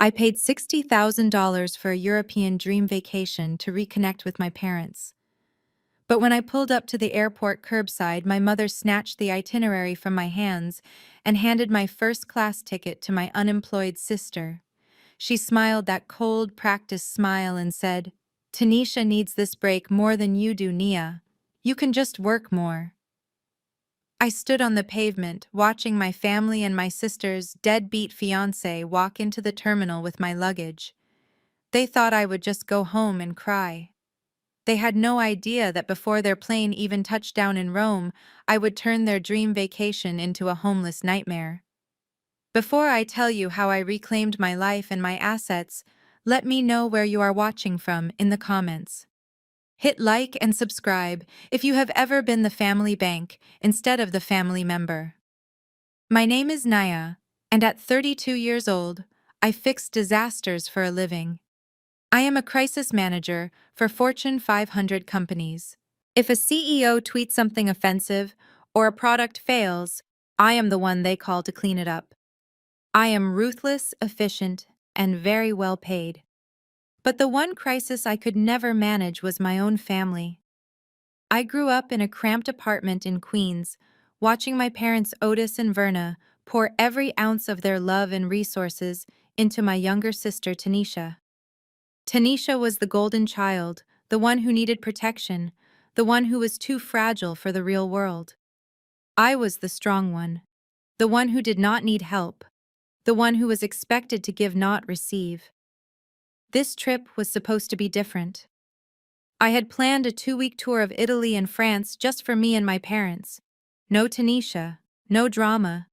I paid $60,000 for a European dream vacation to reconnect with my parents. But when I pulled up to the airport curbside, my mother snatched the itinerary from my hands and handed my first-class ticket to my unemployed sister. She smiled that cold, practiced smile and said, "Tanisha needs this break more than you do, Nia. You can just work more." I stood on the pavement, watching my family and my sister's deadbeat fiancé walk into the terminal with my luggage. They thought I would just go home and cry. They had no idea that before their plane even touched down in Rome, I would turn their dream vacation into a homeless nightmare. Before I tell you how I reclaimed my life and my assets, let me know where you are watching from in the comments. Hit like and subscribe if you have ever been the family bank instead of the family member. My name is Naya, and at 32 years old, I fix disasters for a living. I am a crisis manager for Fortune 500 companies. If a CEO tweets something offensive or a product fails, I am the one they call to clean it up. I am ruthless, efficient, and very well paid. But the one crisis I could never manage was my own family. I grew up in a cramped apartment in Queens, watching my parents Otis and Verna pour every ounce of their love and resources into my younger sister Tanisha. Tanisha was the golden child, the one who needed protection, the one who was too fragile for the real world. I was the strong one, the one who did not need help, the one who was expected to give not receive. This trip was supposed to be different. I had planned a 2-week tour of Italy and France just for me and my parents. No Tanisha, no drama,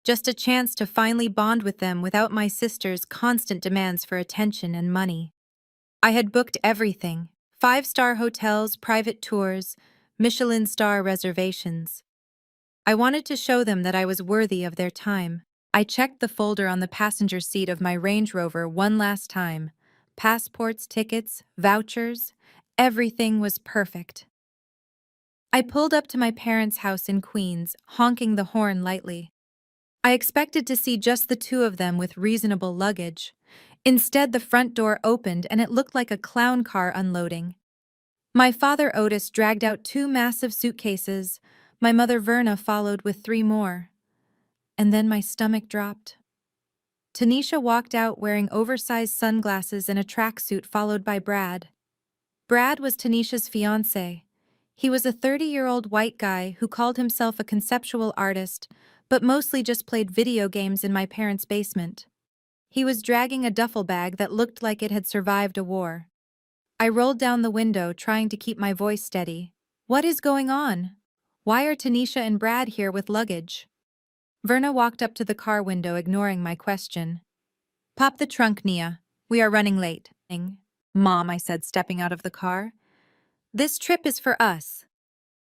just a chance to finally bond with them without my sister's constant demands for attention and money. I had booked everything: 5-star hotels, private tours, Michelin star reservations. I wanted to show them that I was worthy of their time. I checked the folder on the passenger seat of my Range Rover one last time. Passports, tickets, vouchers, everything was perfect. I pulled up to my parents' house in Queens, honking the horn lightly. I expected to see just the two of them with reasonable luggage. Instead, the front door opened and it looked like a clown car unloading. My father Otis dragged out 2 massive suitcases. My mother Verna followed with 3 more. And then my stomach dropped. Tanisha walked out wearing oversized sunglasses and a tracksuit, followed by Brad. Brad was Tanisha's fiancé. He was a 30-year-old white guy who called himself a conceptual artist, but mostly just played video games in my parents' basement. He was dragging a duffel bag that looked like it had survived a war. I rolled down the window, trying to keep my voice steady. "What is going on? Why are Tanisha and Brad here with luggage?" Verna walked up to the car window, ignoring my question. "Pop the trunk, Nia. We are running late." "Mom," I said, stepping out of the car. "This trip is for us.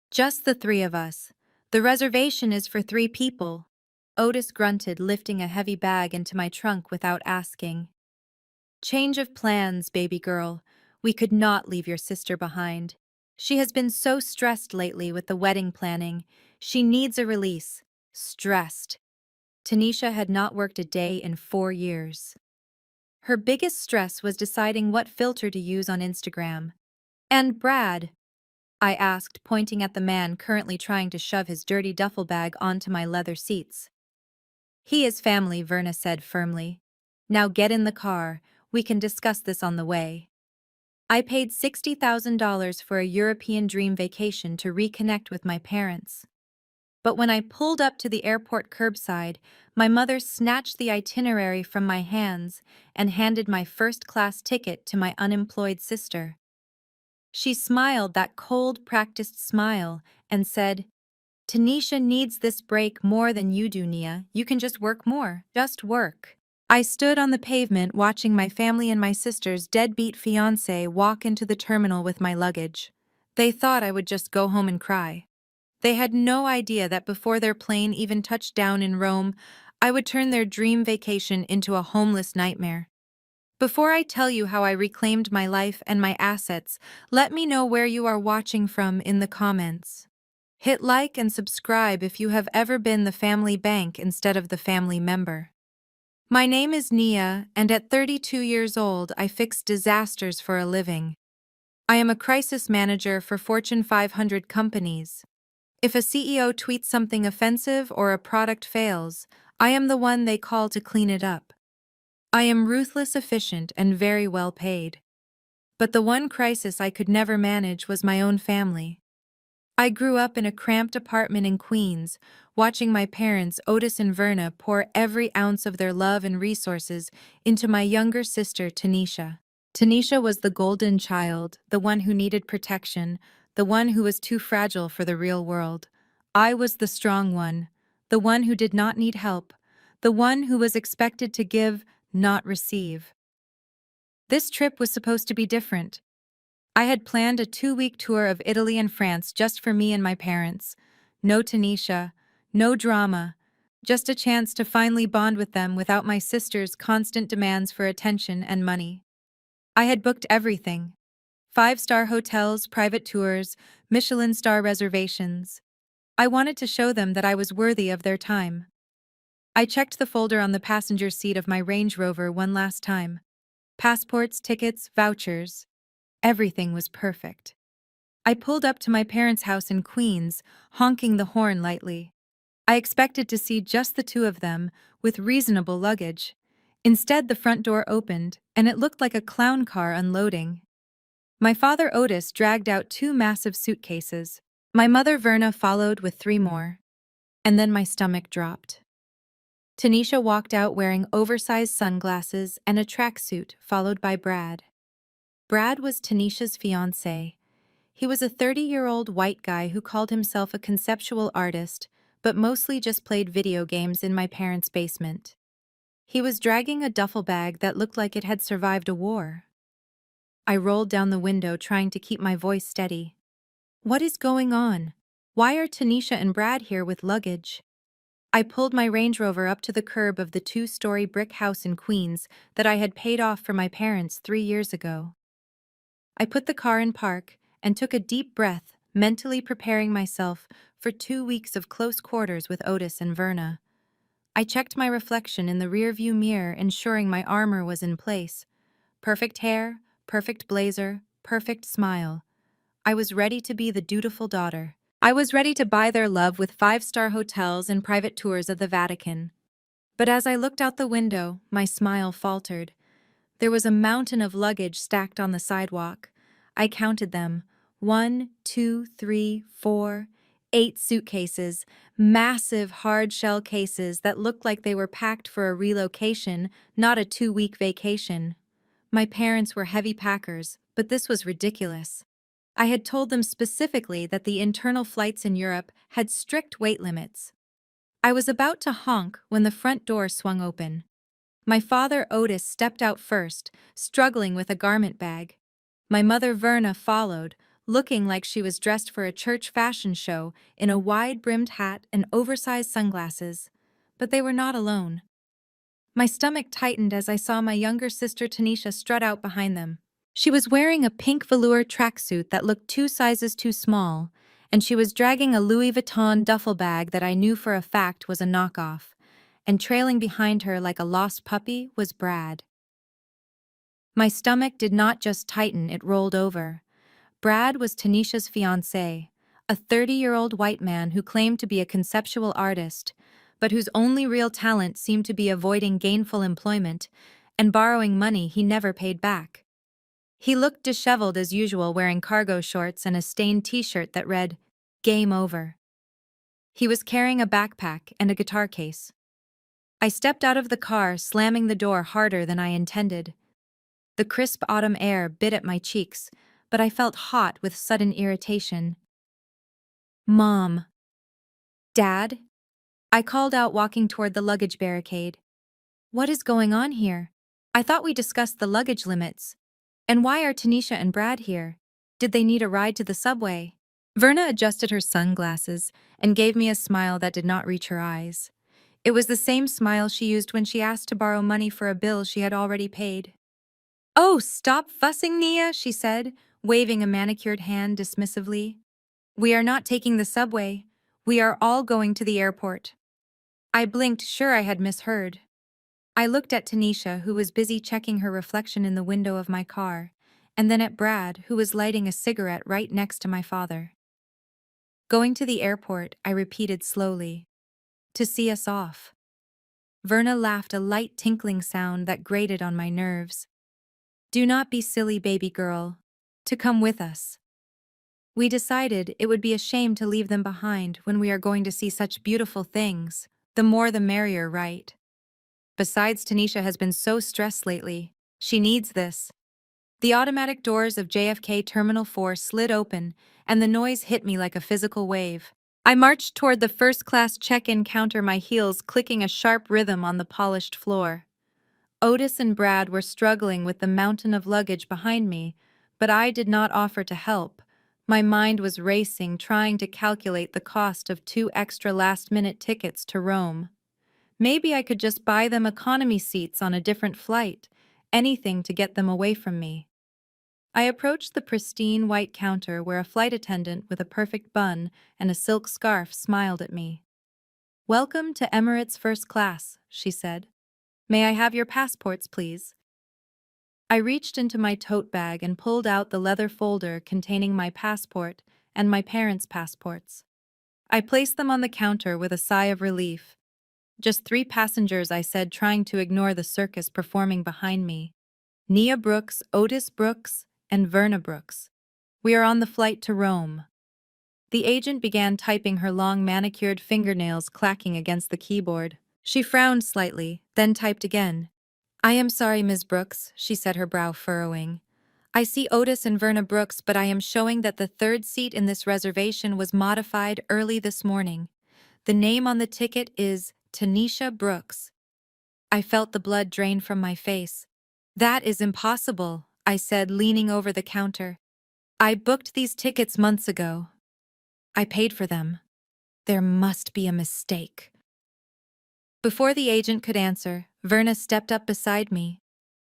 Just the 3 of us. The reservation is for 3 people." Otis grunted, lifting a heavy bag into my trunk without asking. "Change of plans, baby girl. We could not leave your sister behind. She has been so stressed lately with the wedding planning. She needs a release. Stressed." Tanisha had not worked a day in 4 years. Her biggest stress was deciding what filter to use on Instagram. "And Brad?" I asked, pointing at the man currently trying to shove his dirty duffel bag onto my leather seats. "He is family," Verna said firmly. "Now get in the car. We can discuss this on the way." I paid $60,000 for a European dream vacation to reconnect with my parents. But when I pulled up to the airport curbside, my mother snatched the itinerary from my hands and handed my first-class ticket to my unemployed sister. She smiled that cold, practiced smile and said, "Tanisha needs this break more than you do, Nia. You can just work more. Just work." I stood on the pavement watching my family and my sister's deadbeat fiancé walk into the terminal with my luggage. They thought I would just go home and cry. They had no idea that before their plane even touched down in Rome, I would turn their dream vacation into a homeless nightmare. Before I tell you how I reclaimed my life and my assets, let me know where you are watching from in the comments. Hit like and subscribe if you have ever been the family bank instead of the family member. My name is Nia, and at 32 years old, I fix disasters for a living. I am a crisis manager for Fortune 500 companies. If a CEO tweets something offensive or a product fails, I am the one they call to clean it up. I am ruthless, efficient, and very well paid. But the one crisis I could never manage was my own family. I grew up in a cramped apartment in Queens, watching my parents, Otis and Verna, pour every ounce of their love and resources into my younger sister, Tanisha. Tanisha was the golden child, the one who needed protection, the one who was too fragile for the real world. I was the strong one, the one who did not need help, the one who was expected to give, not receive. This trip was supposed to be different. I had planned a 2-week tour of Italy and France just for me and my parents. No Tanisha, no drama, just a chance to finally bond with them without my sister's constant demands for attention and money. I had booked everything: 5-star hotels, private tours, Michelin star reservations. I wanted to show them that I was worthy of their time. I checked the folder on the passenger seat of my Range Rover one last time. Passports, tickets, vouchers. Everything was perfect. I pulled up to my parents' house in Queens, honking the horn lightly. I expected to see just the two of them, with reasonable luggage. Instead, the front door opened, and it looked like a clown car unloading. My father Otis dragged out 2 massive suitcases. My mother Verna followed with 3 more. And then my stomach dropped. Tanisha walked out wearing oversized sunglasses and a tracksuit, followed by Brad. Brad was Tanisha's fiancé. He was a 30-year-old white guy who called himself a conceptual artist, but mostly just played video games in my parents' basement. He was dragging a duffel bag that looked like it had survived a war. I rolled down the window, trying to keep my voice steady. What is going on? Why are Tanisha and Brad here with luggage? I pulled my Range Rover up to the curb of the 2-story brick house in Queens that I had paid off for my parents 3 years ago. I put the car in park and took a deep breath, mentally preparing myself for 2 weeks of close quarters with Otis and Verna. I checked my reflection in the rearview mirror, ensuring my armor was in place. Perfect hair, perfect blazer, perfect smile. I was ready to be the dutiful daughter. I was ready to buy their love with 5-star hotels and private tours of the Vatican. But as I looked out the window, my smile faltered. There was a mountain of luggage stacked on the sidewalk. I counted them: 1, 2, 3, 4, 8 suitcases, massive hard-shell cases that looked like they were packed for a relocation, not a 2-week vacation. My parents were heavy packers, but this was ridiculous. I had told them specifically that the internal flights in Europe had strict weight limits. I was about to honk when the front door swung open. My father Otis stepped out first, struggling with a garment bag. My mother Verna followed, looking like she was dressed for a church fashion show in a wide-brimmed hat and oversized sunglasses. But they were not alone. My stomach tightened as I saw my younger sister Tanisha strut out behind them. She was wearing a pink velour tracksuit that looked 2 sizes too small, and she was dragging a Louis Vuitton duffel bag that I knew for a fact was a knockoff. And trailing behind her like a lost puppy was Brad. My stomach did not just tighten, it rolled over. Brad was Tanisha's fiancé, a 30-year-old white man who claimed to be a conceptual artist, but whose only real talent seemed to be avoiding gainful employment and borrowing money he never paid back. He looked disheveled as usual, wearing cargo shorts and a stained t-shirt that read, "Game Over." He was carrying a backpack and a guitar case. I stepped out of the car, slamming the door harder than I intended. The crisp autumn air bit at my cheeks, but I felt hot with sudden irritation. "Mom." "Dad?" I called out, walking toward the luggage barricade. "What is going on here? I thought we discussed the luggage limits. And why are Tanisha and Brad here? Did they need a ride to the subway?" Verna adjusted her sunglasses and gave me a smile that did not reach her eyes. It was the same smile she used when she asked to borrow money for a bill she had already paid. "Oh, stop fussing, Nia," she said, waving a manicured hand dismissively. "We are not taking the subway. We are all going to the airport." I blinked, sure I had misheard. I looked at Tanisha, who was busy checking her reflection in the window of my car, and then at Brad, who was lighting a cigarette right next to my father. Going to the airport, I repeated slowly. To see us off. Verna laughed, a light tinkling sound that grated on my nerves. Do not be silly, baby girl. To come with us. We decided it would be a shame to leave them behind when we are going to see such beautiful things. The more the merrier, right? Besides, Tanisha has been so stressed lately. She needs this. The automatic doors of JFK Terminal 4 slid open, and the noise hit me like a physical wave. I marched toward the first-class check-in counter, my heels clicking a sharp rhythm on the polished floor. Otis and Brad were struggling with the mountain of luggage behind me, but I did not offer to help. My mind was racing, trying to calculate the cost of 2 extra last-minute tickets to Rome. Maybe I could just buy them economy seats on a different flight, anything to get them away from me. I approached the pristine white counter where a flight attendant with a perfect bun and a silk scarf smiled at me. "Welcome to Emirates First Class," she said. "May I have your passports, please?" I reached into my tote bag and pulled out the leather folder containing my passport and my parents' passports. I placed them on the counter with a sigh of relief. "Just 3 passengers," I said, trying to ignore the circus performing behind me. "Nia Brooks, Otis Brooks, and Verna Brooks. We are on the flight to Rome." The agent began typing, her long manicured fingernails clacking against the keyboard. She frowned slightly, then typed again. "I am sorry, Ms. Brooks," she said, her brow furrowing. "I see Otis and Verna Brooks, but I am showing that the 3rd seat in this reservation was modified early this morning. The name on the ticket is Tanisha Brooks." I felt the blood drain from my face. "That is impossible," I said, leaning over the counter. "I booked these tickets months ago. I paid for them. There must be a mistake." Before the agent could answer, Verna stepped up beside me.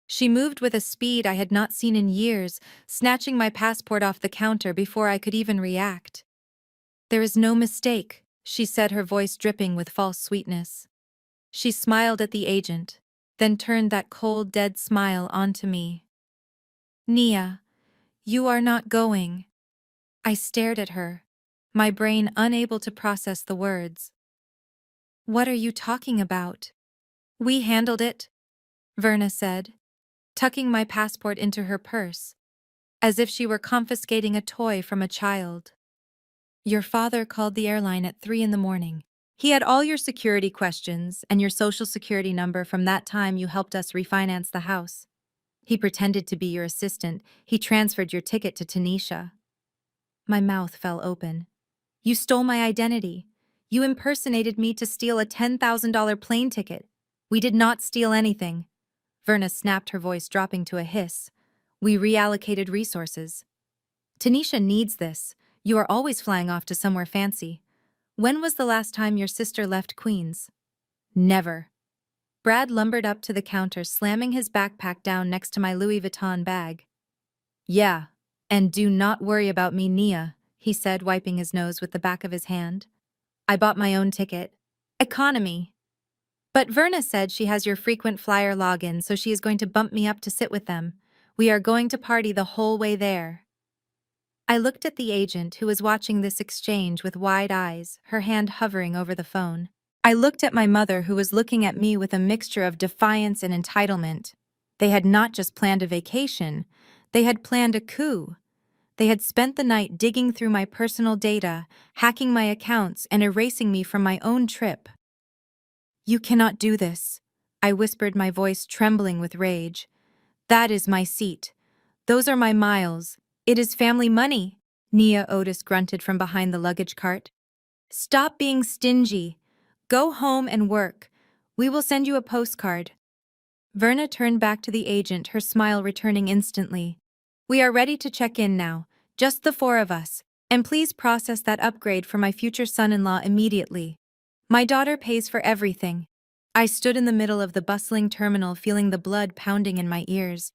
She moved with a speed I had not seen in years, snatching my passport off the counter before I could even react. "There is no mistake," she said, her voice dripping with false sweetness. She smiled at the agent, then turned that cold, dead smile onto me. "Nia, you are not going." I stared at her, my brain unable to process the words. "What are you talking about?" "We handled it," Verna said, tucking my passport into her purse, as if she were confiscating a toy from a child. "Your father called the airline at 3 in the morning. He had all your security questions and your social security number from that time you helped us refinance the house. He pretended to be your assistant. He transferred your ticket to Tanisha." My mouth fell open. "You stole my identity. You impersonated me to steal a $10,000 plane ticket. We did not steal anything." Verna snapped, her voice dropping to a hiss. "We reallocated resources. Tanisha needs this. You are always flying off to somewhere fancy. When was the last time your sister left Queens?" "Never." Brad lumbered up to the counter, slamming his backpack down next to my Louis Vuitton bag. "Yeah, and do not worry about me, Nia," he said, wiping his nose with the back of his hand. "I bought my own ticket. Economy. But Verna said she has your frequent flyer login, so she is going to bump me up to sit with them. We are going to party the whole way there." I looked at the agent, who was watching this exchange with wide eyes, her hand hovering over the phone. I looked at my mother, who was looking at me with a mixture of defiance and entitlement. They had not just planned a vacation, they had planned a coup. They had spent the night digging through my personal data, hacking my accounts, and erasing me from my own trip. "You cannot do this," I whispered, my voice trembling with rage. "That is my seat. Those are my miles. It is family money." Nia, Otis grunted from behind the luggage cart. "Stop being stingy. Go home and work. We will send you a postcard." Verna turned back to the agent, her smile returning instantly. "We are ready to check in now, just the 4 of us, and please process that upgrade for my future son-in-law immediately. My daughter pays for everything." I stood in the middle of the bustling terminal, feeling the blood pounding in my ears.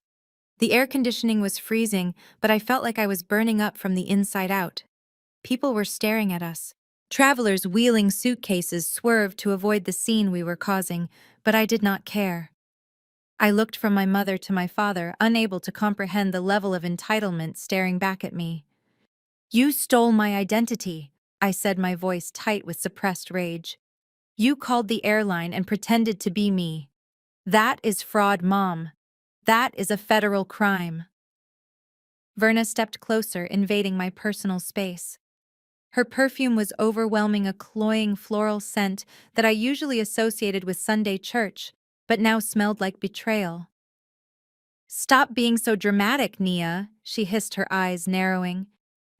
The air conditioning was freezing, but I felt like I was burning up from the inside out. People were staring at us. Travelers wheeling suitcases swerved to avoid the scene we were causing, but I did not care. I looked from my mother to my father, unable to comprehend the level of entitlement staring back at me. "You stole my identity," I said, my voice tight with suppressed rage. "You called the airline and pretended to be me. That is fraud, Mom. That is a federal crime." Verna stepped closer, invading my personal space. Her perfume was overwhelming, a cloying floral scent that I usually associated with Sunday church, but now smelled like betrayal. "Stop being so dramatic, Nia," she hissed, her eyes narrowing.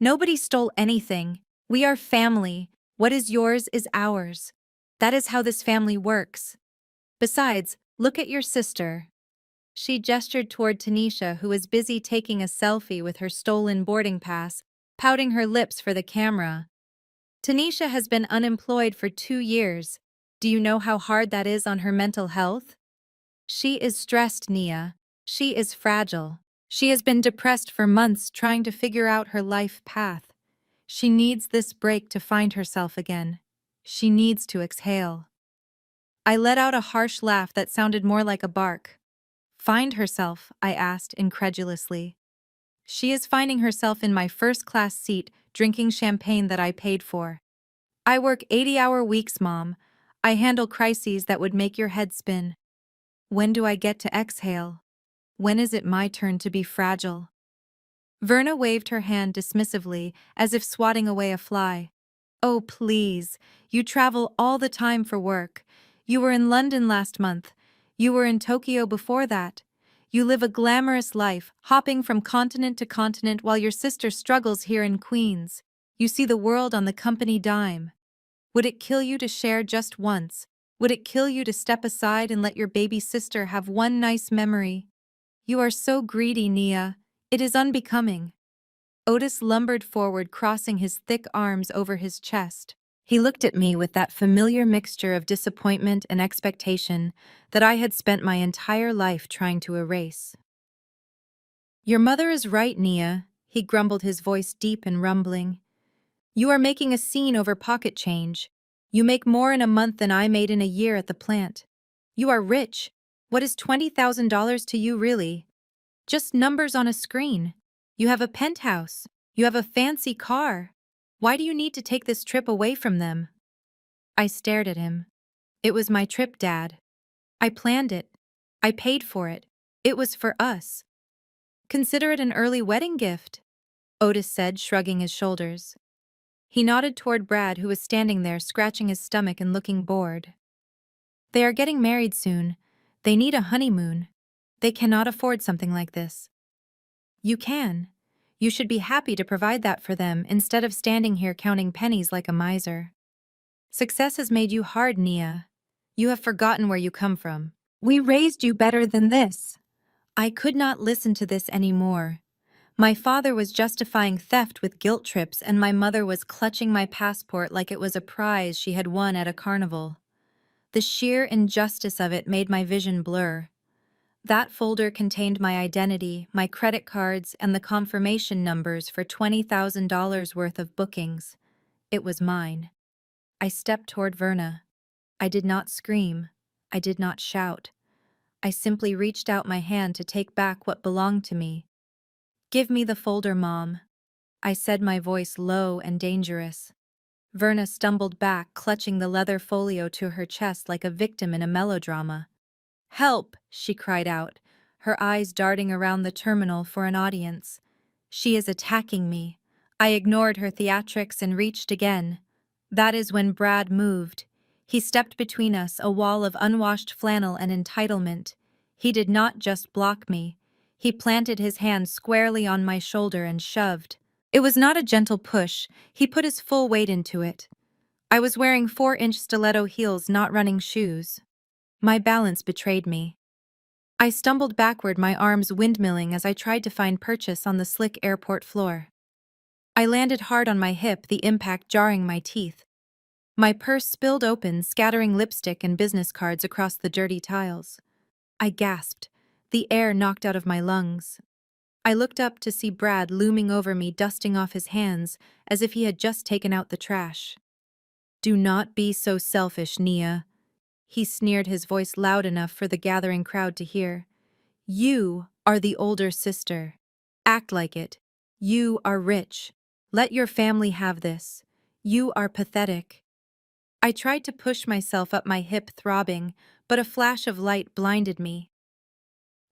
"Nobody stole anything. We are family. What is yours is ours. That is how this family works. Besides, look at your sister." She gestured toward Tanisha, who was busy taking a selfie with her stolen boarding pass, pouting her lips for the camera. "Tanisha has been unemployed for 2 years. Do you know how hard that is on her mental health? She is stressed, Nia. She is fragile. She has been depressed for months trying to figure out her life path. She needs this break to find herself again. She needs to exhale." I let out a harsh laugh that sounded more like a bark. "Find herself?" I asked incredulously. "She is finding herself in my first-class seat, drinking champagne that I paid for. I work 80-hour weeks, Mom. I handle crises that would make your head spin. When do I get to exhale? When is it my turn to be fragile?" Verna waved her hand dismissively, as if swatting away a fly. "Oh, please. You travel all the time for work. You were in London last month. You were in Tokyo before that. You live a glamorous life, hopping from continent to continent while your sister struggles here in Queens. You see the world on the company dime. Would it kill you to share just once? Would it kill you to step aside and let your baby sister have one nice memory? You are so greedy, Nia. It is unbecoming." Otis lumbered forward, crossing his thick arms over his chest. He looked at me with that familiar mixture of disappointment and expectation that I had spent my entire life trying to erase. "Your mother is right, Nia," he grumbled, his voice deep and rumbling. "You are making a scene over pocket change. You make more in a month than I made in a year at the plant. You are rich. What is $20,000 to you, really? Just numbers on a screen. You have a penthouse. You have a fancy car. Why do you need to take this trip away from them?" I stared at him. "It was my trip, Dad. I planned it. I paid for it. It was for us. Consider it an early wedding gift," Otis said, shrugging his shoulders. He nodded toward Brad, who was standing there, scratching his stomach and looking bored. "They are getting married soon. They need a honeymoon. They cannot afford something like this. You can. You should be happy to provide that for them instead of standing here counting pennies like a miser. Success has made you hard, Nia. You have forgotten where you come from. We raised you better than this." I could not listen to this anymore. My father was justifying theft with guilt trips, and my mother was clutching my passport like it was a prize she had won at a carnival. The sheer injustice of it made my vision blur. That folder contained my identity, my credit cards, and the confirmation numbers for $20,000 worth of bookings. It was mine. I stepped toward Verna. I did not scream. I did not shout. I simply reached out my hand to take back what belonged to me. "Give me the folder, Mom," I said, my voice low and dangerous. Verna stumbled back, clutching the leather folio to her chest like a victim in a melodrama. "Help!" she cried out, her eyes darting around the terminal for an audience. "She is attacking me." I ignored her theatrics and reached again. That is when Brad moved. He stepped between us, a wall of unwashed flannel and entitlement. He did not just block me. He planted his hand squarely on my shoulder and shoved. It was not a gentle push. He put his full weight into it. I was wearing 4-inch stiletto heels, not running shoes. My balance betrayed me. I stumbled backward, my arms windmilling as I tried to find purchase on the slick airport floor. I landed hard on my hip, the impact jarring my teeth. My purse spilled open, scattering lipstick and business cards across the dirty tiles. I gasped, the air knocked out of my lungs. I looked up to see Brad looming over me, dusting off his hands as if he had just taken out the trash. "Do not be so selfish, Nia," he sneered, his voice loud enough for the gathering crowd to hear. You are the older sister. Act like it. You are rich. Let your family have this. You are pathetic. I tried to push myself up my hip throbbing, but a flash of light blinded me.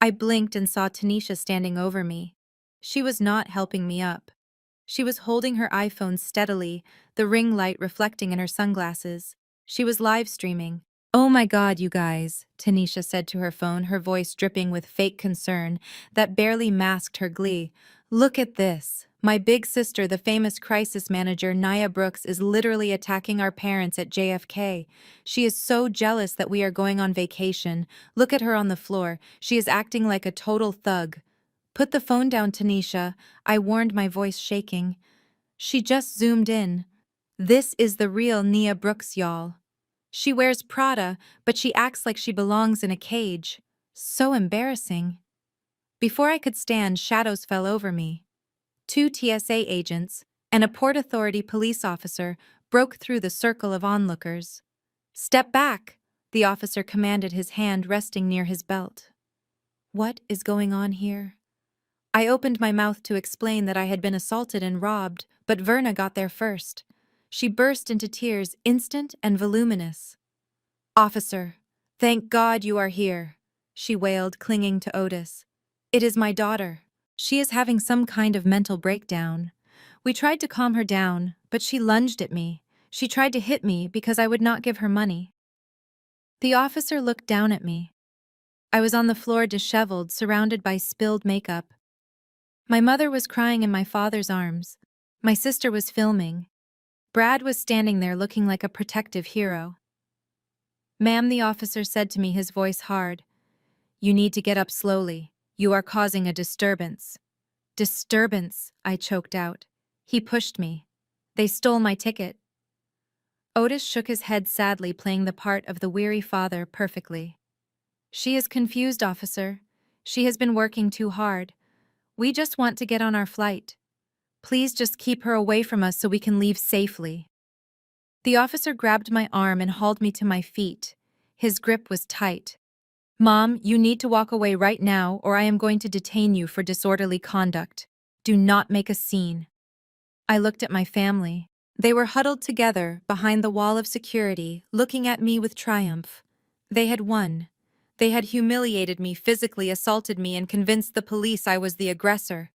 I blinked and saw Tanisha standing over me. She was not helping me up. She was holding her iPhone steadily, the ring light reflecting in her sunglasses. She was live streaming. "Oh my God, you guys," Tanisha said to her phone, her voice dripping with fake concern that barely masked her glee. "Look at this. My big sister, the famous crisis manager Nia Brooks, is literally attacking our parents at JFK. She is so jealous that we are going on vacation. Look at her on the floor. She is acting like a total thug." "Put the phone down, Tanisha," I warned, my voice shaking. She just zoomed in. "This is the real Nia Brooks, y'all. She wears Prada, but she acts like she belongs in a cage. So embarrassing." Before I could stand, shadows fell over me. Two TSA agents and a Port Authority police officer broke through the circle of onlookers. "Step back," the officer commanded, his hand resting near his belt. What is going on here? I opened my mouth to explain that I had been assaulted and robbed, but Verna got there first. She burst into tears, instant and voluminous. "Officer, thank God you are here," she wailed, clinging to Otis. "It is my daughter. She is having some kind of mental breakdown. We tried to calm her down, but she lunged at me. She tried to hit me because I would not give her money." The officer looked down at me. I was on the floor, disheveled, surrounded by spilled makeup. My mother was crying in my father's arms. My sister was filming. Brad was standing there looking like a protective hero. "Ma'am," the officer said to me, his voice hard, "you need to get up slowly. You are causing a disturbance." "Disturbance," I choked out. He pushed me. "They stole my ticket." Otis shook his head sadly, playing the part of the weary father perfectly. "She is confused, officer. She has been working too hard. We just want to get on our flight. Please just keep her away from us so we can leave safely." The officer grabbed my arm and hauled me to my feet. His grip was tight. "Mom, you need to walk away right now, or I am going to detain you for disorderly conduct. Do not make a scene." I looked at my family. They were huddled together behind the wall of security, looking at me with triumph. They had won. They had humiliated me, physically assaulted me, and convinced the police I was the aggressor.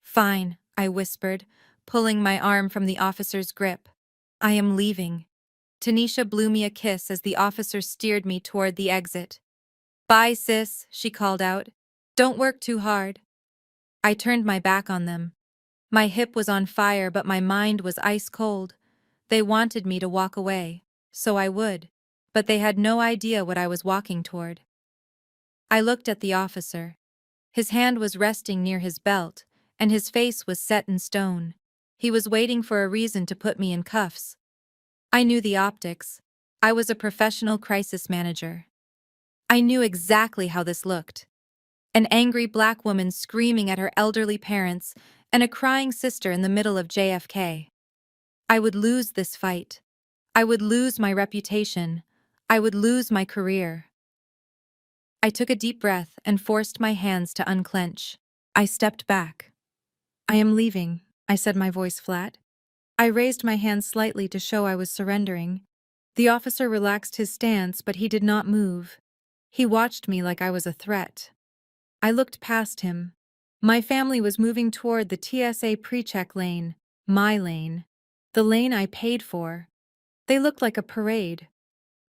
"Fine," I whispered, pulling my arm from the officer's grip. "I am leaving." Tanisha blew me a kiss as the officer steered me toward the exit. "Bye, sis," she called out. "Don't work too hard." I turned my back on them. My hip was on fire, but my mind was ice cold. They wanted me to walk away, so I would, but they had no idea what I was walking toward. I looked at the officer. His hand was resting near his belt, and his face was set in stone. He was waiting for a reason to put me in cuffs. I knew the optics. I was a professional crisis manager. I knew exactly how this looked. An angry black woman screaming at her elderly parents, and a crying sister in the middle of JFK. I would lose this fight. I would lose my reputation. I would lose my career. I took a deep breath and forced my hands to unclench. I stepped back. "I am leaving," I said, my voice flat. I raised my hand slightly to show I was surrendering. The officer relaxed his stance, but he did not move. He watched me like I was a threat. I looked past him. My family was moving toward the TSA pre-check lane, my lane, the lane I paid for. They looked like a parade.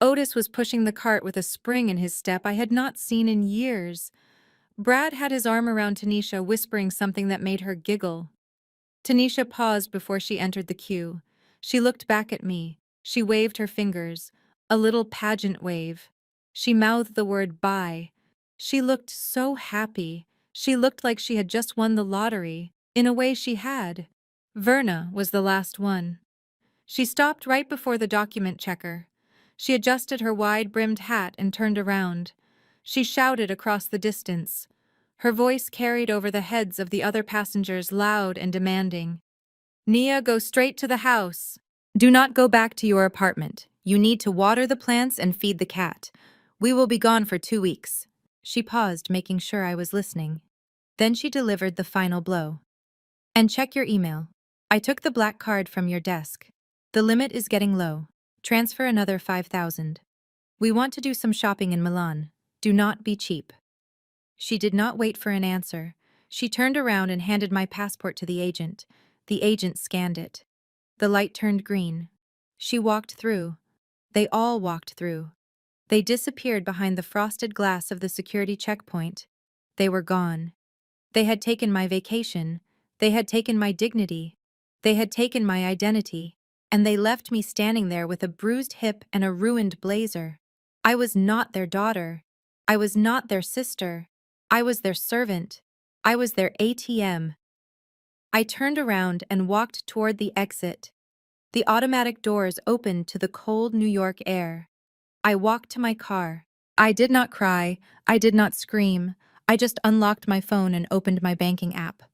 Otis was pushing the cart with a spring in his step I had not seen in years. Brad had his arm around Tanisha, whispering something that made her giggle. Tanisha paused before she entered the queue. She looked back at me. She waved her fingers, a little pageant wave. She mouthed the word bye. She looked so happy. She looked like she had just won the lottery. In a way, she had. Verna was the last one. She stopped right before the document checker. She adjusted her wide-brimmed hat and turned around. She shouted across the distance. Her voice carried over the heads of the other passengers, loud and demanding. "Nia, go straight to the house. Do not go back to your apartment. You need to water the plants and feed the cat. We will be gone for 2 weeks." She paused, making sure I was listening. Then she delivered the final blow. And check your email. I took the black card from your desk. The limit is getting low. Transfer another 5,000. We want to do some shopping in Milan. Do not be cheap. She did not wait for an answer. She turned around and handed my passport to the agent. The agent scanned it. The light turned green. She walked through. They all walked through. They disappeared behind the frosted glass of the security checkpoint. They were gone. They had taken my vacation. They had taken my dignity. They had taken my identity. And they left me standing there with a bruised hip and a ruined blazer. I was not their daughter. I was not their sister. I was their servant. I was their ATM. I turned around and walked toward the exit. The automatic doors opened to the cold New York air. I walked to my car. I did not cry. I did not scream. I just unlocked my phone and opened my banking app.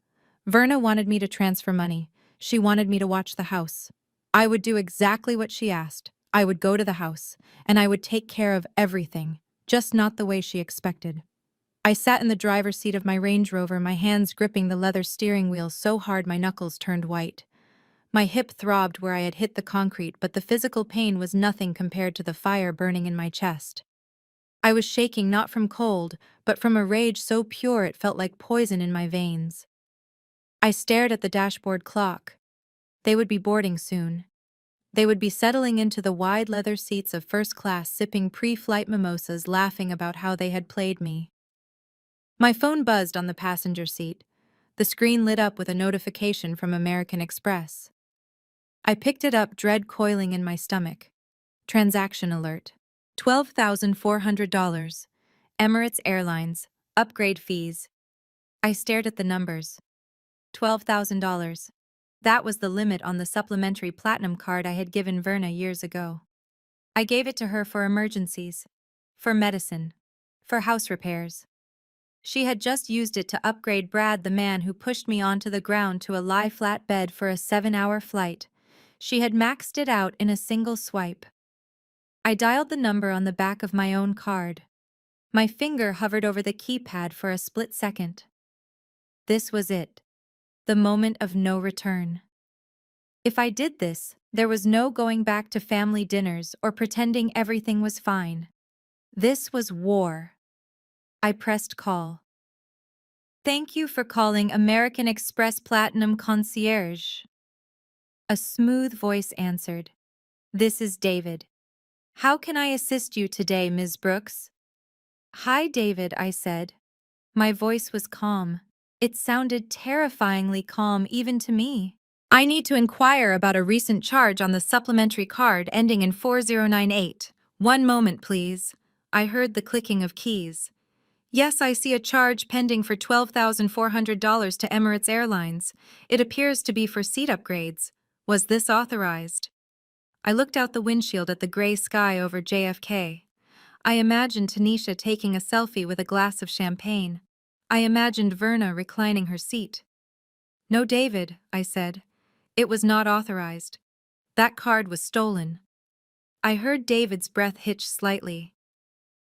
Verna wanted me to transfer money. She wanted me to watch the house. I would do exactly what she asked. I would go to the house, and I would take care of everything, just not the way she expected. I sat in the driver's seat of my Range Rover, my hands gripping the leather steering wheel so hard my knuckles turned white. My hip throbbed where I had hit the concrete, but the physical pain was nothing compared to the fire burning in my chest. I was shaking not from cold, but from a rage so pure it felt like poison in my veins. I stared at the dashboard clock. They would be boarding soon. They would be settling into the wide leather seats of first class, sipping pre-flight mimosas, laughing about how they had played me. My phone buzzed on the passenger seat. The screen lit up with a notification from American Express. I picked it up, dread coiling in my stomach. Transaction alert. $12,400. Emirates Airlines. Upgrade fees. I stared at the numbers. $12,000. That was the limit on the supplementary platinum card I had given Verna years ago. I gave it to her for emergencies. For medicine. For house repairs. She had just used it to upgrade Brad, the man who pushed me onto the ground, to a lie-flat bed for a 7-hour flight. She had maxed it out in a single swipe. I dialed the number on the back of my own card. My finger hovered over the keypad for a split second. This was it. The moment of no return. If I did this, there was no going back to family dinners or pretending everything was fine. This was war. I pressed call. Thank you for calling American Express Platinum Concierge. A smooth voice answered. This is David. How can I assist you today, Ms. Brooks? Hi, David, I said. My voice was calm. It sounded terrifyingly calm even to me. I need to inquire about a recent charge on the supplementary card ending in 4098. One moment, please. I heard the clicking of keys. Yes, I see a charge pending for $12,400 to Emirates Airlines. It appears to be for seat upgrades. Was this authorized? I looked out the windshield at the gray sky over JFK. I imagined Tanisha taking a selfie with a glass of champagne. I imagined Verna reclining her seat. No, David, I said. It was not authorized. That card was stolen. I heard David's breath hitch slightly.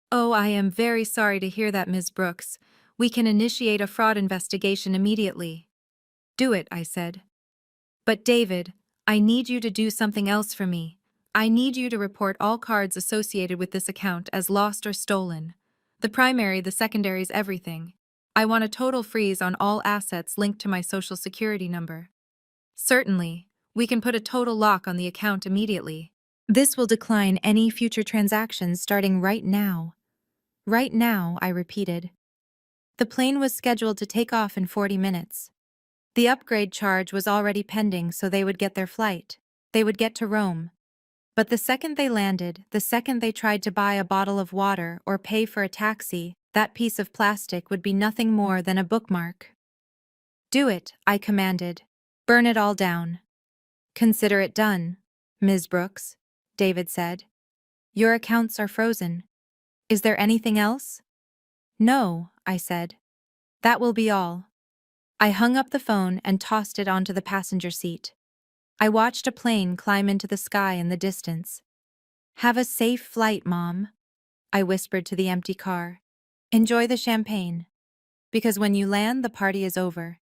Oh, I am very sorry to hear that, Ms. Brooks. We can initiate a fraud investigation immediately. Do it, I said. But David, I need you to do something else for me. I need you to report all cards associated with this account as lost or stolen. The primary, the secondaries, everything. I want a total freeze on all assets linked to my social security number. Certainly, we can put a total lock on the account immediately. This will decline any future transactions starting right now. Right now, I repeated. The plane was scheduled to take off in 40 minutes. The upgrade charge was already pending, so they would get their flight. They would get to Rome. But the second they landed, the second they tried to buy a bottle of water or pay for a taxi, that piece of plastic would be nothing more than a bookmark. Do it, I commanded. Burn it all down. Consider it done, Ms. Brooks, David said. Your accounts are frozen. Is there anything else? No, I said. That will be all. I hung up the phone and tossed it onto the passenger seat. I watched a plane climb into the sky in the distance. Have a safe flight, Mom, I whispered to the empty car. Enjoy the champagne, because when you land, the party is over.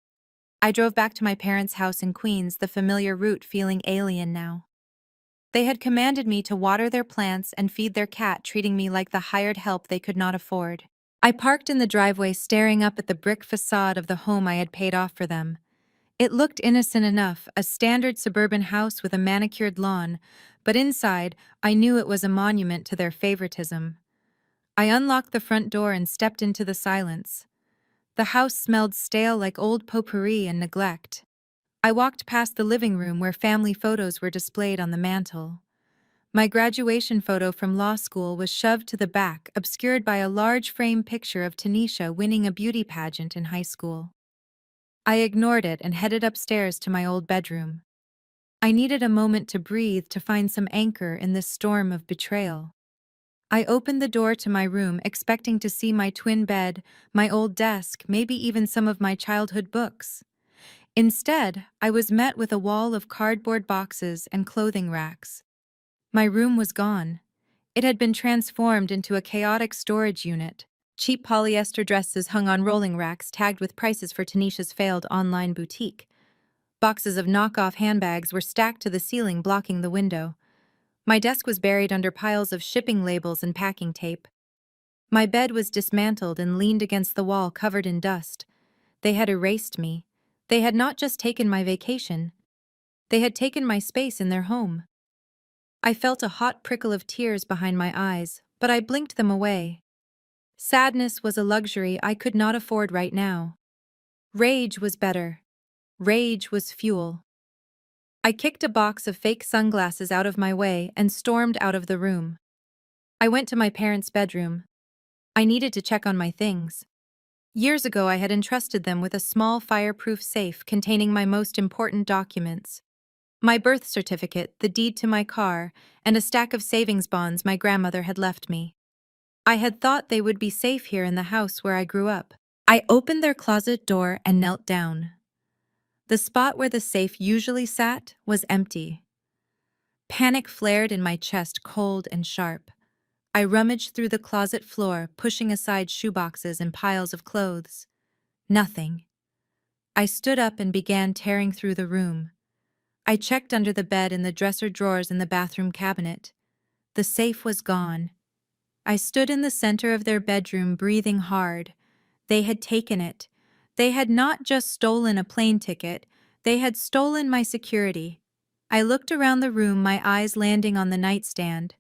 I drove back to my parents' house in Queens, the familiar route feeling alien now. They had commanded me to water their plants and feed their cat, treating me like the hired help they could not afford. I parked in the driveway, staring up at the brick facade of the home I had paid off for them. It looked innocent enough, a standard suburban house with a manicured lawn, but inside, I knew it was a monument to their favoritism. I unlocked the front door and stepped into the silence. The house smelled stale, like old potpourri and neglect. I walked past the living room where family photos were displayed on the mantel. My graduation photo from law school was shoved to the back, obscured by a large frame picture of Tanisha winning a beauty pageant in high school. I ignored it and headed upstairs to my old bedroom. I needed a moment to breathe, to find some anchor in this storm of betrayal. I opened the door to my room, expecting to see my twin bed, my old desk, maybe even some of my childhood books. Instead, I was met with a wall of cardboard boxes and clothing racks. My room was gone. It had been transformed into a chaotic storage unit. Cheap polyester dresses hung on rolling racks tagged with prices for Tanisha's failed online boutique. Boxes of knockoff handbags were stacked to the ceiling, blocking the window. My desk was buried under piles of shipping labels and packing tape. My bed was dismantled and leaned against the wall, covered in dust. They had erased me. They had not just taken my vacation. They had taken my space in their home. I felt a hot prickle of tears behind my eyes, but I blinked them away. Sadness was a luxury I could not afford right now. Rage was better. Rage was fuel. I kicked a box of fake sunglasses out of my way and stormed out of the room. I went to my parents' bedroom. I needed to check on my things. Years ago, I had entrusted them with a small fireproof safe containing my most important documents: my birth certificate, the deed to my car, and a stack of savings bonds my grandmother had left me. I had thought they would be safe here in the house where I grew up. I opened their closet door and knelt down. The spot where the safe usually sat was empty. Panic flared in my chest, cold and sharp. I rummaged through the closet floor, pushing aside shoeboxes and piles of clothes. Nothing. I stood up and began tearing through the room. I checked under the bed, in the dresser drawers, in the bathroom cabinet. The safe was gone. I stood in the center of their bedroom, breathing hard. They had taken it. They had not just stolen a plane ticket, they had stolen my security. I looked around the room, my eyes landing on the nightstand.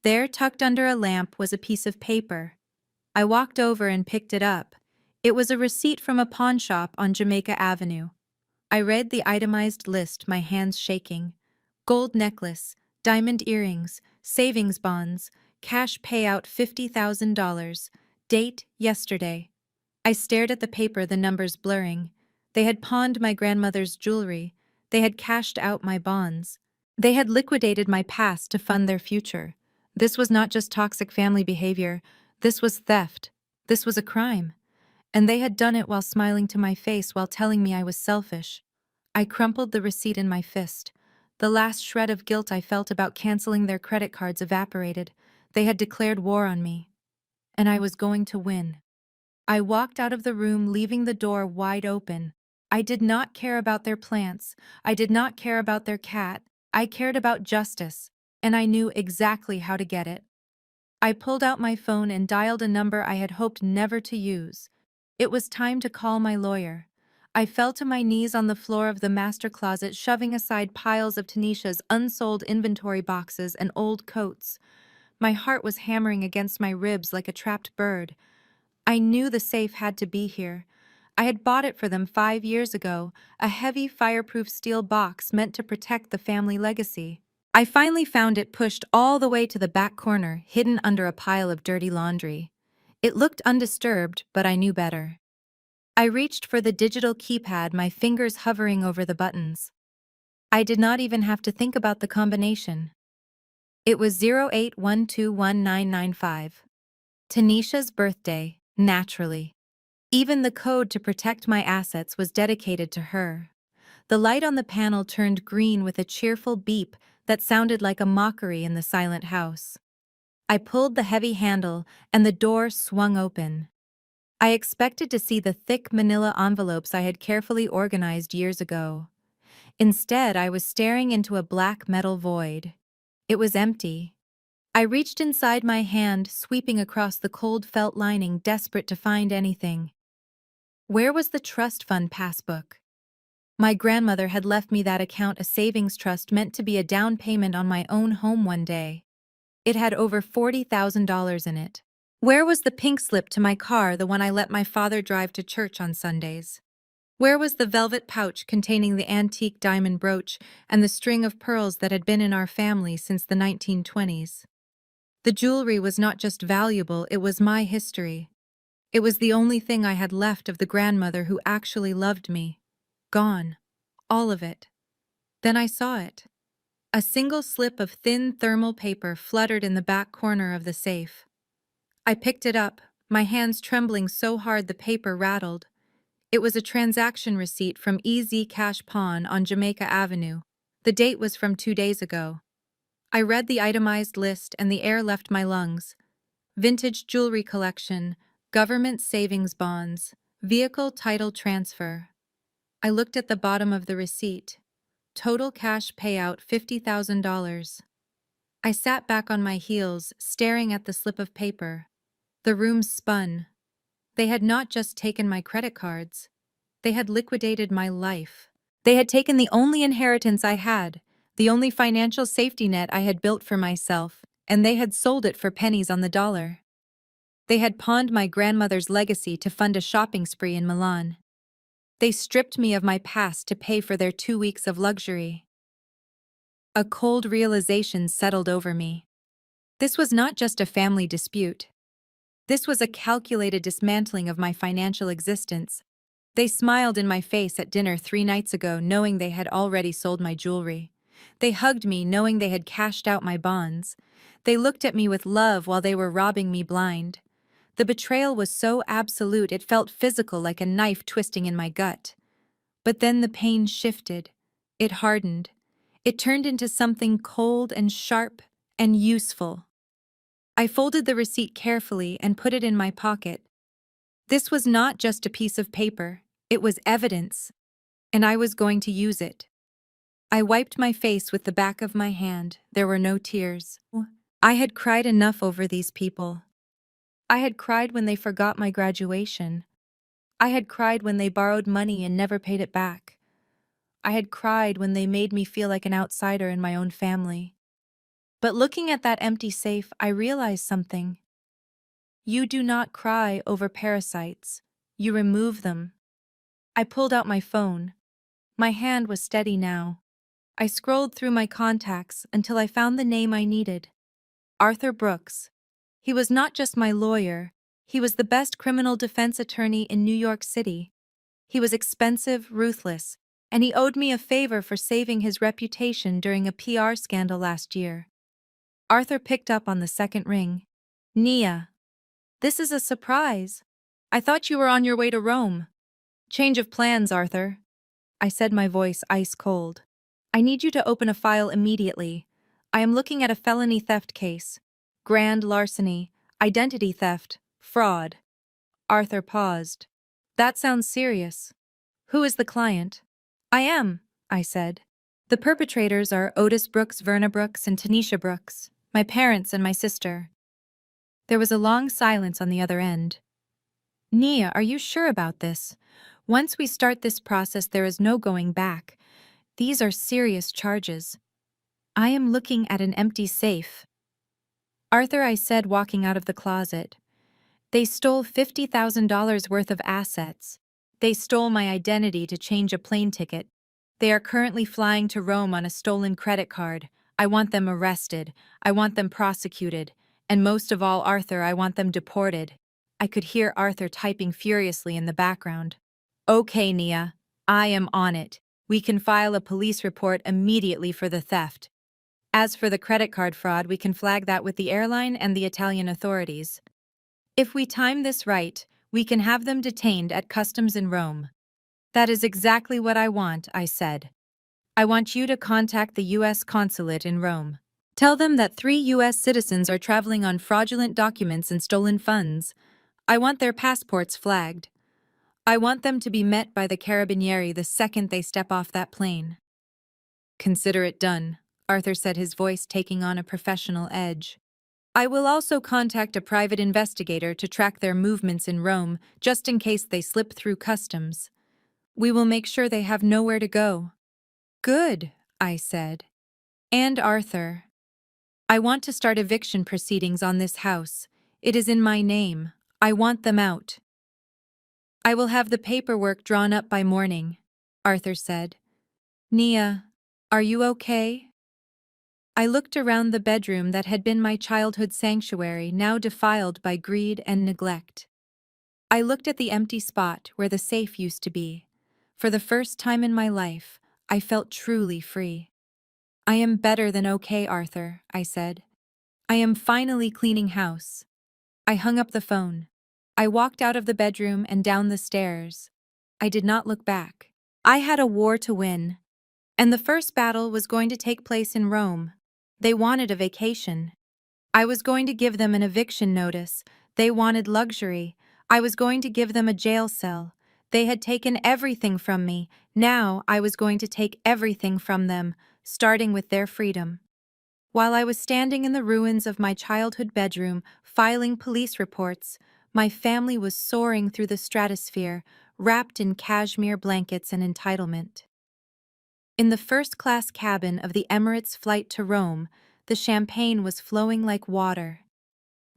There, tucked under a lamp, was a piece of paper. I walked over and picked it up. It was a receipt from a pawn shop on Jamaica Avenue. I read the itemized list, my hands shaking. Gold necklace, diamond earrings, savings bonds, cash payout $50,000. Date, yesterday. I stared at the paper, the numbers blurring. They had pawned my grandmother's jewelry. They had cashed out my bonds. They had liquidated my past to fund their future. This was not just toxic family behavior. This was theft. This was a crime. And they had done it while smiling to my face, while telling me I was selfish. I crumpled the receipt in my fist. The last shred of guilt I felt about canceling their credit cards evaporated. They had declared war on me. And I was going to win. I walked out of the room, leaving the door wide open. I did not care about their plants. I did not care about their cat. I cared about justice, and I knew exactly how to get it. I pulled out my phone and dialed a number I had hoped never to use. It was time to call my lawyer. I fell to my knees on the floor of the master closet, shoving aside piles of Tanisha's unsold inventory boxes and old coats. My heart was hammering against my ribs like a trapped bird. I knew the safe had to be here. I had bought it for them 5 years ago, a heavy fireproof steel box meant to protect the family legacy. I finally found it, pushed all the way to the back corner, hidden under a pile of dirty laundry. It looked undisturbed, but I knew better. I reached for the digital keypad, my fingers hovering over the buttons. I did not even have to think about the combination. It was 08121995. Tanisha's birthday, naturally. Even the code to protect my assets was dedicated to her. The light on the panel turned green with a cheerful beep that sounded like a mockery in the silent house. I pulled the heavy handle, and the door swung open. I expected to see the thick manila envelopes I had carefully organized years ago. Instead, I was staring into a black metal void. It was empty. I reached inside my hand, sweeping across the cold felt lining, desperate to find anything. Where was the trust fund passbook? My grandmother had left me that account, a savings trust meant to be a down payment on my own home one day. It had over $40,000 in it. Where was the pink slip to my car, the one I let my father drive to church on Sundays? Where was the velvet pouch containing the antique diamond brooch and the string of pearls that had been in our family since the 1920s? The jewelry was not just valuable, it was my history. It was the only thing I had left of the grandmother who actually loved me. Gone. All of it. Then I saw it. A single slip of thin thermal paper fluttered in the back corner of the safe. I picked it up, my hands trembling so hard the paper rattled. It was a transaction receipt from EZ Cash Pawn on Jamaica Avenue. The date was from 2 days ago. I read the itemized list and the air left my lungs. Vintage jewelry collection, government savings bonds, vehicle title transfer. I looked at the bottom of the receipt. Total cash payout $50,000. I sat back on my heels, staring at the slip of paper. The room spun. They had not just taken my credit cards. They had liquidated my life. They had taken the only inheritance I had, the only financial safety net I had built for myself, and they had sold it for pennies on the dollar. They had pawned my grandmother's legacy to fund a shopping spree in Milan. They stripped me of my past to pay for their 2 weeks of luxury. A cold realization settled over me. This was not just a family dispute. This was a calculated dismantling of my financial existence. They smiled in my face at dinner 3 nights ago, knowing they had already sold my jewelry. They hugged me, knowing they had cashed out my bonds. They looked at me with love while they were robbing me blind. The betrayal was so absolute it felt physical, like a knife twisting in my gut. But then the pain shifted. It hardened. It turned into something cold and sharp and useful. I folded the receipt carefully and put it in my pocket. This was not just a piece of paper, it was evidence, and I was going to use it. I wiped my face with the back of my hand. There were no tears. I had cried enough over these people. I had cried when they forgot my graduation. I had cried when they borrowed money and never paid it back. I had cried when they made me feel like an outsider in my own family. But looking at that empty safe, I realized something. You do not cry over parasites. You remove them. I pulled out my phone. My hand was steady now. I scrolled through my contacts until I found the name I needed. Arthur Brooks. He was not just my lawyer, he was the best criminal defense attorney in New York City. He was expensive, ruthless, and he owed me a favor for saving his reputation during a PR scandal last year. Arthur picked up on the second ring. Nia. This is a surprise. I thought you were on your way to Rome. Change of plans, Arthur. I said, my voice ice cold. I need you to open a file immediately. I am looking at a felony theft case. Grand larceny, identity theft, fraud. Arthur paused. That sounds serious. Who is the client? I am, I said. The perpetrators are Otis Brooks, Verna Brooks, and Tanisha Brooks, my parents and my sister. There was a long silence on the other end. Nia, are you sure about this? Once we start this process, there is no going back. These are serious charges. I am looking at an empty safe. Arthur, I said, walking out of the closet. They stole $50,000 worth of assets. They stole my identity to change a plane ticket. They are currently flying to Rome on a stolen credit card. I want them arrested. I want them prosecuted. And most of all, Arthur, I want them deported. I could hear Arthur typing furiously in the background. Okay, Nia. I am on it. We can file a police report immediately for the theft. As for the credit card fraud, we can flag that with the airline and the Italian authorities. If we time this right, we can have them detained at customs in Rome. That is exactly what I want, I said. I want you to contact the U.S. consulate in Rome. Tell them that 3 U.S. citizens are traveling on fraudulent documents and stolen funds. I want their passports flagged. I want them to be met by the carabinieri the second they step off that plane. Consider it done, Arthur said, his voice taking on a professional edge. I will also contact a private investigator to track their movements in Rome, just in case they slip through customs. We will make sure they have nowhere to go. Good, I said. And Arthur. I want to start eviction proceedings on this house. It is in my name. I want them out. I will have the paperwork drawn up by morning, Arthur said. Nia, are you okay? I looked around the bedroom that had been my childhood sanctuary, now defiled by greed and neglect. I looked at the empty spot where the safe used to be. For the first time in my life, I felt truly free. I am better than okay, Arthur, I said. I am finally cleaning house. I hung up the phone. I walked out of the bedroom and down the stairs. I did not look back. I had a war to win, and the first battle was going to take place in Rome. They wanted a vacation. I was going to give them an eviction notice. They wanted luxury. I was going to give them a jail cell. They had taken everything from me. Now I was going to take everything from them, starting with their freedom. While I was standing in the ruins of my childhood bedroom, filing police reports, my family was soaring through the stratosphere, wrapped in cashmere blankets and entitlement. In the first-class cabin of the Emirates flight to Rome, the champagne was flowing like water.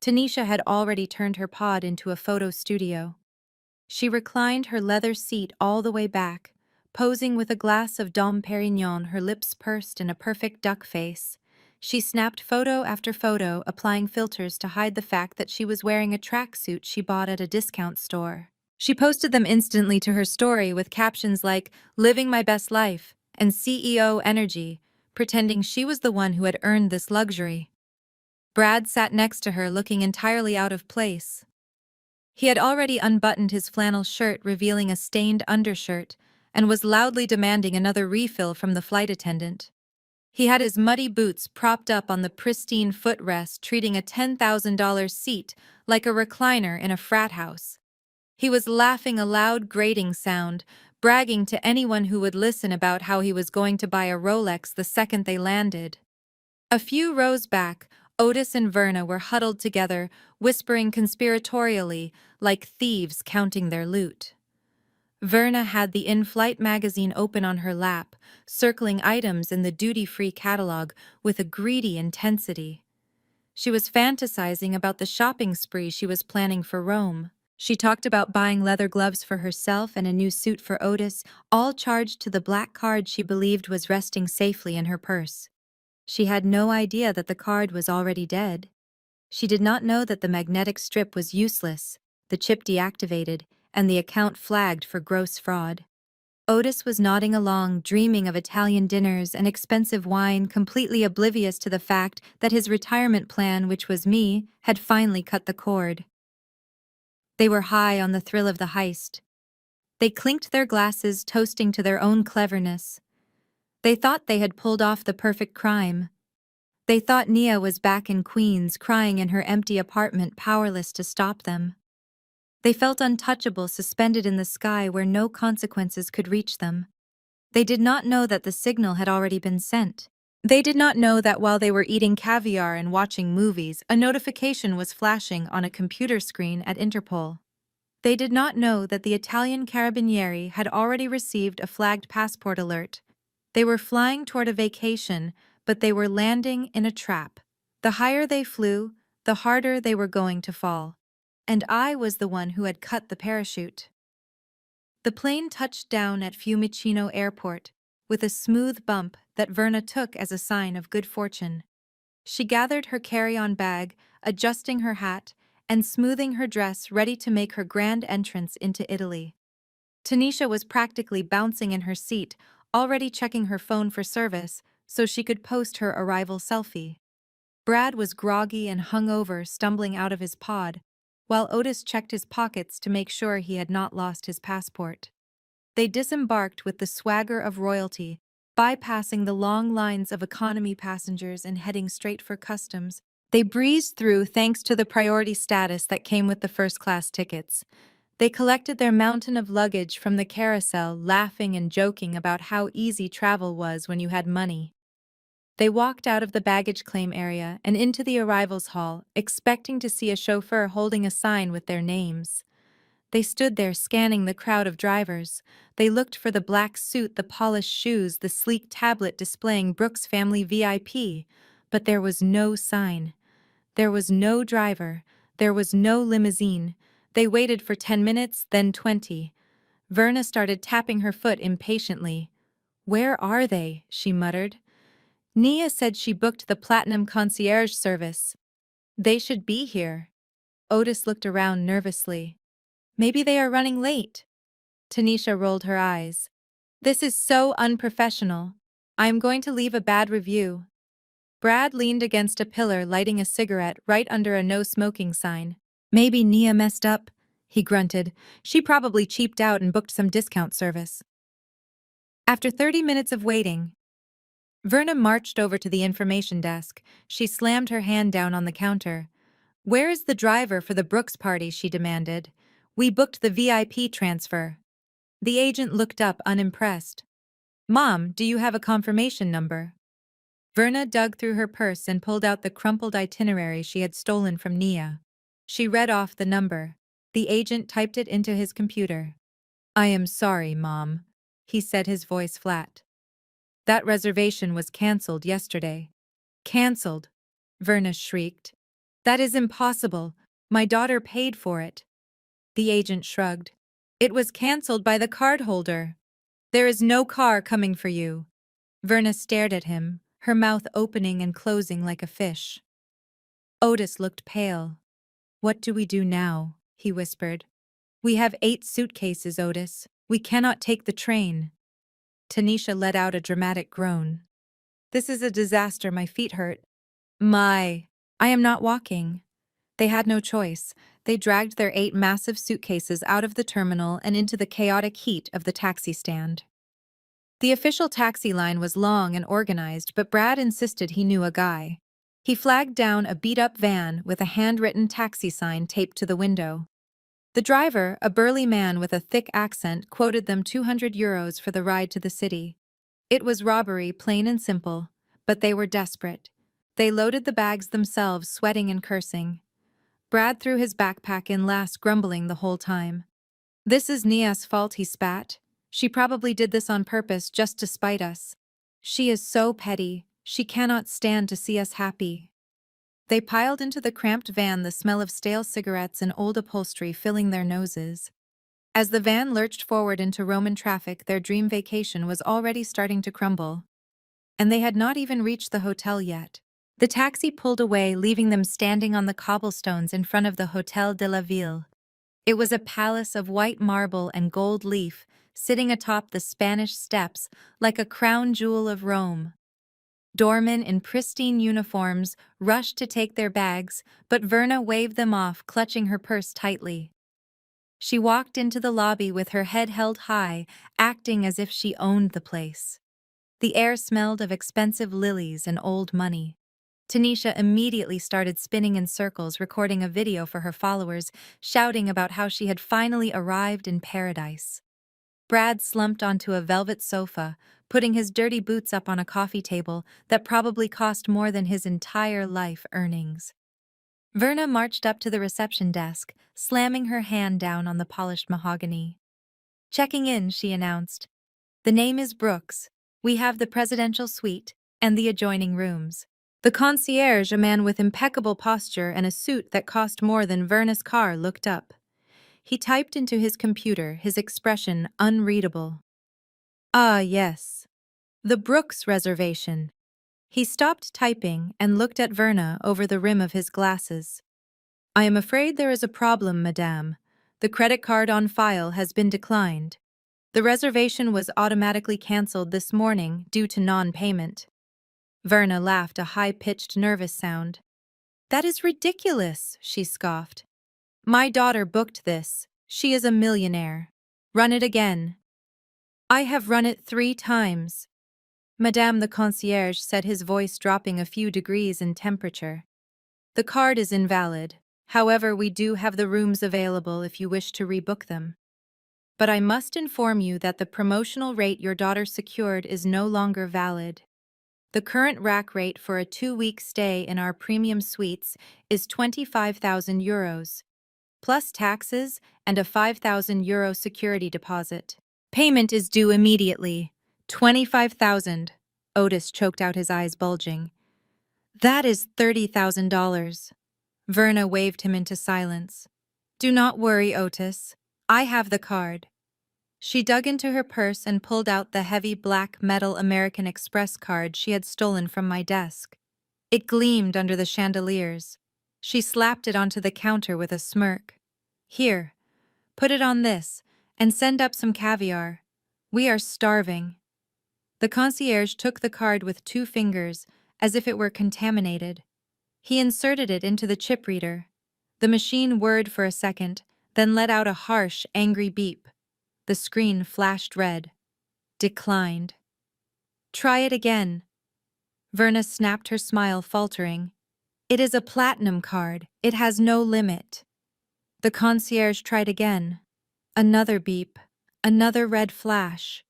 Tanisha had already turned her pod into a photo studio. She reclined her leather seat all the way back, posing with a glass of Dom Perignon, her lips pursed in a perfect duck face. She snapped photo after photo, applying filters to hide the fact that she was wearing a tracksuit she bought at a discount store. She posted them instantly to her story with captions like, "Living my best life," and CEO energy, pretending she was the one who had earned this luxury. Brad sat next to her, looking entirely out of place. He had already unbuttoned his flannel shirt, revealing a stained undershirt, and was loudly demanding another refill from the flight attendant. He had his muddy boots propped up on the pristine footrest, treating a $10,000 seat like a recliner in a frat house. He was laughing a loud grating sound, bragging to anyone who would listen about how he was going to buy a Rolex the second they landed. A few rows back, Otis and Verna were huddled together, whispering conspiratorially, like thieves counting their loot. Verna had the in-flight magazine open on her lap, circling items in the duty-free catalog with a greedy intensity. She was fantasizing about the shopping spree she was planning for Rome. She talked about buying leather gloves for herself and a new suit for Otis, all charged to the black card she believed was resting safely in her purse. She had no idea that the card was already dead. She did not know that the magnetic strip was useless, the chip deactivated, and the account flagged for gross fraud. Otis was nodding along, dreaming of Italian dinners and expensive wine, completely oblivious to the fact that his retirement plan, which was me, had finally cut the cord. They were high on the thrill of the heist. They clinked their glasses, toasting to their own cleverness. They thought they had pulled off the perfect crime. They thought Nia was back in Queens, crying in her empty apartment, powerless to stop them. They felt untouchable, suspended in the sky where no consequences could reach them. They did not know that the signal had already been sent. They did not know that while they were eating caviar and watching movies, a notification was flashing on a computer screen at Interpol. They did not know that the Italian carabinieri had already received a flagged passport alert. They were flying toward a vacation, but they were landing in a trap. The higher they flew, the harder they were going to fall. And I was the one who had cut the parachute. The plane touched down at Fiumicino Airport, with a smooth bump that Verna took as a sign of good fortune. She gathered her carry-on bag, adjusting her hat, and smoothing her dress, ready to make her grand entrance into Italy. Tanisha was practically bouncing in her seat, already checking her phone for service so she could post her arrival selfie. Brad was groggy and hungover, stumbling out of his pod, while Otis checked his pockets to make sure he had not lost his passport. They disembarked with the swagger of royalty, bypassing the long lines of economy passengers and heading straight for customs. They breezed through thanks to the priority status that came with the first-class tickets. They collected their mountain of luggage from the carousel, laughing and joking about how easy travel was when you had money. They walked out of the baggage claim area and into the arrivals hall, expecting to see a chauffeur holding a sign with their names. They stood there scanning the crowd of drivers. They looked for the black suit, the polished shoes, the sleek tablet displaying Brooks Family VIP, but there was no sign. There was no driver. There was no limousine. They waited for 10 minutes, then 20. Verna started tapping her foot impatiently. "Where are they?" she muttered. Nia said she booked the Platinum Concierge service. They should be here. Otis looked around nervously. Maybe they are running late. Tanisha rolled her eyes. This is so unprofessional. I am going to leave a bad review. Brad leaned against a pillar, lighting a cigarette right under a no-smoking sign. Maybe Nia messed up, he grunted. She probably cheaped out and booked some discount service. After 30 minutes of waiting, Verna marched over to the information desk. She slammed her hand down on the counter. "Where is the driver for the Brooks party?" she demanded. "We booked the VIP transfer." The agent looked up unimpressed. "Mom, do you have a confirmation number?" Verna dug through her purse and pulled out the crumpled itinerary she had stolen from Nia. She read off the number. The agent typed it into his computer. "I am sorry, Mom," he said, his voice flat. "That reservation was cancelled yesterday." "Cancelled?" Verna shrieked. "That is impossible. My daughter paid for it." The agent shrugged. "It was cancelled by the cardholder. There is no car coming for you." Verna stared at him, her mouth opening and closing like a fish. Otis looked pale. "What do we do now?" he whispered. "We have 8 suitcases, Otis. We cannot take the train." Tanisha let out a dramatic groan. "This is a disaster. My feet hurt. I am not walking." They had no choice. They dragged their 8 massive suitcases out of the terminal and into the chaotic heat of the taxi stand. The official taxi line was long and organized, but Brad insisted he knew a guy. He flagged down a beat-up van with a handwritten taxi sign taped to the window. The driver, a burly man with a thick accent, quoted them €200 for the ride to the city. It was robbery, plain and simple, but they were desperate. They loaded the bags themselves, sweating and cursing. Brad threw his backpack in last, grumbling the whole time. "This is Nia's fault," he spat. "She probably did this on purpose just to spite us. She is so petty. She cannot stand to see us happy." They piled into the cramped van, the smell of stale cigarettes and old upholstery filling their noses. As the van lurched forward into Roman traffic, their dream vacation was already starting to crumble. And they had not even reached the hotel yet. The taxi pulled away, leaving them standing on the cobblestones in front of the Hotel de la Ville. It was a palace of white marble and gold leaf, sitting atop the Spanish steps like a crown jewel of Rome. Doormen in pristine uniforms rushed to take their bags, but Verna waved them off, clutching her purse tightly. She walked into the lobby with her head held high, acting as if she owned the place. The air smelled of expensive lilies and old money. Tanisha immediately started spinning in circles, recording a video for her followers, shouting about how she had finally arrived in paradise. Brad slumped onto a velvet sofa, putting his dirty boots up on a coffee table that probably cost more than his entire life earnings. Verna marched up to the reception desk, slamming her hand down on the polished mahogany. "Checking in," she announced. "The name is Brooks. We have the presidential suite and the adjoining rooms." The concierge, a man with impeccable posture and a suit that cost more than Verna's car, looked up. He typed into his computer, his expression unreadable. "Ah, yes. The Brooks reservation." He stopped typing and looked at Verna over the rim of his glasses. "I am afraid there is a problem, madame. The credit card on file has been declined. The reservation was automatically cancelled this morning due to non-payment." Verna laughed, a high-pitched, nervous sound. "That is ridiculous," she scoffed. "My daughter booked this. She is a millionaire. Run it again." "I have run it 3 times." Madame, the concierge said, his voice dropping a few degrees in temperature. The card is invalid. However, we do have the rooms available if you wish to rebook them. But I must inform you that the promotional rate your daughter secured is no longer valid. The current rack rate for a 2-week stay in our premium suites is €25,000, plus taxes and a €5,000 security deposit. Payment is due immediately. 25,000. Otis choked out, his eyes bulging. That is $30,000. Verna waved him into silence. Do not worry, Otis. I have the card. She dug into her purse and pulled out the heavy black metal American Express card she had stolen from my desk. It gleamed under the chandeliers. She slapped it onto the counter with a smirk. Here, put it on this, and send up some caviar. We are starving. The concierge took the card with 2 fingers, as if it were contaminated. He inserted it into the chip reader. The machine whirred for a second, then let out a harsh, angry beep. The screen flashed red. Declined. Try it again. Verna snapped her smile, faltering. It is a platinum card. It has no limit. The concierge tried again. Another beep. Another red flash.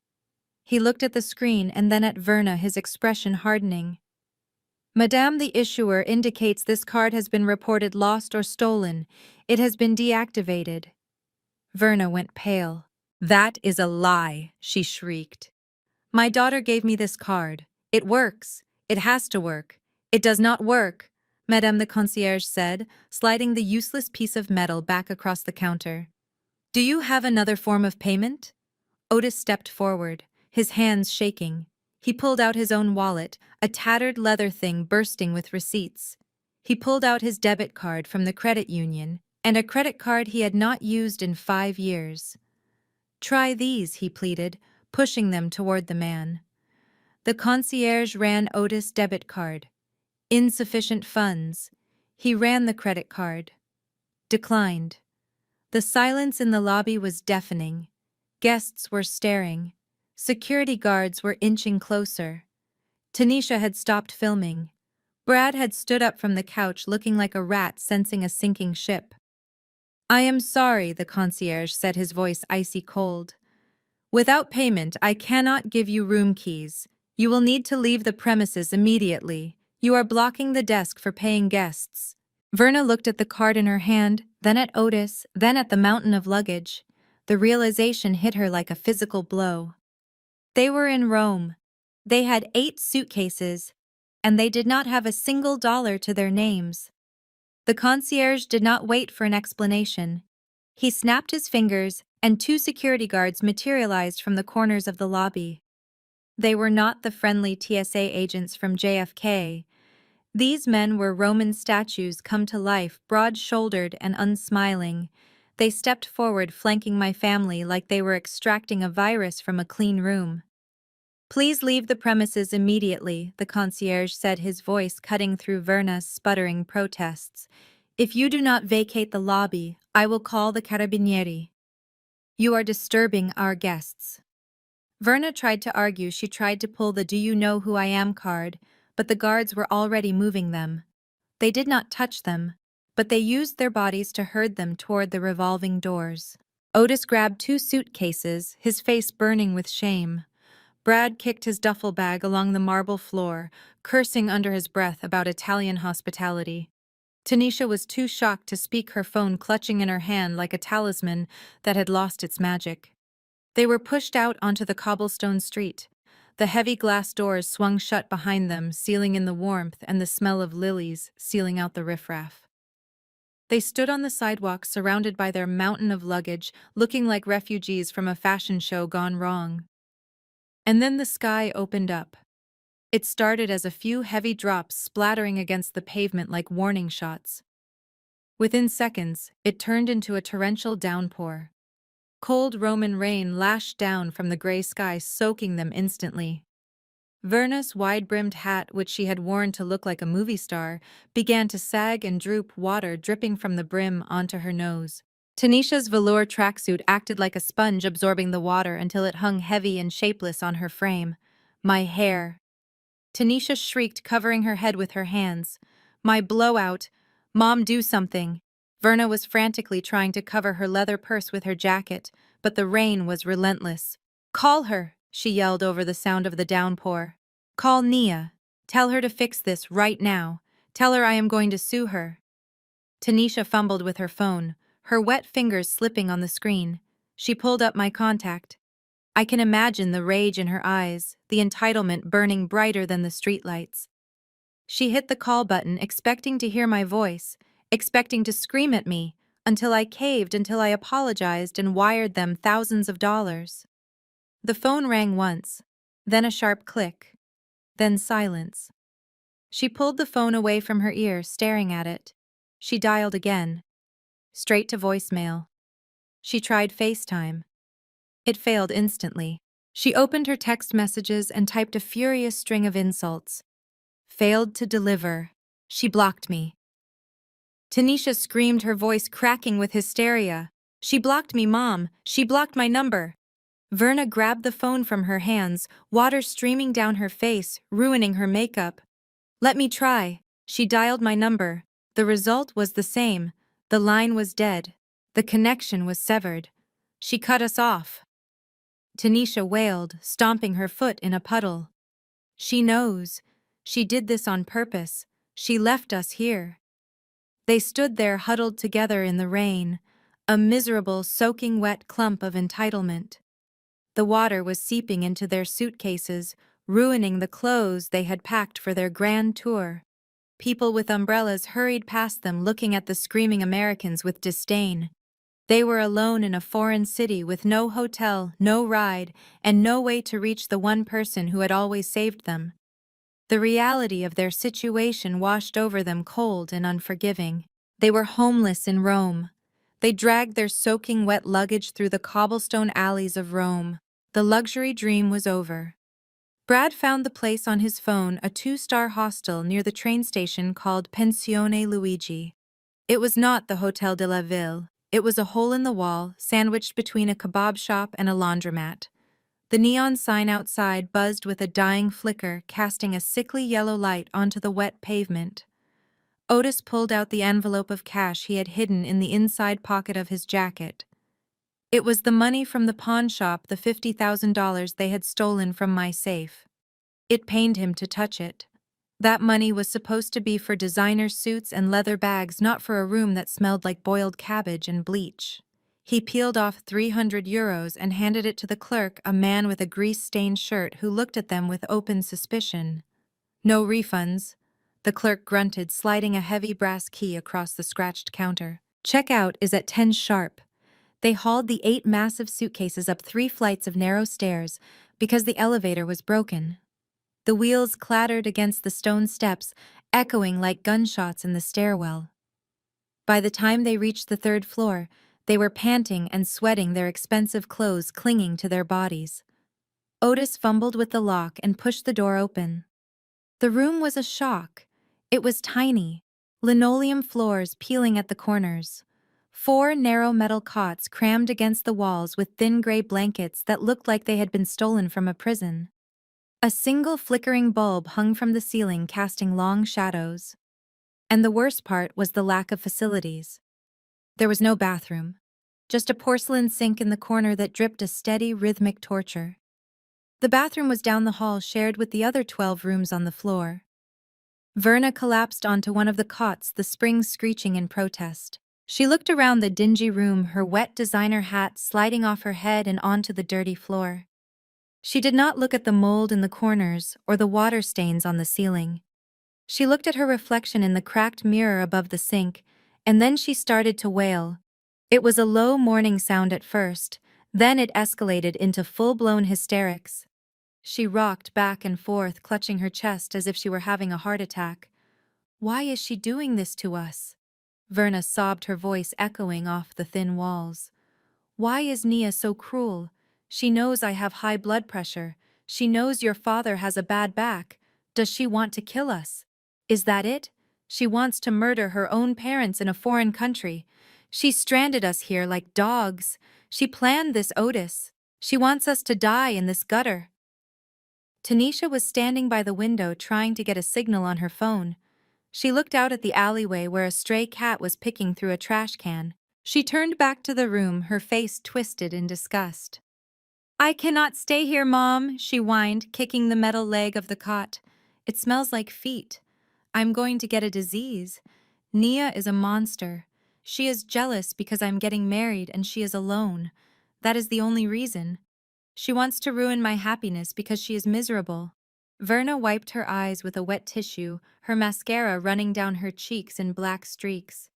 He looked at the screen and then at Verna, his expression hardening. Madame, the issuer indicates this card has been reported lost or stolen. It has been deactivated. Verna went pale. That is a lie, she shrieked. My daughter gave me this card. It works. It has to work. It does not work, Madame the concierge said, sliding the useless piece of metal back across the counter. Do you have another form of payment? Otis stepped forward, his hands shaking. He pulled out his own wallet, a tattered leather thing bursting with receipts. He pulled out his debit card from the credit union, and a credit card he had not used in 5 years. Try these, he pleaded, pushing them toward the man. The concierge ran Otis' debit card. Insufficient funds. He ran the credit card. Declined. The silence in the lobby was deafening. Guests were staring. Security guards were inching closer. Tanisha had stopped filming. Brad had stood up from the couch looking like a rat sensing a sinking ship. I am sorry, the concierge said, his voice icy cold. Without payment, I cannot give you room keys. You will need to leave the premises immediately. You are blocking the desk for paying guests. Verna looked at the card in her hand, then at Otis, then at the mountain of luggage. The realization hit her like a physical blow. They were in Rome. They had 8 suitcases, and they did not have a single dollar to their names. The concierge did not wait for an explanation. He snapped his fingers, and 2 security guards materialized from the corners of the lobby. They were not the friendly TSA agents from JFK. These men were Roman statues come to life, broad-shouldered and unsmiling. They stepped forward, flanking my family like they were extracting a virus from a clean room. Please leave the premises immediately, the concierge said, his voice cutting through Verna's sputtering protests. If you do not vacate the lobby, I will call the carabinieri. You are disturbing our guests. Verna tried to argue. She tried to pull the "Do you know who I am" card, but the guards were already moving them. They did not touch them, but they used their bodies to herd them toward the revolving doors. Otis grabbed 2 suitcases, his face burning with shame. Brad kicked his duffel bag along the marble floor, cursing under his breath about Italian hospitality. Tanisha was too shocked to speak, her phone clutching in her hand like a talisman that had lost its magic. They were pushed out onto the cobblestone street. The heavy glass doors swung shut behind them, sealing in the warmth and the smell of lilies, sealing out the riffraff. They stood on the sidewalk surrounded by their mountain of luggage, looking like refugees from a fashion show gone wrong. And then the sky opened up. It started as a few heavy drops splattering against the pavement like warning shots. Within seconds, it turned into a torrential downpour. Cold Roman rain lashed down from the gray sky, soaking them instantly. Verna's wide-brimmed hat, which she had worn to look like a movie star, began to sag and droop, water dripping from the brim onto her nose. Tanisha's velour tracksuit acted like a sponge, absorbing the water until it hung heavy and shapeless on her frame. My hair. Tanisha shrieked, covering her head with her hands. My blowout, Mom, do something. Verna was frantically trying to cover her leather purse with her jacket, but the rain was relentless. Call her, she yelled over the sound of the downpour. Call Nia. Tell her to fix this right now. Tell her I am going to sue her. Tanisha fumbled with her phone, her wet fingers slipping on the screen. She pulled up my contact. I can imagine the rage in her eyes, the entitlement burning brighter than the streetlights. She hit the call button, expecting to hear my voice, expecting to scream at me, until I caved, until I apologized and wired them thousands of dollars. The phone rang once, then a sharp click, then silence. She pulled the phone away from her ear, staring at it. She dialed again, straight to voicemail. She tried FaceTime. It failed instantly. She opened her text messages and typed a furious string of insults. Failed to deliver. She blocked me. Tanisha screamed, her voice cracking with hysteria. She blocked me, Mom. She blocked my number. Verna grabbed the phone from her hands, water streaming down her face, ruining her makeup. Let me try. She dialed my number. The result was the same. The line was dead. The connection was severed. She cut us off. Tanisha wailed, stomping her foot in a puddle. She knows. She did this on purpose. She left us here. They stood there huddled together in the rain, a miserable, soaking wet clump of entitlement. The water was seeping into their suitcases, ruining the clothes they had packed for their grand tour. People with umbrellas hurried past them, looking at the screaming Americans with disdain. They were alone in a foreign city with no hotel, no ride, and no way to reach the one person who had always saved them. The reality of their situation washed over them cold and unforgiving. They were homeless in Rome. They dragged their soaking wet luggage through the cobblestone alleys of Rome. The luxury dream was over. Brad found the place on his phone, a 2-star hostel near the train station called Pensione Luigi. It was not the Hotel de la Ville. It was a hole in the wall, sandwiched between a kebab shop and a laundromat. The neon sign outside buzzed with a dying flicker, casting a sickly yellow light onto the wet pavement. Otis pulled out the envelope of cash he had hidden in the inside pocket of his jacket. It was the money from the pawn shop, the $50,000 they had stolen from my safe. It pained him to touch it. That money was supposed to be for designer suits and leather bags, not for a room that smelled like boiled cabbage and bleach. He peeled off €300 and handed it to the clerk, a man with a grease-stained shirt who looked at them with open suspicion. No refunds, the clerk grunted, sliding a heavy brass key across the scratched counter. Checkout is at 10 sharp. They hauled the 8 massive suitcases up 3 flights of narrow stairs because the elevator was broken. The wheels clattered against the stone steps, echoing like gunshots in the stairwell. By the time they reached the 3rd floor, they were panting and sweating, their expensive clothes clinging to their bodies. Otis fumbled with the lock and pushed the door open. The room was a shock. It was tiny, linoleum floors peeling at the corners. 4 narrow metal cots crammed against the walls with thin gray blankets that looked like they had been stolen from a prison. A single flickering bulb hung from the ceiling, casting long shadows. And the worst part was the lack of facilities. There was no bathroom, just a porcelain sink in the corner that dripped a steady, rhythmic torture. The bathroom was down the hall, shared with the other 12 rooms on the floor. Verna collapsed onto one of the cots, the springs screeching in protest. She looked around the dingy room, her wet designer hat sliding off her head and onto the dirty floor. She did not look at the mold in the corners or the water stains on the ceiling. She looked at her reflection in the cracked mirror above the sink, and then she started to wail. It was a low mourning sound at first, then it escalated into full-blown hysterics. She rocked back and forth, clutching her chest as if she were having a heart attack. "Why is she doing this to us?" Verna sobbed, her voice echoing off the thin walls. "Why is Nia so cruel? She knows I have high blood pressure. She knows your father has a bad back. Does she want to kill us? Is that it? She wants to murder her own parents in a foreign country. She stranded us here like dogs. She planned this, Otis. She wants us to die in this gutter." Tanisha was standing by the window trying to get a signal on her phone. She looked out at the alleyway where a stray cat was picking through a trash can. She turned back to the room, her face twisted in disgust. "I cannot stay here, Mom," she whined, kicking the metal leg of the cot. "It smells like feet. I'm going to get a disease. Nia is a monster. She is jealous because I'm getting married and she is alone. That is the only reason. She wants to ruin my happiness because she is miserable." Verna wiped her eyes with a wet tissue, her mascara running down her cheeks in black streaks.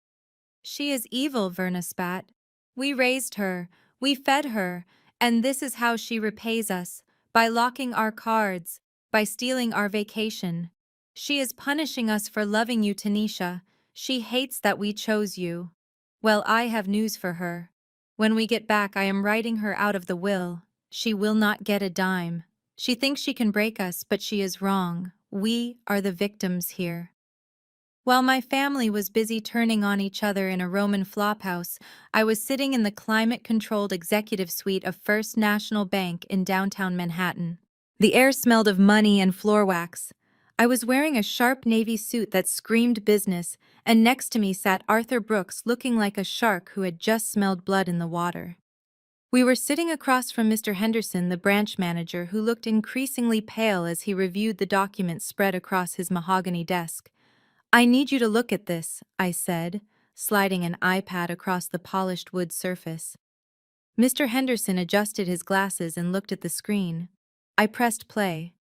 "She is evil," Verna spat. "We raised her, we fed her, and this is how she repays us, by locking our cards, by stealing our vacation. She is punishing us for loving you, Tanisha. She hates that we chose you. Well, I have news for her. When we get back, I am writing her out of the will. She will not get a dime. She thinks she can break us, but she is wrong. We are the victims here." While my family was busy turning on each other in a Roman flophouse, I was sitting in the climate-controlled executive suite of First National Bank in downtown Manhattan. The air smelled of money and floor wax. I was wearing a sharp navy suit that screamed business, and next to me sat Arthur Brooks looking like a shark who had just smelled blood in the water. We were sitting across from Mr. Henderson, the branch manager, who looked increasingly pale as he reviewed the documents spread across his mahogany desk. "I need you to look at this," I said, sliding an iPad across the polished wood surface. Mr. Henderson adjusted his glasses and looked at the screen. I pressed play.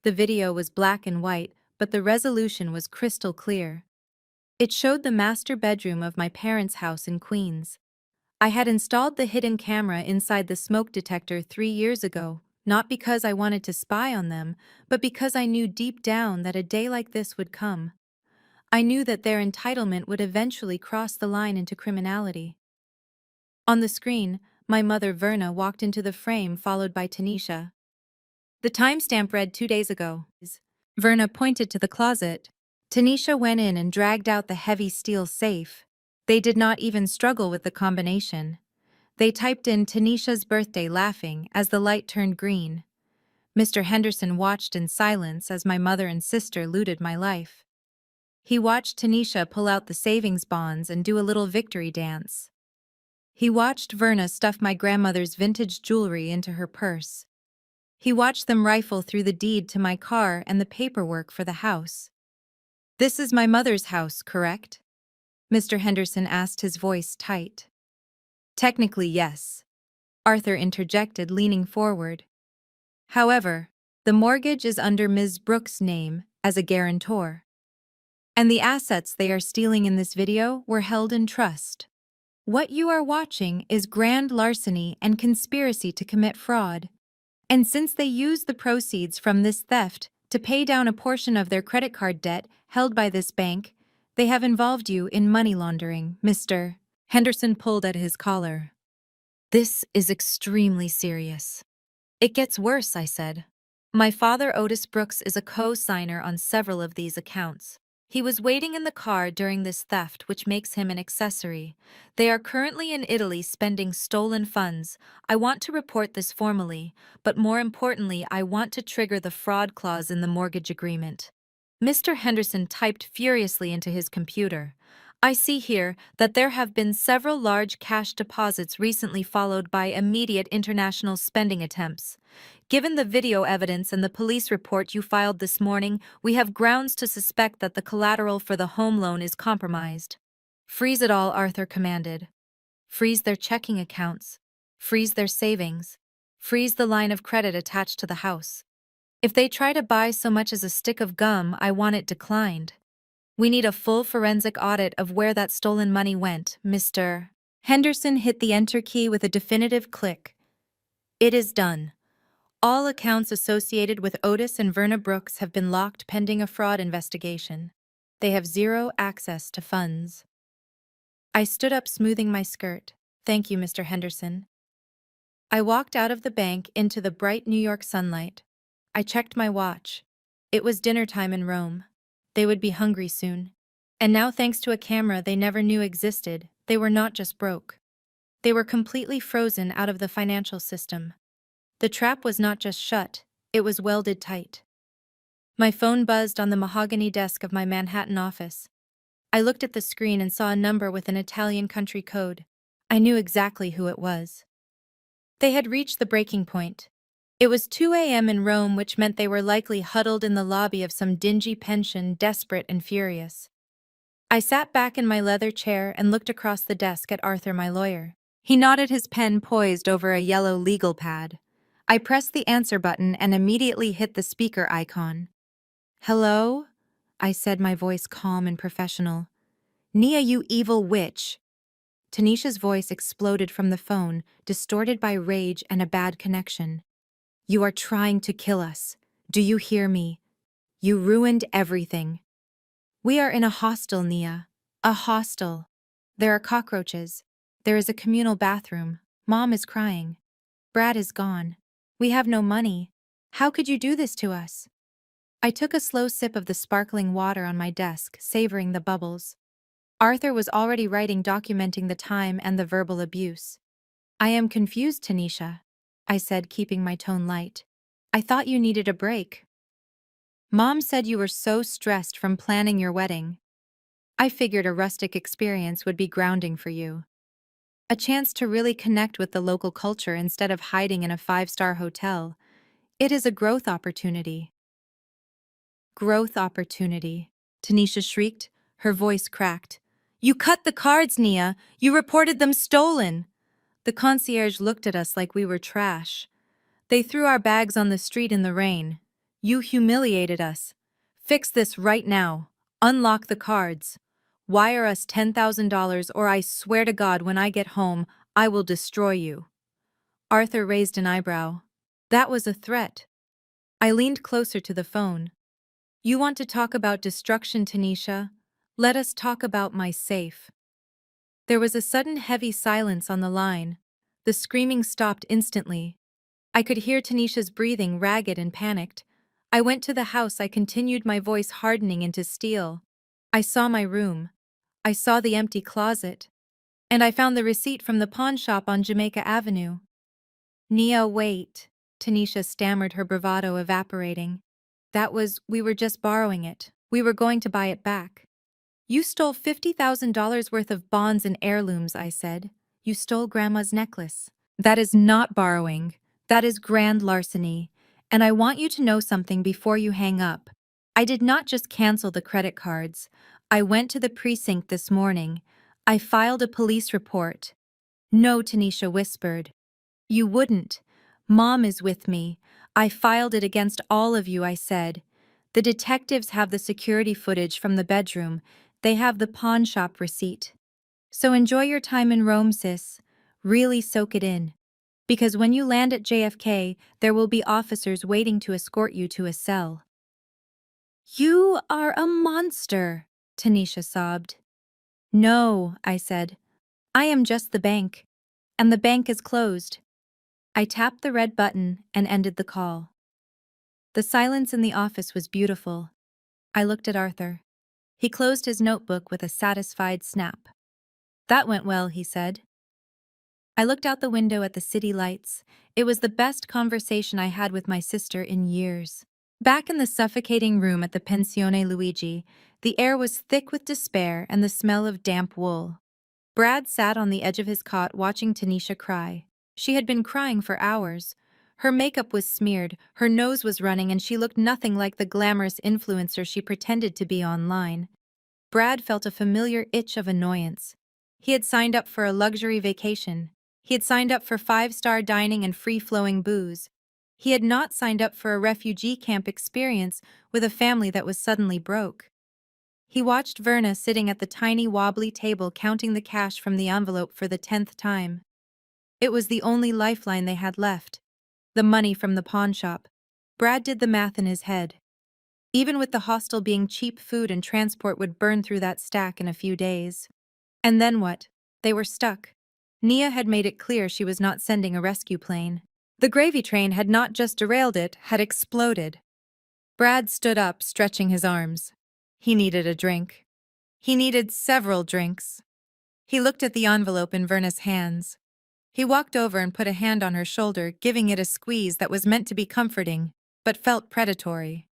The video was black and white, but the resolution was crystal clear. It showed the master bedroom of my parents' house in Queens. I had installed the hidden camera inside the smoke detector 3 years ago, not because I wanted to spy on them, but because I knew deep down that a day like this would come. I knew that their entitlement would eventually cross the line into criminality. On the screen, my mother Verna walked into the frame, followed by Tanisha. The timestamp read 2 days ago. Verna pointed to the closet. Tanisha went in and dragged out the heavy steel safe. They did not even struggle with the combination. They typed in Tanisha's birthday, laughing as the light turned green. Mr. Henderson watched in silence as my mother and sister looted my life. He watched Tanisha pull out the savings bonds and do a little victory dance. He watched Verna stuff my grandmother's vintage jewelry into her purse. He watched them rifle through the deed to my car and the paperwork for the house. "This is my mother's house, correct?" Mr. Henderson asked, his voice tight. "Technically, yes," Arthur interjected, leaning forward. "However, the mortgage is under Ms. Brooks' name as a guarantor. And the assets they are stealing in this video were held in trust. What you are watching is grand larceny and conspiracy to commit fraud. And since they used the proceeds from this theft to pay down a portion of their credit card debt held by this bank, they have involved you in money laundering, Mr. Henderson pulled at his collar. "This is extremely serious." "It gets worse," I said. "My father, Otis Brooks, is a co-signer on several of these accounts. He was waiting in the car during this theft, which makes him an accessory. They are currently in Italy spending stolen funds. I want to report this formally, but more importantly, I want to trigger the fraud clause in the mortgage agreement." Mr. Henderson typed furiously into his computer. "I see here that there have been several large cash deposits recently, followed by immediate international spending attempts. Given the video evidence and the police report you filed this morning, we have grounds to suspect that the collateral for the home loan is compromised." "Freeze it all," Arthur commanded. "Freeze their checking accounts. Freeze their savings. Freeze the line of credit attached to the house. If they try to buy so much as a stick of gum, I want it declined. We need a full forensic audit of where that stolen money went, Mr. Henderson hit the enter key with a definitive click. "It is done. All accounts associated with Otis and Verna Brooks have been locked pending a fraud investigation. They have zero access to funds." I stood up, smoothing my skirt. "Thank you, Mr. Henderson." I walked out of the bank into the bright New York sunlight. I checked my watch. It was dinner time in Rome. They would be hungry soon. And now, thanks to a camera they never knew existed, they were not just broke. They were completely frozen out of the financial system. The trap was not just shut, it was welded tight. My phone buzzed on the mahogany desk of my Manhattan office. I looked at the screen and saw a number with an Italian country code. I knew exactly who it was. They had reached the breaking point. It was 2 a.m. in Rome, which meant they were likely huddled in the lobby of some dingy pension, desperate and furious. I sat back in my leather chair and looked across the desk at Arthur, my lawyer. He nodded, his pen poised over a yellow legal pad. I pressed the answer button and immediately hit the speaker icon. "Hello?" I said, my voice calm and professional. "Nia, you evil witch." Tanisha's voice exploded from the phone, distorted by rage and a bad connection. "You are trying to kill us. Do you hear me? You ruined everything. We are in a hostel, Nia. A hostel. There are cockroaches. There is a communal bathroom. Mom is crying. Brad is gone. We have no money. How could you do this to us?" I took a slow sip of the sparkling water on my desk, savoring the bubbles. Arthur was already writing, documenting the time and the verbal abuse. "I am confused, Tanisha," I said, keeping my tone light. "I thought you needed a break. Mom said you were so stressed from planning your wedding. I figured a rustic experience would be grounding for you. A chance to really connect with the local culture instead of hiding in a five-star hotel. It is a growth opportunity." "Growth opportunity," Tanisha shrieked, her voice cracked. "You cut the cards, Nia! You reported them stolen!" The concierge looked at us like we were trash. "They threw our bags on the street in the rain. You humiliated us. Fix this right now. Unlock the cards. Wire us $10,000 or I swear to God when I get home, I will destroy you." Arthur raised an eyebrow. That was a threat. I leaned closer to the phone. "You want to talk about destruction, Tanisha? Let us talk about my safe." There was a sudden heavy silence on the line. The screaming stopped instantly. I could hear Tanisha's breathing, ragged and panicked. I went to the house, I continued, my voice hardening into steel. I saw my room. I saw the empty closet. And I found the receipt from the pawn shop on Jamaica Avenue. "Nia, wait," Tanisha stammered, her bravado evaporating. We were just borrowing it. We were going to buy it back." "You stole $50,000 worth of bonds and heirlooms," I said. "You stole Grandma's necklace. That is not borrowing. That is grand larceny. And I want you to know something before you hang up. I did not just cancel the credit cards. I went to the precinct this morning. I filed a police report." "No," Tanisha whispered. "You wouldn't. Mom is with me. I filed it against all of you," I said. "The detectives have the security footage from the bedroom. They have the pawn shop receipt. So enjoy your time in Rome, sis. Really soak it in. Because when you land at JFK, there will be officers waiting to escort you to a cell." "You are a monster," Tanisha sobbed. "No," I said. "I am just the bank. And the bank is closed." I tapped the red button and ended the call. The silence in the office was beautiful. I looked at Arthur. He closed his notebook with a satisfied snap. "That went well," he said. I looked out the window at the city lights. It was the best conversation I had with my sister in years. Back in the suffocating room at the Pensione Luigi, the air was thick with despair and the smell of damp wool. Brad sat on the edge of his cot watching Tanisha cry. She had been crying for hours. Her makeup was smeared, her nose was running, and she looked nothing like the glamorous influencer she pretended to be online. Brad felt a familiar itch of annoyance. He had signed up for a luxury vacation. He had signed up for five-star dining and free-flowing booze. He had not signed up for a refugee camp experience with a family that was suddenly broke. He watched Verna sitting at the tiny wobbly table counting the cash from the envelope for the 10th time. It was the only lifeline they had left. The money from the pawn shop. Brad did the math in his head. Even with the hostel being cheap, food and transport would burn through that stack in a few days. And then what? They were stuck. Nia had made it clear she was not sending a rescue plane. The gravy train had not just derailed, it had exploded. Brad stood up, stretching his arms. He needed a drink. He needed several drinks. He looked at the envelope in Verna's hands. He walked over and put a hand on her shoulder, giving it a squeeze that was meant to be comforting, but felt predatory.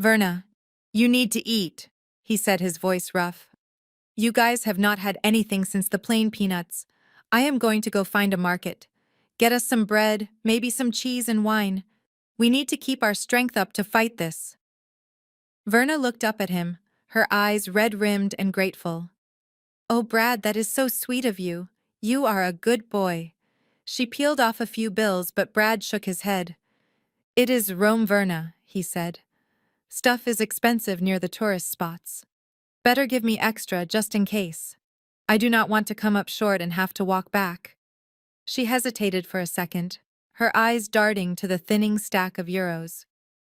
Verna, you need to eat, he said, his voice rough. You guys have not had anything since the plain peanuts. I am going to go find a market. Get us some bread, maybe some cheese and wine. We need to keep our strength up to fight this. Verna looked up at him, her eyes red-rimmed and grateful. Oh, Brad, that is so sweet of you. You are a good boy. She peeled off a few bills, but Brad shook his head. It is Rome, Verna, he said. Stuff is expensive near the tourist spots. Better give me extra just in case. I do not want to come up short and have to walk back. She hesitated for a second, her eyes darting to the thinning stack of euros.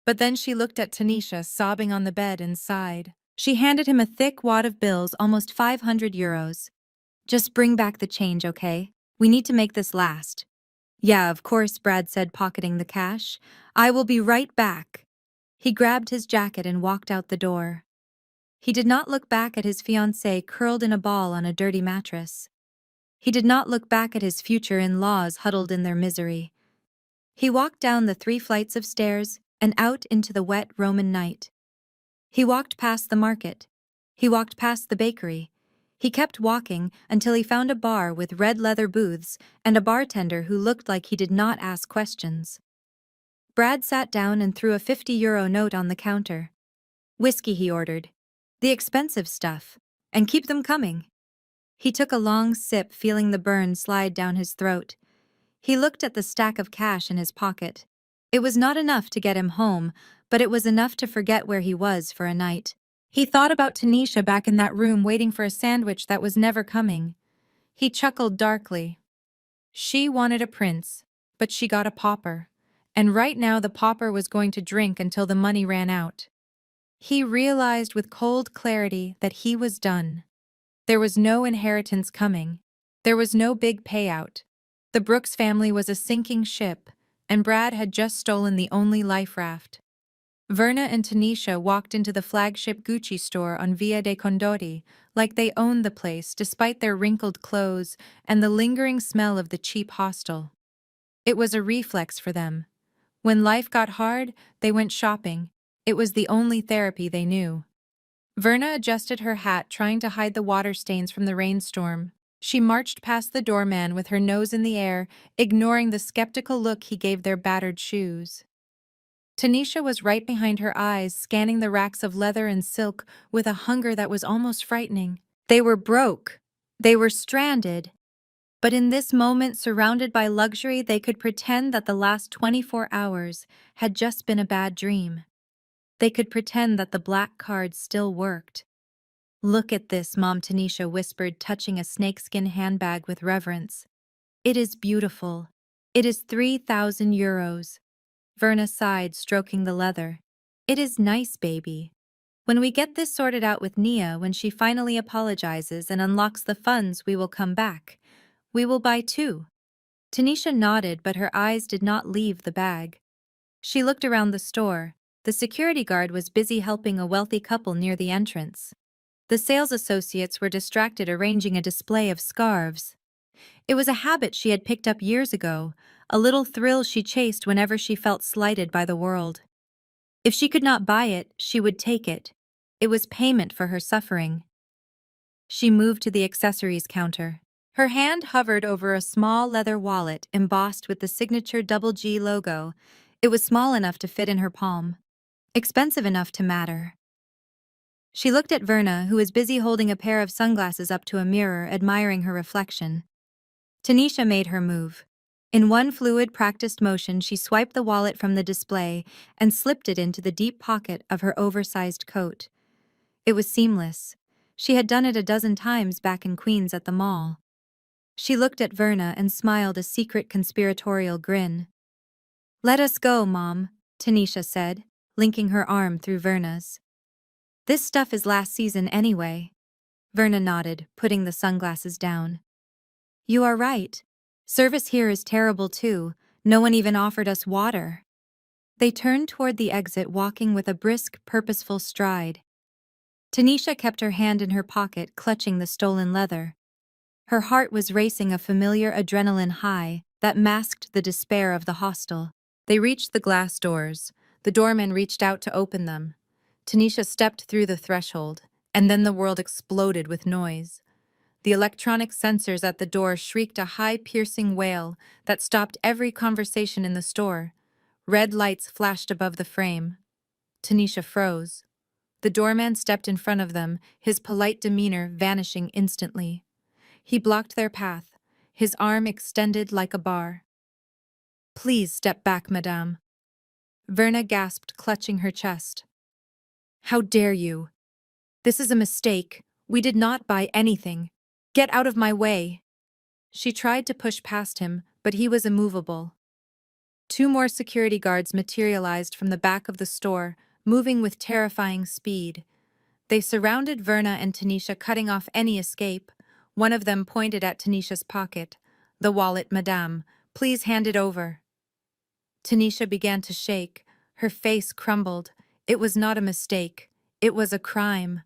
But then she looked at Tanisha sobbing on the bed and sighed. She handed him a thick wad of bills, almost 500 euros. Just bring back the change, okay? We need to make this last. Yeah, of course, Brad said, pocketing the cash. I will be right back. He grabbed his jacket and walked out the door. He did not look back at his fiancée curled in a ball on a dirty mattress. He did not look back at his future in-laws huddled in their misery. He walked down the 3 flights of stairs and out into the wet Roman night. He walked past the market. He walked past the bakery. He kept walking until he found a bar with red leather booths and a bartender who looked like he did not ask questions. Brad sat down and threw a 50-euro note on the counter. Whiskey, he ordered. The expensive stuff. And keep them coming. He took a long sip, feeling the burn slide down his throat. He looked at the stack of cash in his pocket. It was not enough to get him home, but it was enough to forget where he was for a night. He thought about Tanisha back in that room waiting for a sandwich that was never coming. He chuckled darkly. She wanted a prince, but she got a pauper. And right now the pauper was going to drink until the money ran out. He realized with cold clarity that he was done. There was no inheritance coming. There was no big payout. The Brooks family was a sinking ship, and Brad had just stolen the only life raft. Verna and Tanisha walked into the flagship Gucci store on Via dei Condotti like they owned the place despite their wrinkled clothes and the lingering smell of the cheap hostel. It was a reflex for them. When life got hard, they went shopping. It was the only therapy they knew. Verna adjusted her hat, trying to hide the water stains from the rainstorm. She marched past the doorman with her nose in the air, ignoring the skeptical look he gave their battered shoes. Tanisha was right behind her eyes, scanning the racks of leather and silk with a hunger that was almost frightening. They were broke. They were stranded. But in this moment, surrounded by luxury, they could pretend that the last 24 hours had just been a bad dream. They could pretend that the black card still worked. Look at this, Mom, Tanisha whispered, touching a snakeskin handbag with reverence. It is beautiful. It is 3,000 euros. Verna sighed, stroking the leather. It is nice, baby. When we get this sorted out with Nia, when she finally apologizes and unlocks the funds, we will come back. We will buy 2. Tanisha nodded, but her eyes did not leave the bag. She looked around the store. The security guard was busy helping a wealthy couple near the entrance. The sales associates were distracted arranging a display of scarves. It was a habit she had picked up years ago, a little thrill she chased whenever she felt slighted by the world. If she could not buy it, she would take it. It was payment for her suffering. She moved to the accessories counter. Her hand hovered over a small leather wallet embossed with the signature double G logo. It was small enough to fit in her palm, expensive enough to matter. She looked at Verna, who was busy holding a pair of sunglasses up to a mirror, admiring her reflection. Tanisha made her move. In one fluid, practiced motion, she swiped the wallet from the display and slipped it into the deep pocket of her oversized coat. It was seamless. She had done it a dozen times back in Queens at the mall. She looked at Verna and smiled a secret conspiratorial grin. Let us go, Mom, Tanisha said, linking her arm through Verna's. This stuff is last season anyway. Verna nodded, putting the sunglasses down. You are right. Service here is terrible too. No one even offered us water. They turned toward the exit, walking with a brisk, purposeful stride. Tanisha kept her hand in her pocket, clutching the stolen leather. Her heart was racing, a familiar adrenaline high that masked the despair of the hostel. They reached the glass doors. The doorman reached out to open them. Tanisha stepped through the threshold, and then the world exploded with noise. The electronic sensors at the door shrieked a high, piercing wail that stopped every conversation in the store. Red lights flashed above the frame. Tanisha froze. The doorman stepped in front of them, his polite demeanor vanishing instantly. He blocked their path, his arm extended like a bar. "Please step back, madame." Verna gasped, clutching her chest. "How dare you? This is a mistake. We did not buy anything. Get out of my way." She tried to push past him, but he was immovable. Two more security guards materialized from the back of the store, moving with terrifying speed. They surrounded Verna and Tanisha, cutting off any escape. One of them pointed at Tanisha's pocket. "The wallet, madame. Please hand it over." Tanisha began to shake. Her face crumbled. It was not a mistake. It was a crime.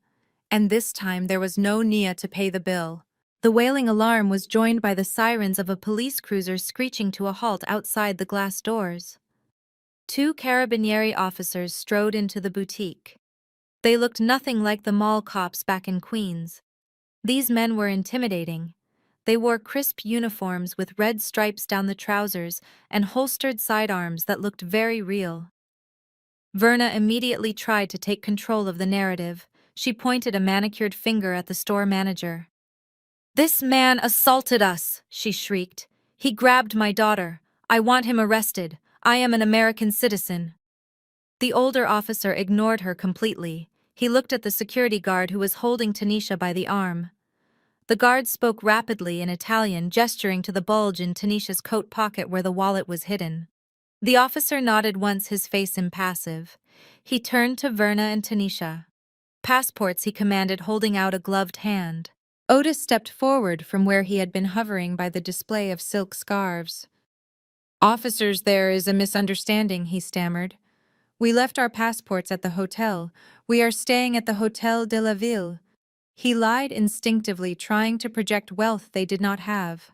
And this time there was no Nia to pay the bill. The wailing alarm was joined by the sirens of a police cruiser screeching to a halt outside the glass doors. Two carabinieri officers strode into the boutique. They looked nothing like the mall cops back in Queens. These men were intimidating. They wore crisp uniforms with red stripes down the trousers and holstered sidearms that looked very real. Verna immediately tried to take control of the narrative. She pointed a manicured finger at the store manager. "This man assaulted us," she shrieked. "He grabbed my daughter. I want him arrested. I am an American citizen." The older officer ignored her completely. He looked at the security guard who was holding Tanisha by the arm. The guard spoke rapidly in Italian, gesturing to the bulge in Tanisha's coat pocket where the wallet was hidden. The officer nodded once, his face impassive. He turned to Verna and Tanisha. "Passports," he commanded, holding out a gloved hand. Otis stepped forward from where he had been hovering by the display of silk scarves. "Officers, there is a misunderstanding," he stammered. "We left our passports at the hotel. We are staying at the Hotel de la Ville." He lied instinctively, trying to project wealth they did not have.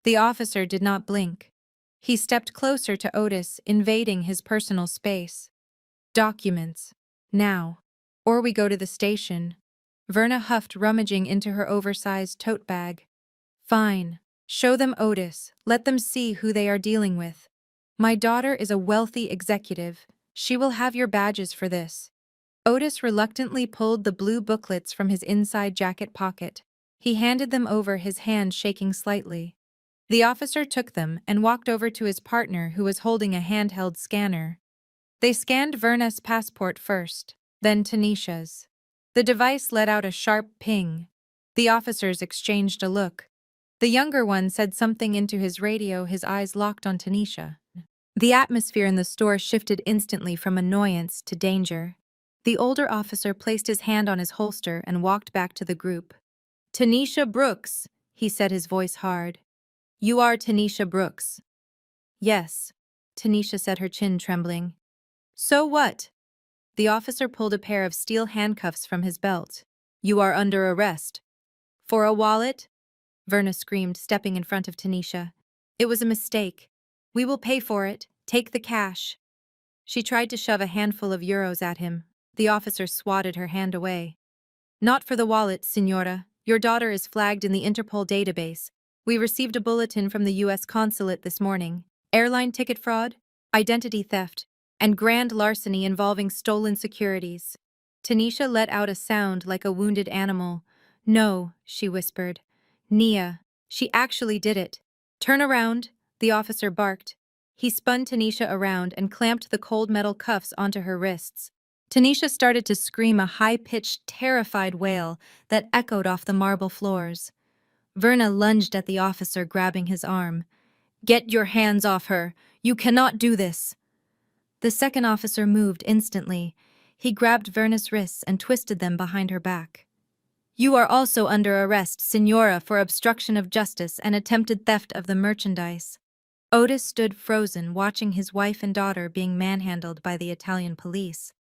The officer did not blink. He stepped closer to Otis, invading his personal space. "Documents. Now. Or we go to the station." Verna huffed, rummaging into her oversized tote bag. "Fine. Show them Otis. Let them see who they are dealing with. My daughter is a wealthy executive. She will have your badges for this." Otis reluctantly pulled the blue booklets from his inside jacket pocket. He handed them over, his hand shaking slightly. The officer took them and walked over to his partner, who was holding a handheld scanner. They scanned Verna's passport first, then Tanisha's. The device let out a sharp ping. The officers exchanged a look. The younger one said something into his radio, his eyes locked on Tanisha. The atmosphere in the store shifted instantly from annoyance to danger. The older officer placed his hand on his holster and walked back to the group. "Tanisha Brooks," he said, his voice hard. "You are Tanisha Brooks." "Yes," Tanisha said, her chin trembling. "So what?" The officer pulled a pair of steel handcuffs from his belt. "You are under arrest." "For a wallet?" Verna screamed, stepping in front of Tanisha. "It was a mistake. We will pay for it. Take the cash." She tried to shove a handful of euros at him. The officer swatted her hand away. "Not for the wallet, Signora. Your daughter is flagged in the Interpol database. We received a bulletin from the U.S. consulate this morning. Airline ticket fraud, identity theft, and grand larceny involving stolen securities." Tanisha let out a sound like a wounded animal. "No," she whispered. "Nia. She actually did it." "Turn around," the officer barked. He spun Tanisha around and clamped the cold metal cuffs onto her wrists. Tanisha started to scream, a high-pitched, terrified wail that echoed off the marble floors. Verna lunged at the officer, grabbing his arm. "Get your hands off her! You cannot do this!" The second officer moved instantly. He grabbed Verna's wrists and twisted them behind her back. "You are also under arrest, Signora, for obstruction of justice and attempted theft of the merchandise." Otis stood frozen, watching his wife and daughter being manhandled by the Italian police.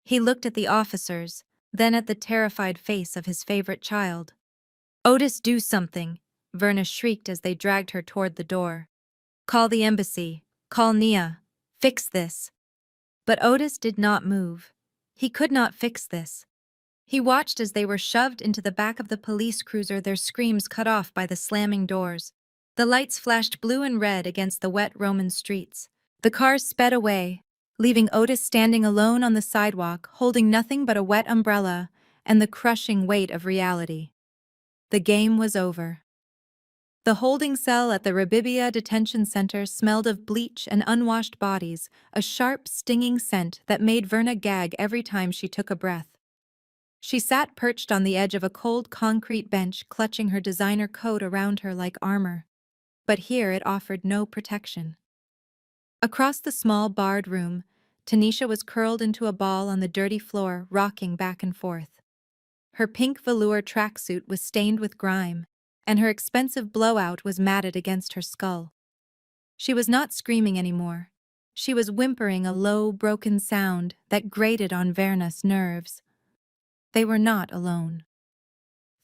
He looked at the officers, then at the terrified face of his favorite child. "Otis, do something!" Verna shrieked as they dragged her toward the door. "Call the embassy. Call Nia. Fix this." But Otis did not move. He could not fix this. He watched as they were shoved into the back of the police cruiser, their screams cut off by the slamming doors. The lights flashed blue and red against the wet Roman streets. The cars sped away, leaving Otis standing alone on the sidewalk, holding nothing but a wet umbrella and the crushing weight of reality. The game was over. The holding cell at the Rabibia detention center smelled of bleach and unwashed bodies, a sharp, stinging scent that made Verna gag every time she took a breath. She sat perched on the edge of a cold concrete bench, clutching her designer coat around her like armor. But here it offered no protection. Across the small, barred room, Tanisha was curled into a ball on the dirty floor, rocking back and forth. Her pink velour tracksuit was stained with grime, and her expensive blowout was matted against her skull. She was not screaming anymore. She was whimpering a low, broken sound that grated on Verna's nerves. They were not alone.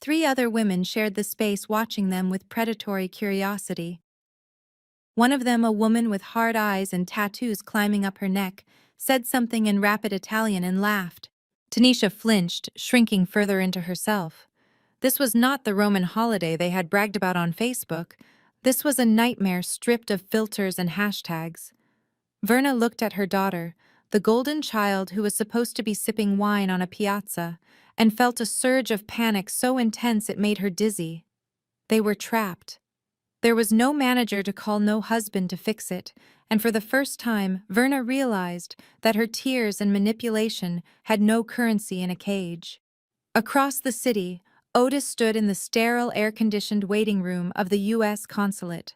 3 other women shared the space, watching them with predatory curiosity. One of them, a woman with hard eyes and tattoos climbing up her neck, said something in rapid Italian and laughed. Tanisha flinched, shrinking further into herself. This was not the Roman holiday they had bragged about on Facebook. This was a nightmare stripped of filters and hashtags. Verna looked at her daughter, the golden child who was supposed to be sipping wine on a piazza, and felt a surge of panic so intense it made her dizzy. They were trapped. There was no manager to call, no husband to fix it, and for the first time, Verna realized that her tears and manipulation had no currency in a cage. Across the city, Otis stood in the sterile, air-conditioned waiting room of the U.S. consulate.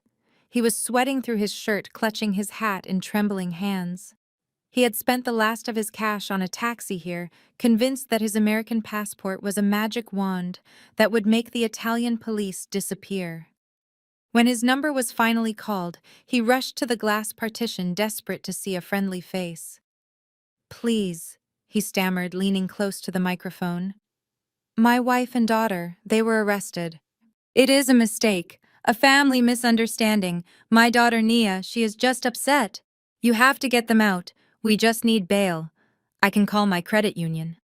He was sweating through his shirt, clutching his hat in trembling hands. He had spent the last of his cash on a taxi here, convinced that his American passport was a magic wand that would make the Italian police disappear. When his number was finally called, he rushed to the glass partition, desperate to see a friendly face. "Please," he stammered, leaning close to the microphone. "My wife and daughter, they were arrested. It is a mistake, a family misunderstanding. My daughter Nia, she is just upset. You have to get them out. We just need bail. I can call my credit union."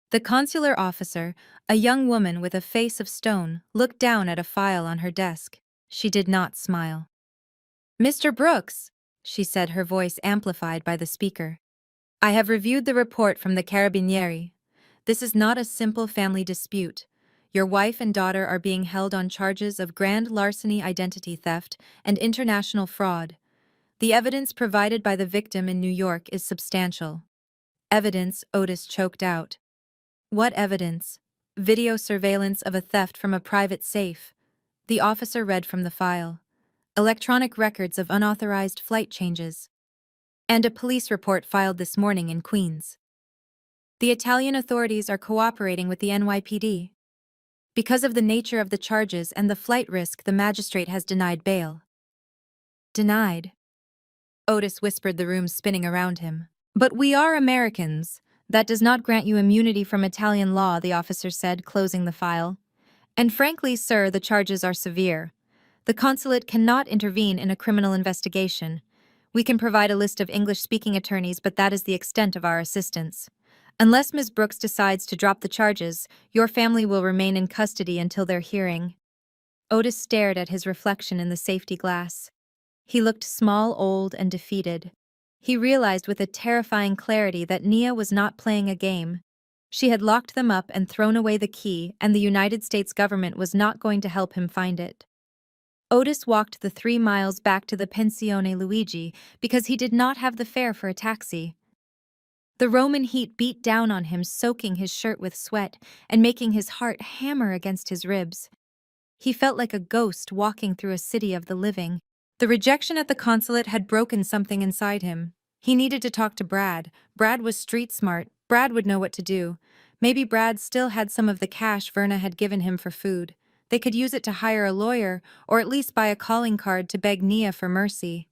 The consular officer, a young woman with a face of stone, looked down at a file on her desk. She did not smile. "Mr. Brooks," she said, her voice amplified by the speaker. "I have reviewed the report from the Carabinieri. This is not a simple family dispute. Your wife and daughter are being held on charges of grand larceny, identity theft, and international fraud. The evidence provided by the victim in New York is substantial." "Evidence," Otis choked out. "What evidence?" "Video surveillance of a theft from a private safe." The officer read from the file. "Electronic records of unauthorized flight changes. And a police report filed this morning in Queens. The Italian authorities are cooperating with the NYPD. Because of the nature of the charges and the flight risk, the magistrate has denied bail." "Denied?" Otis whispered, the room spinning around him. "But we are Americans. That does not grant you immunity from Italian law," the officer said, closing the file. "And frankly, sir, the charges are severe. The consulate cannot intervene in a criminal investigation. We can provide a list of English-speaking attorneys, but that is the extent of our assistance. Unless Ms. Brooks decides to drop the charges, your family will remain in custody until their hearing." Otis stared at his reflection in the safety glass. He looked small, old, and defeated. He realized with a terrifying clarity that Nia was not playing a game. She had locked them up and thrown away the key, and the United States government was not going to help him find it. Otis walked the 3 miles back to the Pensione Luigi because he did not have the fare for a taxi. The Roman heat beat down on him, soaking his shirt with sweat and making his heart hammer against his ribs. He felt like a ghost walking through a city of the living. The rejection at the consulate had broken something inside him. He needed to talk to Brad. Brad was street smart. Brad would know what to do. Maybe Brad still had some of the cash Verna had given him for food. They could use it to hire a lawyer, or at least buy a calling card to beg Nia for mercy.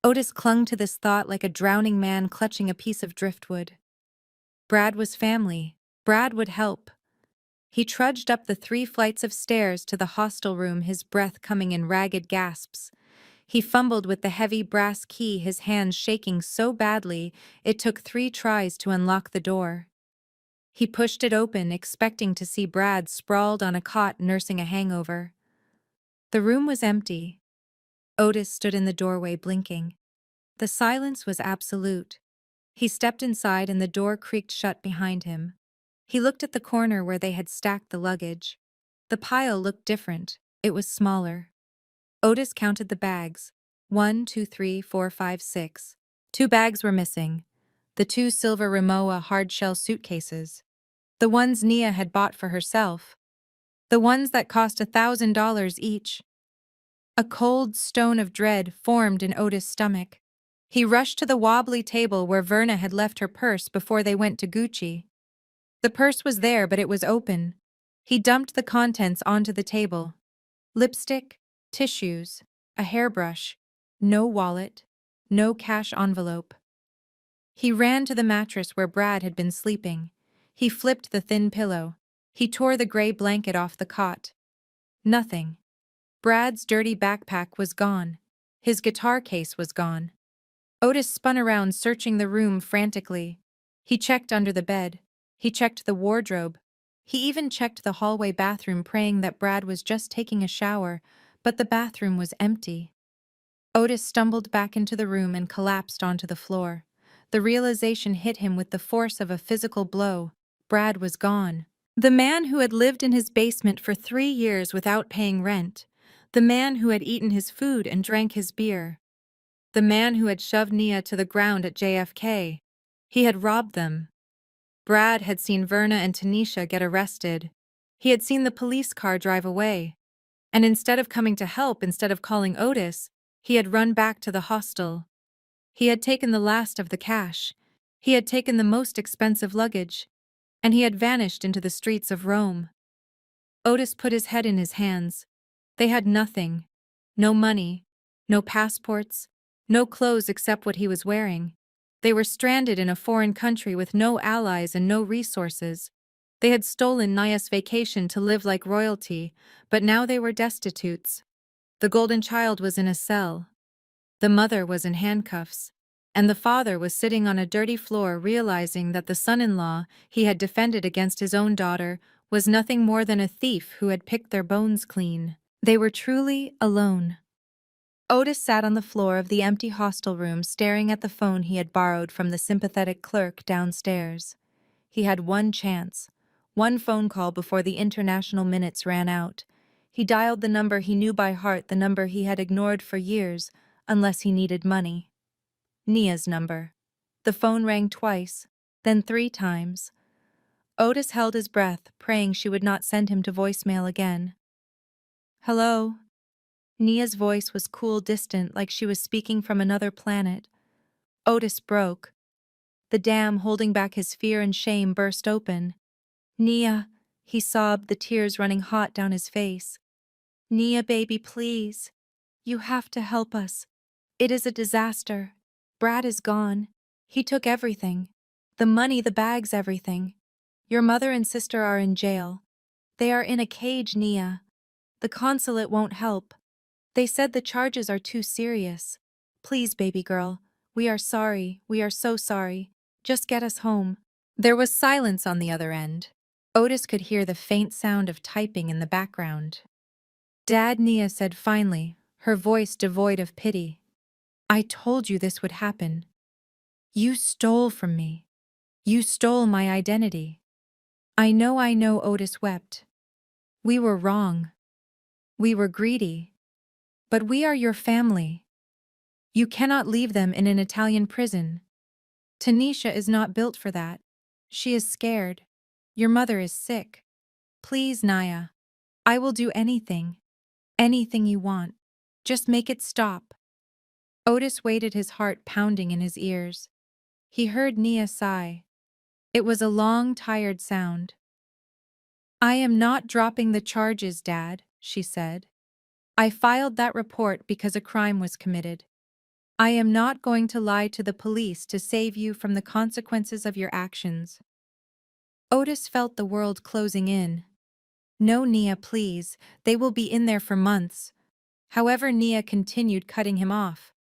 Otis clung to this thought like a drowning man clutching a piece of driftwood. Brad was family. Brad would help. He trudged up the 3 flights of stairs to the hostel room, his breath coming in ragged gasps. He fumbled with the heavy brass key, his hands shaking so badly it took 3 tries to unlock the door. He pushed it open, expecting to see Brad sprawled on a cot nursing a hangover. The room was empty. Otis stood in the doorway blinking. The silence was absolute. He stepped inside and the door creaked shut behind him. He looked at the corner where they had stacked the luggage. The pile looked different. It was smaller. Otis counted the bags. 1, 2, 3, 4, 5, 6. 2 bags were missing. The 2 silver Rimowa hard-shell suitcases. The ones Nia had bought for herself. The ones that cost $1,000 each. A cold stone of dread formed in Otis' stomach. He rushed to the wobbly table where Verna had left her purse before they went to Gucci. The purse was there, but it was open. He dumped the contents onto the table. Lipstick, tissues, a hairbrush, no wallet, no cash envelope. He ran to the mattress where Brad had been sleeping. He flipped the thin pillow. He tore the gray blanket off the cot. Nothing. Brad's dirty backpack was gone. His guitar case was gone. Otis spun around, searching the room frantically. He checked under the bed. He checked the wardrobe. He even checked the hallway bathroom, praying that Brad was just taking a shower, but the bathroom was empty. Otis stumbled back into the room and collapsed onto the floor. The realization hit him with the force of a physical blow. Brad was gone. The man who had lived in his basement for 3 years without paying rent. The man who had eaten his food and drank his beer. The man who had shoved Nia to the ground at JFK. He had robbed them. Brad had seen Verna and Tanisha get arrested. He had seen the police car drive away. And instead of coming to help, instead of calling Otis, he had run back to the hostel. He had taken the last of the cash. He had taken the most expensive luggage. And he had vanished into the streets of Rome. Otis put his head in his hands. They had nothing. No money. No passports. No clothes except what he was wearing. They were stranded in a foreign country with no allies and no resources. They had stolen Nia's vacation to live like royalty, but now they were destitutes. The golden child was in a cell. The mother was in handcuffs. And the father was sitting on a dirty floor, realizing that the son-in-law he had defended against his own daughter was nothing more than a thief who had picked their bones clean. They were truly alone. Otis sat on the floor of the empty hostel room, staring at the phone he had borrowed from the sympathetic clerk downstairs. He had one chance, one phone call before the international minutes ran out. He dialed the number he knew by heart, the number he had ignored for years, unless he needed money. Nia's number. The phone rang twice, then 3 times. Otis held his breath, praying she would not send him to voicemail again. Hello? Nia's voice was cool, distant, like she was speaking from another planet. Otis broke. The dam holding back his fear and shame burst open. Nia, he sobbed, the tears running hot down his face. Nia, baby, please. You have to help us. It is a disaster. Brad is gone. He took everything. The money, the bags, everything. Your mother and sister are in jail. They are in a cage, Nia. The consulate won't help. They said the charges are too serious. Please, baby girl. We are sorry. We are so sorry. Just get us home. There was silence on the other end. Otis could hear the faint sound of typing in the background. Dad, Nia said finally, her voice devoid of pity. I told you this would happen. You stole from me. You stole my identity. I know, Otis wept. We were wrong. We were greedy. But we are your family. You cannot leave them in an Italian prison. Tanisha is not built for that. She is scared. Your mother is sick. Please, Nia. I will do anything. Anything you want. Just make it stop. Otis waited, his heart pounding in his ears. He heard Nia sigh. It was a long, tired sound. I am not dropping the charges, Dad, she said. I filed that report because a crime was committed. I am not going to lie to the police to save you from the consequences of your actions. Otis felt the world closing in. No, Nia, please. They will be in there for months. However, Nia continued cutting him off.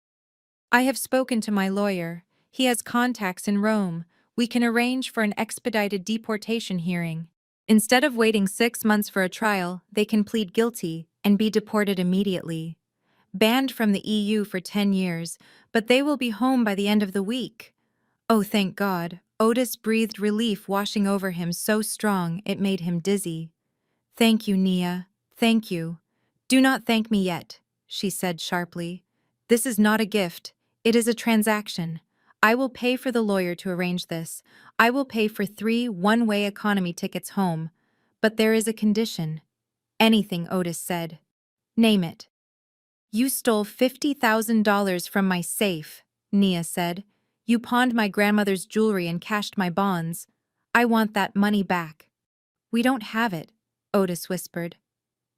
I have spoken to my lawyer. He has contacts in Rome. We can arrange for an expedited deportation hearing. Instead of waiting 6 months for a trial, they can plead guilty and be deported immediately. Banned from the EU for 10 years, but they will be home by the end of the week. Oh, thank God. Otis breathed relief washing over him so strong it made him dizzy. Thank you, Nia. Thank you. Do not thank me yet, she said sharply. This is not a gift. It is a transaction. I will pay for the lawyer to arrange this. I will pay for 3 one-way economy tickets home. But there is a condition. Anything, Otis said. Name it. You stole $50,000 from my safe, Nia said. You pawned my grandmother's jewelry and cashed my bonds. I want that money back. We don't have it, Otis whispered.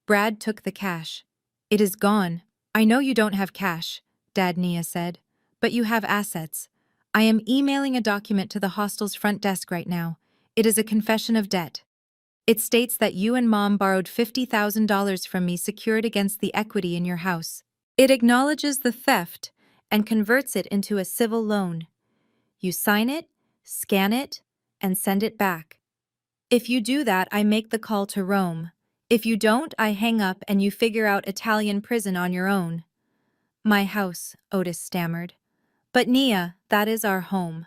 Brad took the cash. It is gone. I know you don't have cash, Dad, Nia said. But you have assets. I am emailing a document to the hostel's front desk right now. It is a confession of debt. It states that you and Mom borrowed $50,000 from me secured against the equity in your house. It acknowledges the theft and converts it into a civil loan. You sign it, scan it, and send it back. If you do that, I make the call to Rome. If you don't, I hang up and you figure out Italian prison on your own. My house, Otis stammered. But Nia, that is our home.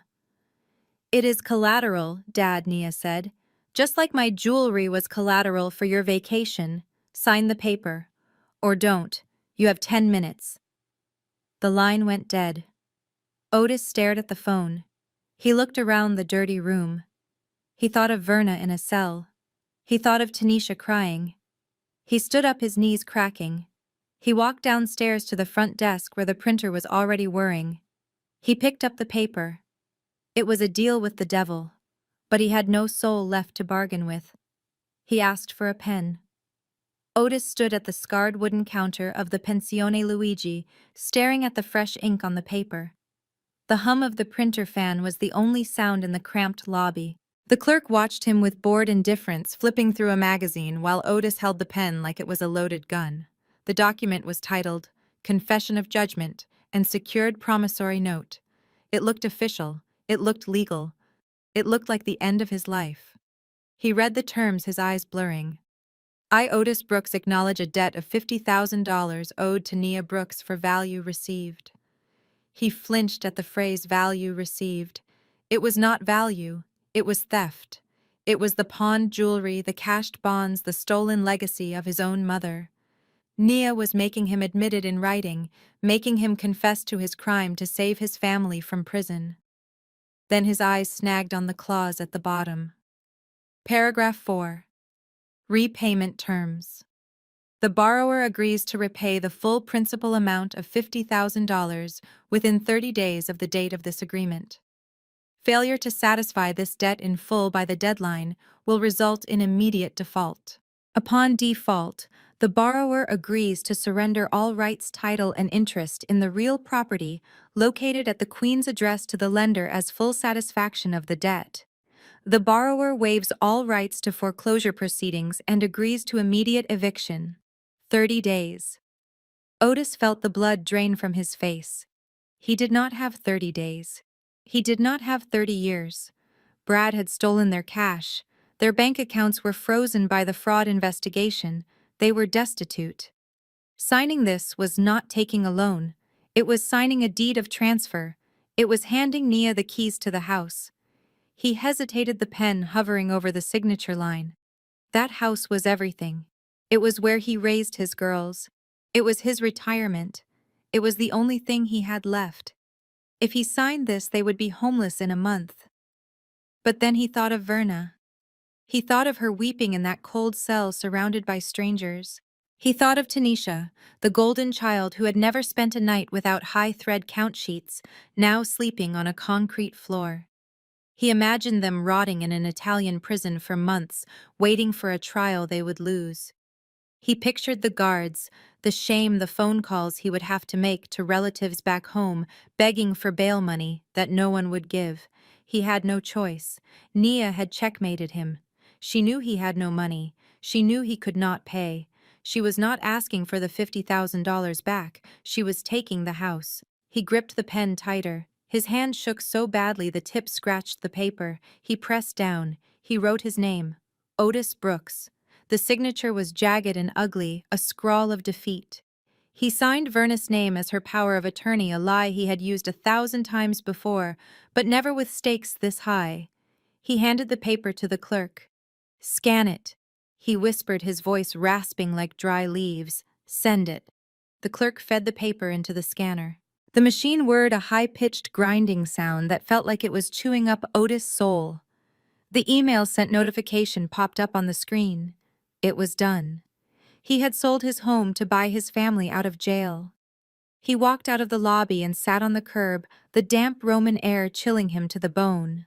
It is collateral, Dad, Nia said. Just like my jewelry was collateral for your vacation. Sign the paper. Or don't. You have 10 minutes. The line went dead. Otis stared at the phone. He looked around the dirty room. He thought of Verna in a cell. He thought of Tanisha crying. He stood up, his knees cracking. He walked downstairs to the front desk where the printer was already whirring. He picked up the paper. It was a deal with the devil, but he had no soul left to bargain with. He asked for a pen. Otis stood at the scarred wooden counter of the Pensione Luigi, staring at the fresh ink on the paper. The hum of the printer fan was the only sound in the cramped lobby. The clerk watched him with bored indifference, flipping through a magazine while Otis held the pen like it was a loaded gun. The document was titled, Confession of Judgment, and Secured Promissory Note. It looked official. It looked legal. It looked like the end of his life. He read the terms, his eyes blurring. I, Otis Brooks, acknowledge a debt of $50,000 owed to Nia Brooks for value received. He flinched at the phrase value received. It was not value. It was theft. It was the pawned jewelry, the cashed bonds, the stolen legacy of his own mother. Nia was making him admit it in writing, making him confess to his crime to save his family from prison. Then his eyes snagged on the clause at the bottom. Paragraph 4. Repayment terms. The borrower agrees to repay the full principal amount of $50,000 within 30 days of the date of this agreement. Failure to satisfy this debt in full by the deadline will result in immediate default. Upon default, the borrower agrees to surrender all rights, title, and interest in the real property located at the Queen's address to the lender as full satisfaction of the debt. The borrower waives all rights to foreclosure proceedings and agrees to immediate eviction. 30 days. Otis felt the blood drain from his face. He did not have 30 days. He did not have 30 years. Brad had stolen their cash. Their bank accounts were frozen by the fraud investigation. They were destitute. Signing this was not taking a loan. It was signing a deed of transfer. It was handing Nia the keys to the house. He hesitated, the pen hovering over the signature line. That house was everything. It was where he raised his girls. It was his retirement. It was the only thing he had left. If he signed this, they would be homeless in a month. But then he thought of Verna. He thought of her weeping in that cold cell surrounded by strangers. He thought of Tanisha, the golden child who had never spent a night without high-thread count sheets, now sleeping on a concrete floor. He imagined them rotting in an Italian prison for months, waiting for a trial they would lose. He pictured the guards, the shame, the phone calls he would have to make to relatives back home, begging for bail money that no one would give. He had no choice. Nia had checkmated him. She knew he had no money. She knew he could not pay. She was not asking for the $50,000 back, she was taking the house. He gripped the pen tighter. His hand shook so badly the tip scratched the paper. He pressed down. He wrote his name. Otis Brooks. The signature was jagged and ugly, a scrawl of defeat. He signed Verna's name as her power of attorney, a lie he had used 1,000 times before, but never with stakes this high. He handed the paper to the clerk. "Scan it," he whispered, his voice rasping like dry leaves. "Send it." The clerk fed the paper into the scanner. The machine whirred a high-pitched grinding sound that felt like it was chewing up Otis' soul. The email sent notification popped up on the screen. It was done. He had sold his home to buy his family out of jail. He walked out of the lobby and sat on the curb, the damp Roman air chilling him to the bone.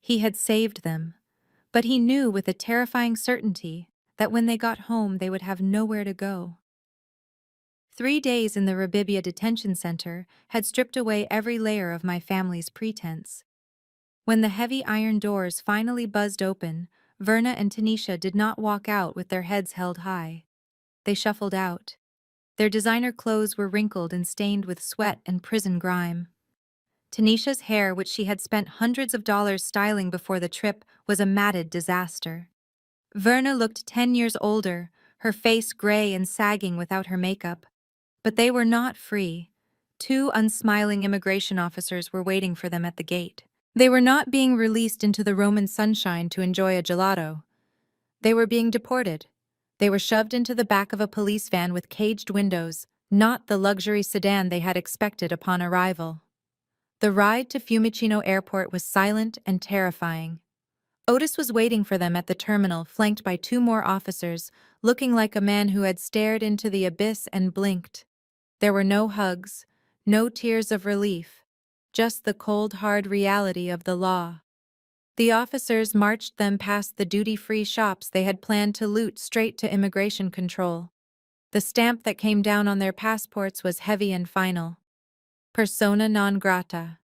He had saved them, but he knew with a terrifying certainty that when they got home they would have nowhere to go. 3 days in the Rabibia detention center had stripped away every layer of my family's pretense. When the heavy iron doors finally buzzed open, Verna and Tanisha did not walk out with their heads held high. They shuffled out. Their designer clothes were wrinkled and stained with sweat and prison grime. Tanisha's hair, which she had spent hundreds of dollars styling before the trip, was a matted disaster. Verna looked 10 years older, her face gray and sagging without her makeup. But they were not free. 2 unsmiling immigration officers were waiting for them at the gate. They were not being released into the Roman sunshine to enjoy a gelato. They were being deported. They were shoved into the back of a police van with caged windows, not the luxury sedan they had expected upon arrival. The ride to Fiumicino Airport was silent and terrifying. Otis was waiting for them at the terminal, flanked by 2 more officers, looking like a man who had stared into the abyss and blinked. There were no hugs, no tears of relief, just the cold, hard reality of the law. The officers marched them past the duty-free shops they had planned to loot straight to immigration control. The stamp that came down on their passports was heavy and final. Persona non grata.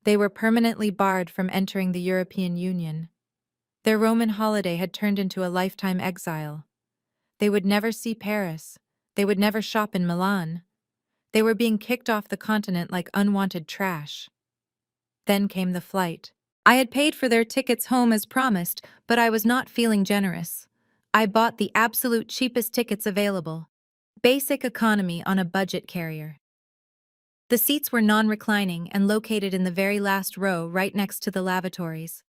They were permanently barred from entering the European Union. Their Roman holiday had turned into a lifetime exile. They would never see Paris. They would never shop in Milan. They were being kicked off the continent like unwanted trash. Then came the flight. I had paid for their tickets home as promised, but I was not feeling generous. I bought the absolute cheapest tickets available. Basic economy on a budget carrier. The seats were non-reclining and located in the very last row right next to the lavatories.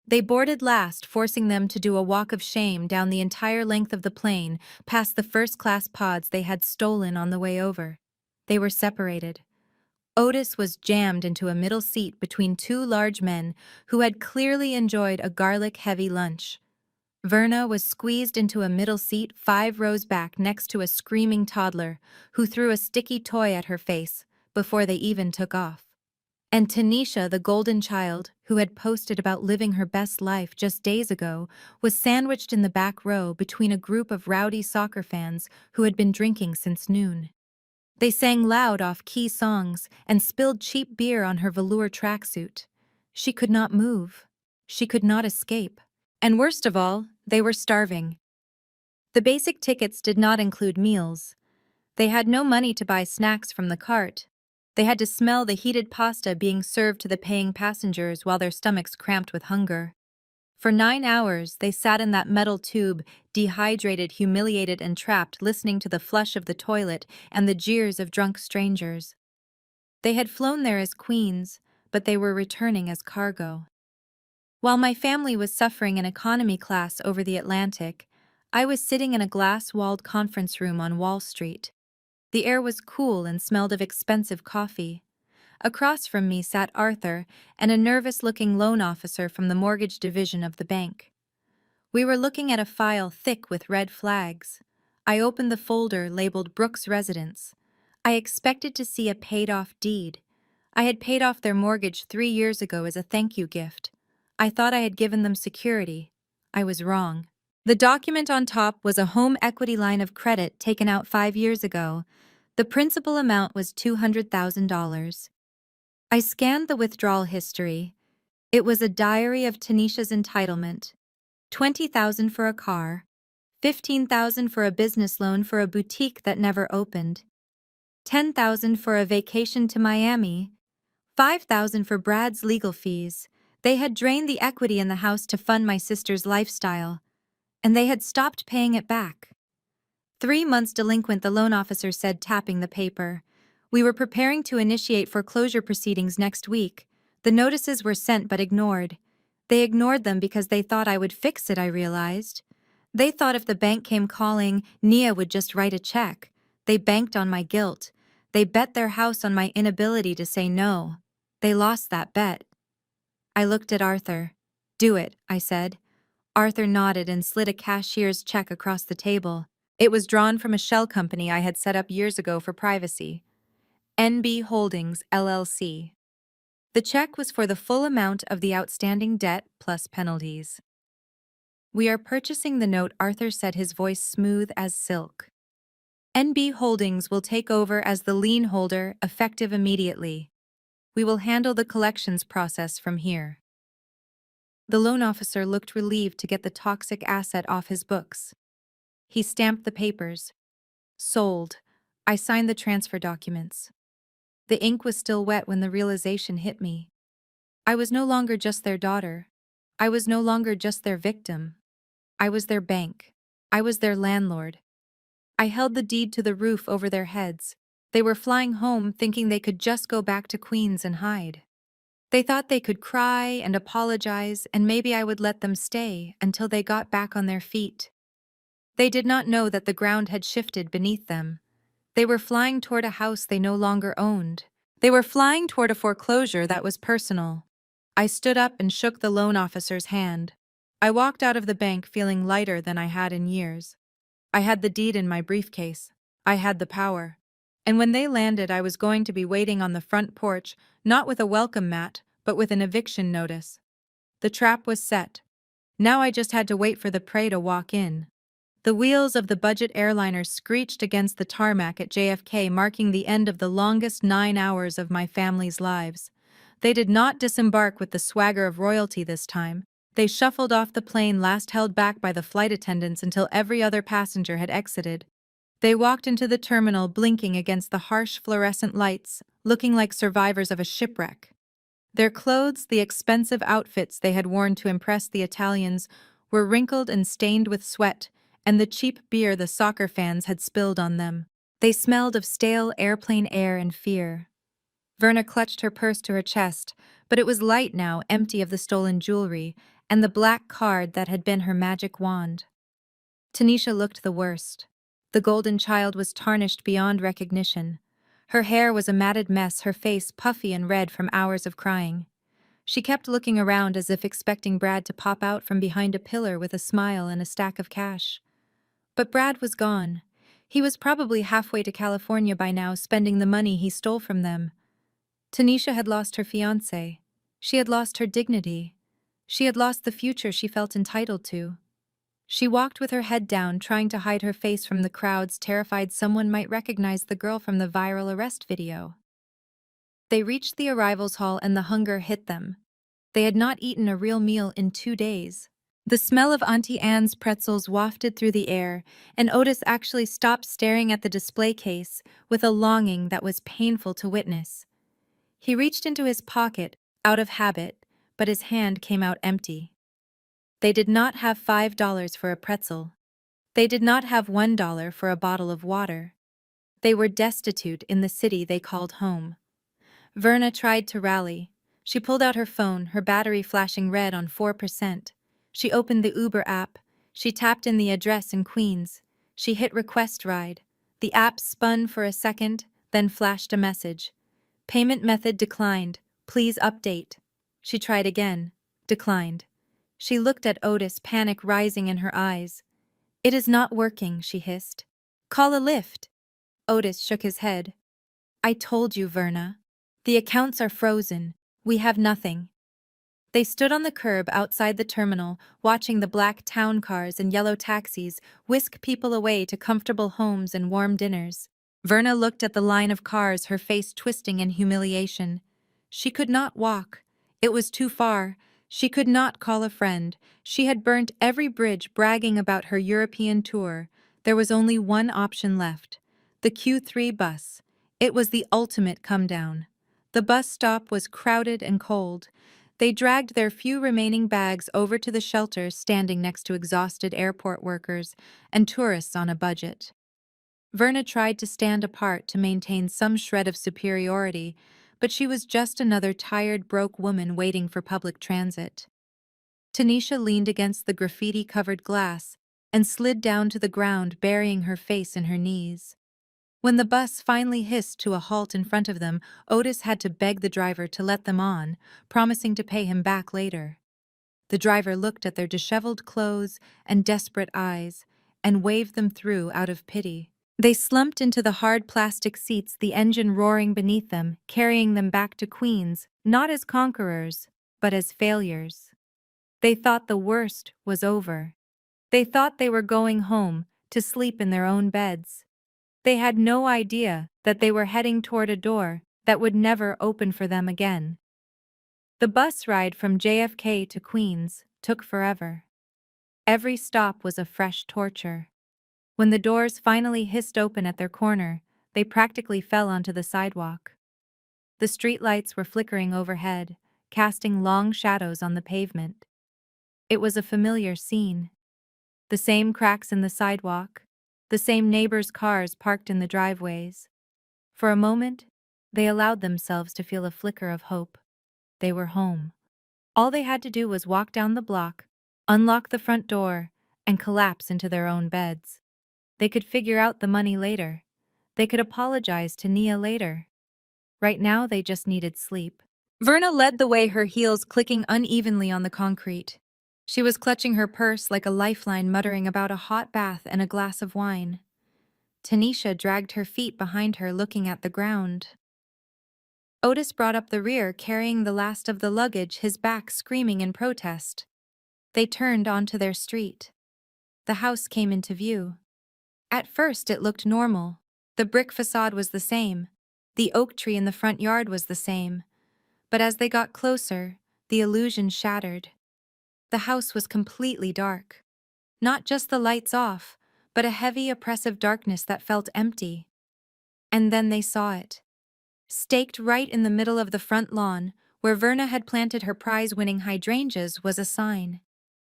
They boarded last, forcing them to do a walk of shame down the entire length of the plane, past the first-class pods they had stolen on the way over. They were separated. Otis was jammed into a middle seat between 2 large men who had clearly enjoyed a garlic-heavy lunch. Verna was squeezed into a middle seat 5 rows back next to a screaming toddler who threw a sticky toy at her face before they even took off. And Tanisha, the golden child, who had posted about living her best life just days ago, was sandwiched in the back row between a group of rowdy soccer fans who had been drinking since noon. They sang loud off-key songs and spilled cheap beer on her velour tracksuit. She could not move. She could not escape. And worst of all, they were starving. The basic tickets did not include meals. They had no money to buy snacks from the cart. They had to smell the heated pasta being served to the paying passengers while their stomachs cramped with hunger. For 9 hours, they sat in that metal tube, dehydrated, humiliated, and trapped, listening to the flush of the toilet and the jeers of drunk strangers. They had flown there as queens, but they were returning as cargo. While my family was suffering in economy class over the Atlantic, I was sitting in a glass-walled conference room on Wall Street. The air was cool and smelled of expensive coffee. Across from me sat Arthur and a nervous-looking loan officer from the mortgage division of the bank. We were looking at a file thick with red flags. I opened the folder labeled Brooks Residence. I expected to see a paid-off deed. I had paid off their mortgage 3 years ago as a thank you gift. I thought I had given them security. I was wrong. The document on top was a home equity line of credit taken out 5 years ago. The principal amount was $200,000. I scanned the withdrawal history. It was a diary of Tanisha's entitlement. $20,000 for a car, $15,000 for a business loan for a boutique that never opened, $10,000 for a vacation to Miami, $5,000 for Brad's legal fees. They had drained the equity in the house to fund my sister's lifestyle, and they had stopped paying it back. 3 months delinquent, the loan officer said, tapping the paper. We were preparing to initiate foreclosure proceedings next week. The notices were sent but ignored. They ignored them because they thought I would fix it, I realized. They thought if the bank came calling, Nia would just write a check. They banked on my guilt. They bet their house on my inability to say no. They lost that bet. I looked at Arthur. Do it, I said. Arthur nodded and slid a cashier's check across the table. It was drawn from a shell company I had set up years ago for privacy. NB Holdings, LLC. The check was for the full amount of the outstanding debt plus penalties. We are purchasing the note, Arthur said, his voice smooth as silk. NB Holdings will take over as the lien holder, effective immediately. We will handle the collections process from here. The loan officer looked relieved to get the toxic asset off his books. He stamped the papers. Sold. I signed the transfer documents. The ink was still wet when the realization hit me. I was no longer just their daughter. I was no longer just their victim. I was their bank. I was their landlord. I held the deed to the roof over their heads. They were flying home thinking they could just go back to Queens and hide. They thought they could cry and apologize, and maybe I would let them stay until they got back on their feet. They did not know that the ground had shifted beneath them. They were flying toward a house they no longer owned. They were flying toward a foreclosure that was personal. I stood up and shook the loan officer's hand. I walked out of the bank feeling lighter than I had in years. I had the deed in my briefcase. I had the power. And when they landed, I was going to be waiting on the front porch, not with a welcome mat, but with an eviction notice. The trap was set. Now I just had to wait for the prey to walk in. The wheels of the budget airliner screeched against the tarmac at JFK, marking the end of the longest 9 hours of my family's lives. They did not disembark with the swagger of royalty this time. They shuffled off the plane, last held back by the flight attendants until every other passenger had exited. They walked into the terminal, blinking against the harsh fluorescent lights, looking like survivors of a shipwreck. Their clothes, the expensive outfits they had worn to impress the Italians, were wrinkled and stained with sweat, and the cheap beer the soccer fans had spilled on them. They smelled of stale airplane air and fear. Verna clutched her purse to her chest, but it was light now, empty of the stolen jewelry and the black card that had been her magic wand. Tanisha looked the worst. The golden child was tarnished beyond recognition. Her hair was a matted mess, her face puffy and red from hours of crying. She kept looking around as if expecting Brad to pop out from behind a pillar with a smile and a stack of cash. But Brad was gone. He was probably halfway to California by now, spending the money he stole from them. Tanisha had lost her fiancé. She had lost her dignity. She had lost the future she felt entitled to. She walked with her head down, trying to hide her face from the crowds, terrified someone might recognize the girl from the viral arrest video. They reached the arrivals hall and the hunger hit them. They had not eaten a real meal in 2 days. The smell of Auntie Anne's pretzels wafted through the air, and Otis actually stopped staring at the display case with a longing that was painful to witness. He reached into his pocket, out of habit, but his hand came out empty. They did not have $5 for a pretzel. They did not have $1 for a bottle of water. They were destitute in the city they called home. Verna tried to rally. She pulled out her phone, her battery flashing red on 4%. She opened the Uber app. She tapped in the address in Queens. She hit request ride. The app spun for a second, then flashed a message. Payment method declined. Please update. She tried again. Declined. She looked at Otis, panic rising in her eyes. It is not working, she hissed. Call a Lyft. Otis shook his head. I told you, Verna. The accounts are frozen. We have nothing. They stood on the curb outside the terminal, watching the black town cars and yellow taxis whisk people away to comfortable homes and warm dinners. Verna looked at the line of cars, her face twisting in humiliation. She could not walk. It was too far. She could not call a friend. She had burnt every bridge bragging about her European tour. There was only one option left. The Q3 bus. It was the ultimate come-down. The bus stop was crowded and cold. They dragged their few remaining bags over to the shelter standing next to exhausted airport workers and tourists on a budget. Verna tried to stand apart to maintain some shred of superiority, but she was just another tired, broke woman waiting for public transit. Tanisha leaned against the graffiti-covered glass and slid down to the ground, burying her face in her knees. When the bus finally hissed to a halt in front of them, Otis had to beg the driver to let them on, promising to pay him back later. The driver looked at their disheveled clothes and desperate eyes and waved them through out of pity. They slumped into the hard plastic seats, the engine roaring beneath them, carrying them back to Queens, not as conquerors, but as failures. They thought the worst was over. They thought they were going home, to sleep in their own beds. They had no idea that they were heading toward a door that would never open for them again. The bus ride from JFK to Queens took forever. Every stop was a fresh torture. When the doors finally hissed open at their corner, they practically fell onto the sidewalk. The streetlights were flickering overhead, casting long shadows on the pavement. It was a familiar scene. The same cracks in the sidewalk, the same neighbors' cars parked in the driveways. For a moment, they allowed themselves to feel a flicker of hope. They were home. All they had to do was walk down the block, unlock the front door, and collapse into their own beds. They could figure out the money later. They could apologize to Nia later. Right now, they just needed sleep. Verna led the way, her heels clicking unevenly on the concrete. She was clutching her purse like a lifeline, muttering about a hot bath and a glass of wine. Tanisha dragged her feet behind her, looking at the ground. Otis brought up the rear, carrying the last of the luggage, his back screaming in protest. They turned onto their street. The house came into view. At first it looked normal. The brick facade was the same. The oak tree in the front yard was the same. But as they got closer, the illusion shattered. The house was completely dark. Not just the lights off, but a heavy, oppressive darkness that felt empty. And then they saw it. Staked right in the middle of the front lawn, where Verna had planted her prize-winning hydrangeas, was a sign.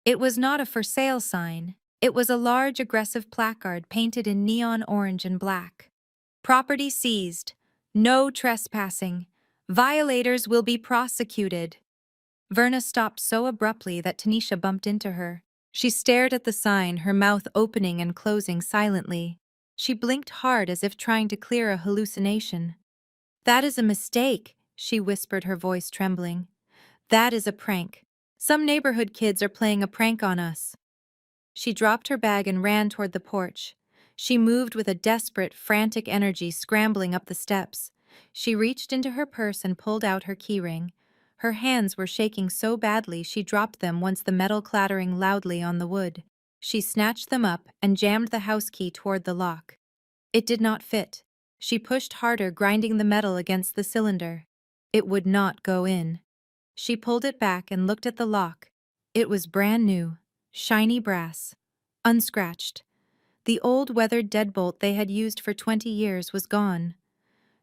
It was not a for sale sign. It was a large, aggressive placard painted in neon orange and black. Property seized. No trespassing. Violators will be prosecuted. Verna stopped so abruptly that Tanisha bumped into her. She stared at the sign, her mouth opening and closing silently. She blinked hard as if trying to clear a hallucination. "That is a mistake," she whispered, her voice trembling. "That is a prank. Some neighborhood kids are playing a prank on us." She dropped her bag and ran toward the porch. She moved with a desperate, frantic energy, scrambling up the steps. She reached into her purse and pulled out her keyring. Her hands were shaking so badly she dropped them once, the metal clattering loudly on the wood. She snatched them up and jammed the house key toward the lock. It did not fit. She pushed harder, grinding the metal against the cylinder. It would not go in. She pulled it back and looked at the lock. It was brand new, shiny brass, unscratched. The old weathered deadbolt they had used for 20 years was gone.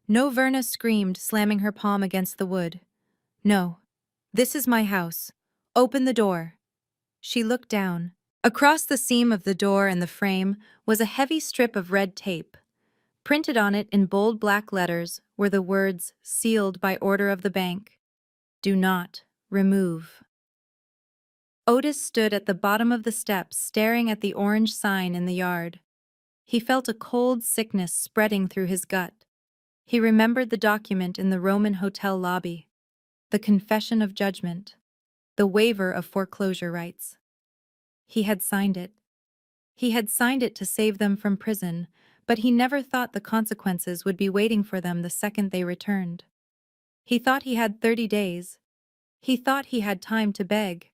"No," Verna screamed, slamming her palm against the wood. "No. This is my house. Open the door." She looked down. Across the seam of the door and the frame was a heavy strip of red tape. Printed on it in bold black letters were the words, "Sealed by order of the bank. Do not remove." Otis stood at the bottom of the steps, staring at the orange sign in the yard. He felt a cold sickness spreading through his gut. He remembered the document in the Roman hotel lobby. The confession of judgment. The waiver of foreclosure rights. He had signed it. He had signed it to save them from prison, but he never thought the consequences would be waiting for them the second they returned. He thought he had 30 days. He thought he had time to beg.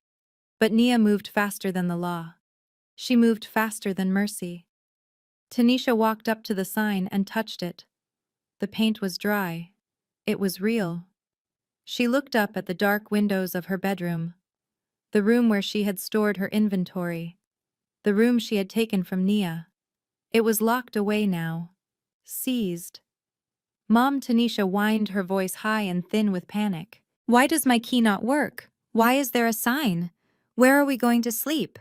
But Nia moved faster than the law. She moved faster than mercy. Tanisha walked up to the sign and touched it. The paint was dry. It was real. She looked up at the dark windows of her bedroom. The room where she had stored her inventory. The room she had taken from Nia. It was locked away now. Seized. Mom, Tanisha whined, her voice high and thin with panic. Why does my key not work? Why is there a sign? Where are we going to sleep?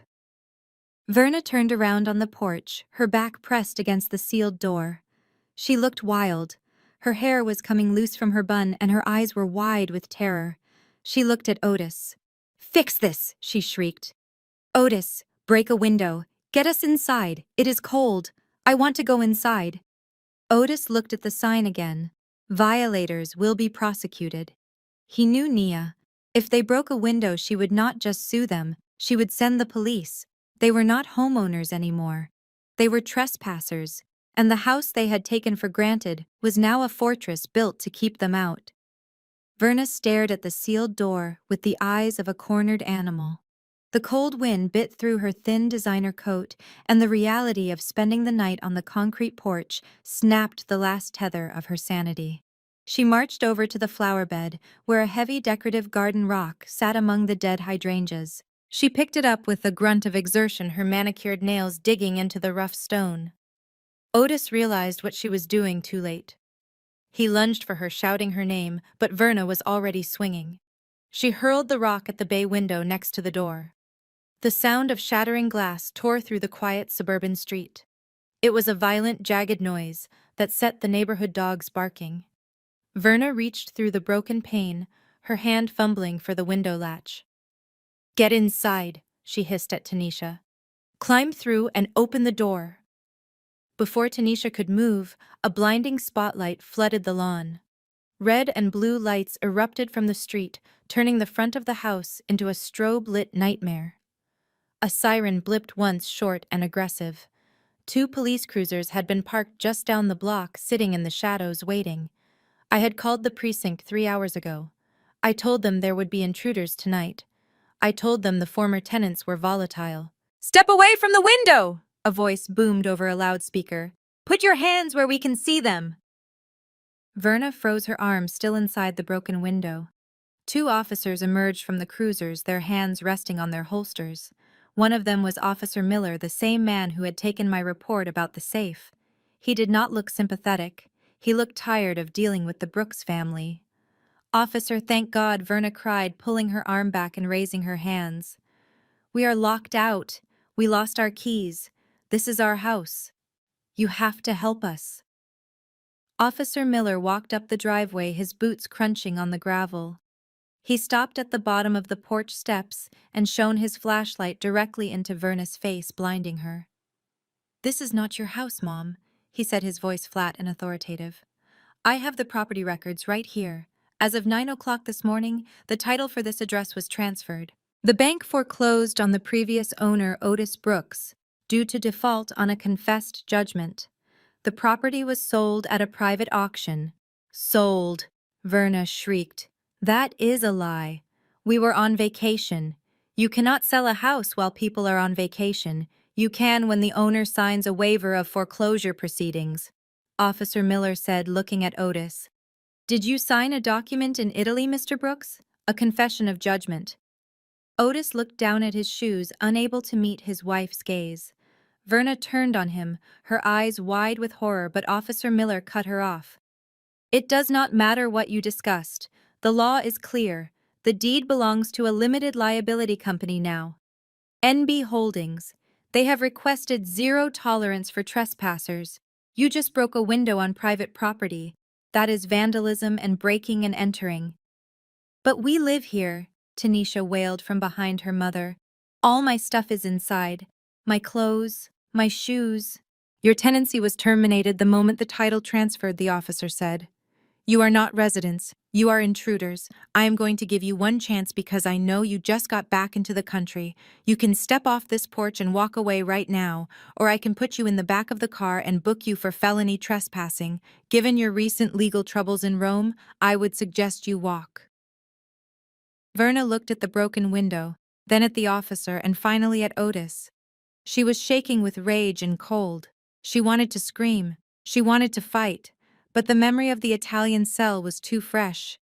Verna turned around on the porch, her back pressed against the sealed door. She looked wild. Her hair was coming loose from her bun and her eyes were wide with terror. She looked at Otis. Fix this, she shrieked. Otis, break a window. Get us inside. It is cold. I want to go inside. Otis looked at the sign again. Violators will be prosecuted. He knew Nia. If they broke a window, she would not just sue them, she would send the police. They were not homeowners anymore. They were trespassers, and the house they had taken for granted was now a fortress built to keep them out. Verna stared at the sealed door with the eyes of a cornered animal. The cold wind bit through her thin designer coat, and the reality of spending the night on the concrete porch snapped the last tether of her sanity. She marched over to the flower bed, where a heavy decorative garden rock sat among the dead hydrangeas. She picked it up with a grunt of exertion, her manicured nails digging into the rough stone. Otis realized what she was doing too late. He lunged for her, shouting her name, but Verna was already swinging. She hurled the rock at the bay window next to the door. The sound of shattering glass tore through the quiet suburban street. It was a violent, jagged noise that set the neighborhood dogs barking. Verna reached through the broken pane, her hand fumbling for the window latch. Get inside, she hissed at Tanisha. Climb through and open the door. Before Tanisha could move, a blinding spotlight flooded the lawn. Red and blue lights erupted from the street, turning the front of the house into a strobe-lit nightmare. A siren blipped once, short and aggressive. 2 police cruisers had been parked just down the block, sitting in the shadows, waiting. I had called the precinct 3 hours ago. I told them there would be intruders tonight. I told them the former tenants were volatile. Step away from the window! A voice boomed over a loudspeaker. Put your hands where we can see them! Verna froze, her arms still inside the broken window. 2 officers emerged from the cruisers, their hands resting on their holsters. One of them was Officer Miller, the same man who had taken my report about the safe. He did not look sympathetic. He looked tired of dealing with the Brooks family. Officer, thank God, Verna cried, pulling her arm back and raising her hands. We are locked out. We lost our keys. This is our house. You have to help us. Officer Miller walked up the driveway, his boots crunching on the gravel. He stopped at the bottom of the porch steps and shone his flashlight directly into Verna's face, blinding her. This is not your house, Mom, he said, his voice flat and authoritative. I have the property records right here. As of 9 o'clock this morning, the title for this address was transferred. The bank foreclosed on the previous owner, Otis Brooks, due to default on a confessed judgment. The property was sold at a private auction. Sold, Verna shrieked. That is a lie. We were on vacation. You cannot sell a house while people are on vacation. You can when the owner signs a waiver of foreclosure proceedings, Officer Miller said, looking at Otis. Did you sign a document in Italy, Mr. Brooks? A confession of judgment. Otis looked down at his shoes, unable to meet his wife's gaze. Verna turned on him, her eyes wide with horror, but Officer Miller cut her off. It does not matter what you discussed. The law is clear. The deed belongs to a limited liability company now. NB Holdings. They have requested 0 tolerance for trespassers. You just broke a window on private property. That is vandalism and breaking and entering. But we live here, Tanisha wailed from behind her mother. All my stuff is inside. My clothes, my shoes. Your tenancy was terminated the moment the title transferred, the officer said. You are not residents. You are intruders. I am going to give you one chance because I know you just got back into the country. You can step off this porch and walk away right now, or I can put you in the back of the car and book you for felony trespassing. Given your recent legal troubles in Rome, I would suggest you walk. Verna looked at the broken window, then at the officer, and finally at Otis. She was shaking with rage and cold. She wanted to scream. She wanted to fight. But the memory of the Italian cell was too fresh.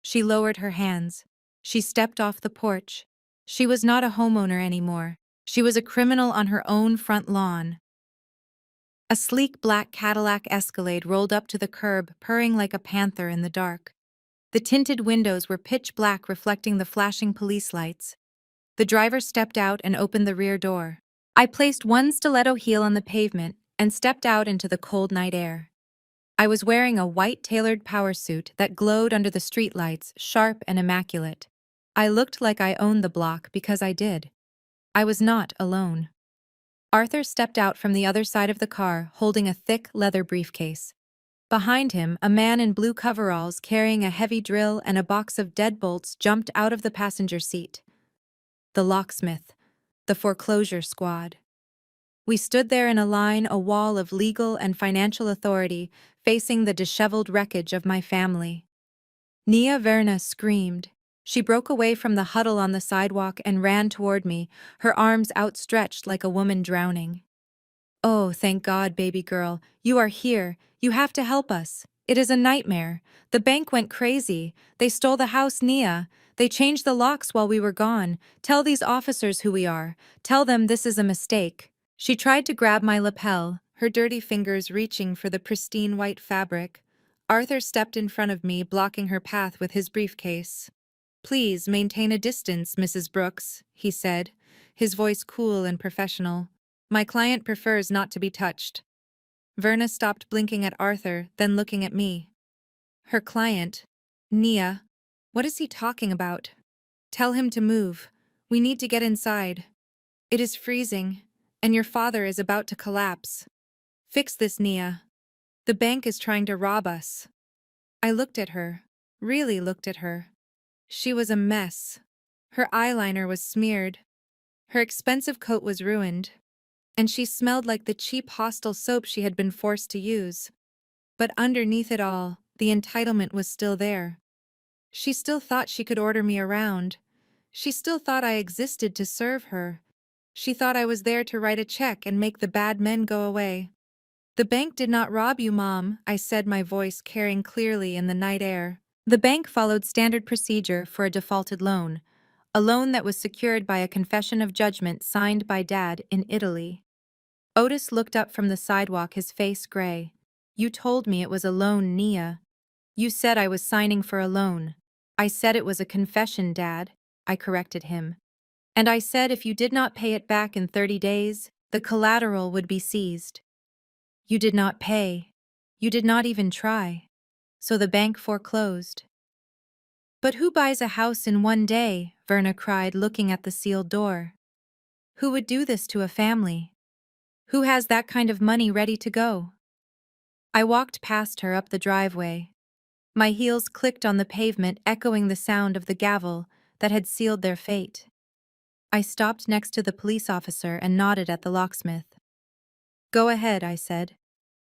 She lowered her hands. She stepped off the porch. She was not a homeowner anymore. She was a criminal on her own front lawn. A sleek black Cadillac Escalade rolled up to the curb, purring like a panther in the dark. The tinted windows were pitch black, reflecting the flashing police lights. The driver stepped out and opened the rear door. I placed one stiletto heel on the pavement and stepped out into the cold night air. I was wearing a white tailored power suit that glowed under the streetlights, sharp and immaculate. I looked like I owned the block because I did. I was not alone. Arthur stepped out from the other side of the car, holding a thick leather briefcase. Behind him, a man in blue coveralls carrying a heavy drill and a box of deadbolts jumped out of the passenger seat. The locksmith. The foreclosure squad. We stood there in a line, a wall of legal and financial authority, facing the disheveled wreckage of my family. Nia Verna screamed. She broke away from the huddle on the sidewalk and ran toward me, her arms outstretched like a woman drowning. "Oh, thank God, baby girl, you are here. You have to help us. It is a nightmare. The bank went crazy. They stole the house, Nia. They changed the locks while we were gone. Tell these officers who we are. Tell them this is a mistake." She tried to grab my lapel, her dirty fingers reaching for the pristine white fabric. Arthur stepped in front of me, blocking her path with his briefcase. "Please maintain a distance, Mrs. Brooks," he said, his voice cool and professional. "My client prefers not to be touched." Verna stopped blinking at Arthur, then looking at me. Her client? Nia? What is he talking about? "Tell him to move. We need to get inside. It is freezing, and your father is about to collapse. Fix this, Nia. The bank is trying to rob us." I looked at her, really looked at her. She was a mess. Her eyeliner was smeared. Her expensive coat was ruined. And she smelled like the cheap hostel soap she had been forced to use. But underneath it all, the entitlement was still there. She still thought she could order me around. She still thought I existed to serve her. She thought I was there to write a check and make the bad men go away. "The bank did not rob you, Mom," I said, my voice carrying clearly in the night air. "The bank followed standard procedure for a defaulted loan, a loan that was secured by a confession of judgment signed by Dad in Italy." Otis looked up from the sidewalk, his face gray. "You told me it was a loan, Nia. You said I was signing for a loan." "I said it was a confession, Dad," I corrected him. "And I said if you did not pay it back in 30 days, the collateral would be seized." "You did not pay. You did not even try. So the bank foreclosed." "But who buys a house in one day?" Verna cried, looking at the sealed door. "Who would do this to a family? Who has that kind of money ready to go?" I walked past her up the driveway. My heels clicked on the pavement, echoing the sound of the gavel that had sealed their fate. I stopped next to the police officer and nodded at the locksmith. "Go ahead," I said.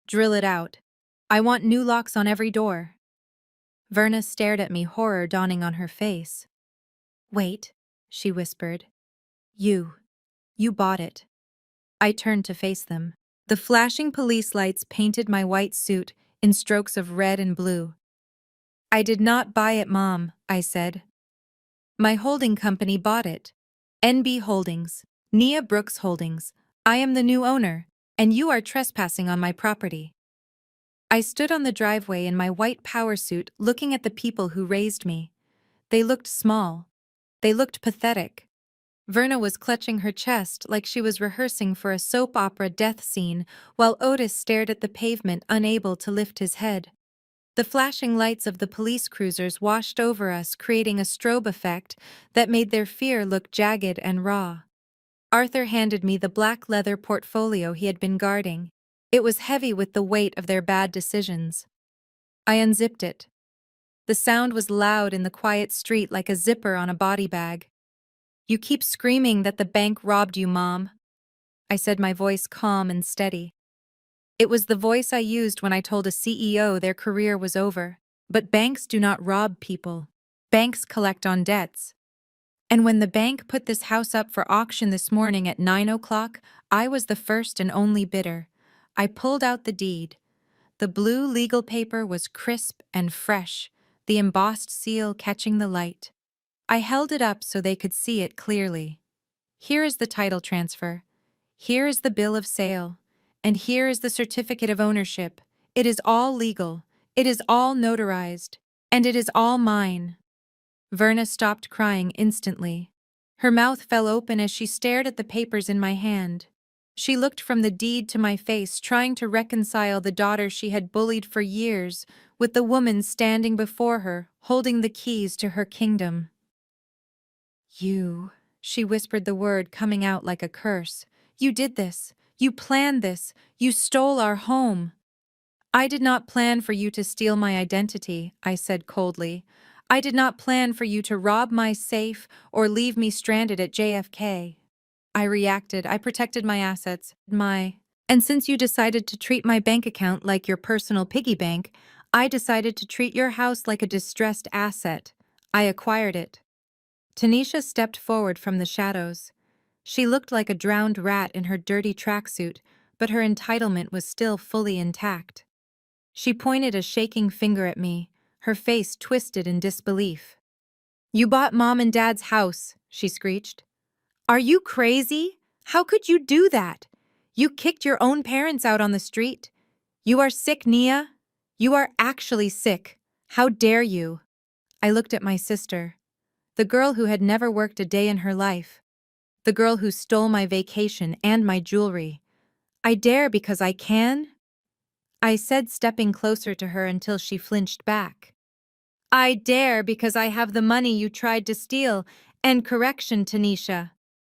"Drill it out. I want new locks on every door." Verna stared at me, horror dawning on her face. "Wait," she whispered. You bought it." I turned to face them. The flashing police lights painted my white suit in strokes of red and blue. "I did not buy it, Mom," I said. "My holding company bought it. NB Holdings, Nia Brooks Holdings. I am the new owner, and you are trespassing on my property." I stood on the driveway in my white power suit, looking at the people who raised me. They looked small. They looked pathetic. Verna was clutching her chest like she was rehearsing for a soap opera death scene, while Otis stared at the pavement, unable to lift his head. The flashing lights of the police cruisers washed over us, creating a strobe effect that made their fear look jagged and raw. Arthur handed me the black leather portfolio he had been guarding. It was heavy with the weight of their bad decisions. I unzipped it. The sound was loud in the quiet street, like a zipper on a body bag. "You keep screaming that the bank robbed you, Mom," I said, my voice calm and steady. It was the voice I used when I told a CEO their career was over. But banks do not rob people. Banks collect on debts. And when the bank put this house up for auction this morning at 9 o'clock, I was the first and only bidder. I pulled out the deed. The blue legal paper was crisp and fresh, the embossed seal catching the light. I held it up so they could see it clearly. Here is the title transfer. Here is the bill of sale. And here is the certificate of ownership. It is all legal. It is all notarized. And it is all mine. Verna stopped crying instantly. Her mouth fell open as she stared at the papers in my hand. She looked from the deed to my face, trying to reconcile the daughter she had bullied for years with the woman standing before her, holding the keys to her kingdom. You, she whispered the word coming out like a curse. You did this. You planned this. You stole our home. I did not plan for you to steal my identity, I said coldly. I did not plan for you to rob my safe or leave me stranded at JFK. I reacted. I protected my assets, And since you decided to treat my bank account like your personal piggy bank, I decided to treat your house like a distressed asset. I acquired it. Tanisha stepped forward from the shadows. She looked like a drowned rat in her dirty tracksuit, but her entitlement was still fully intact. She pointed a shaking finger at me, her face twisted in disbelief. You bought Mom and Dad's house, she screeched. Are you crazy? How could you do that? You kicked your own parents out on the street. You are sick, Nia. You are actually sick. How dare you? I looked at my sister, the girl who had never worked a day in her life, the girl who stole my vacation and my jewelry. I dare because I can? I said, stepping closer to her until she flinched back. I dare because I have the money you tried to steal. And correction, Tanisha.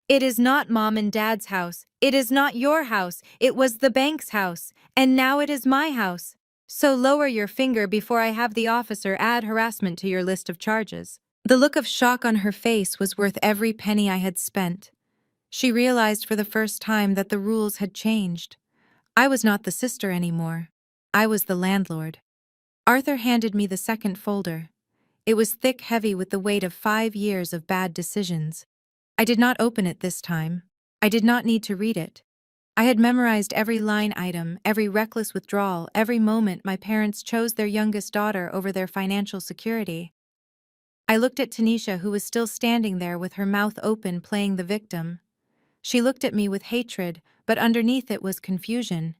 It is not Mom and Dad's house. It is not your house. It was the bank's house. And now it is my house. So lower your finger before I have the officer add harassment to your list of charges. The look of shock on her face was worth every penny I had spent. She realized for the first time that the rules had changed. I was not the sister anymore. I was the landlord. Arthur handed me the second folder. It was thick, heavy with the weight of 5 years of bad decisions. I did not open it this time. I did not need to read it. I had memorized every line item, every reckless withdrawal, every moment my parents chose their youngest daughter over their financial security. I looked at Tanisha, who was still standing there with her mouth open, playing the victim. She looked at me with hatred, but underneath it was confusion.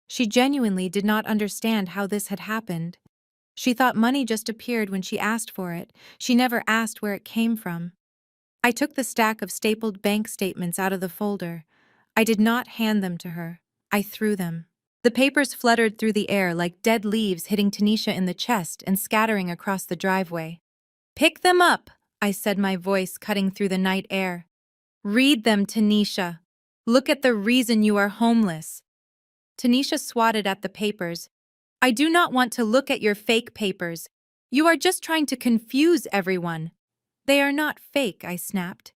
She genuinely did not understand how this had happened. She thought money just appeared when she asked for it. She never asked where it came from. I took the stack of stapled bank statements out of the folder. I did not hand them to her. I threw them. The papers fluttered through the air like dead leaves, hitting Tanisha in the chest and scattering across the driveway. Pick them up, I said, my voice cutting through the night air. Read them, Tanisha. Look at the reason you are homeless. Tanisha swatted at the papers. I do not want to look at your fake papers. You are just trying to confuse everyone. They are not fake, I snapped.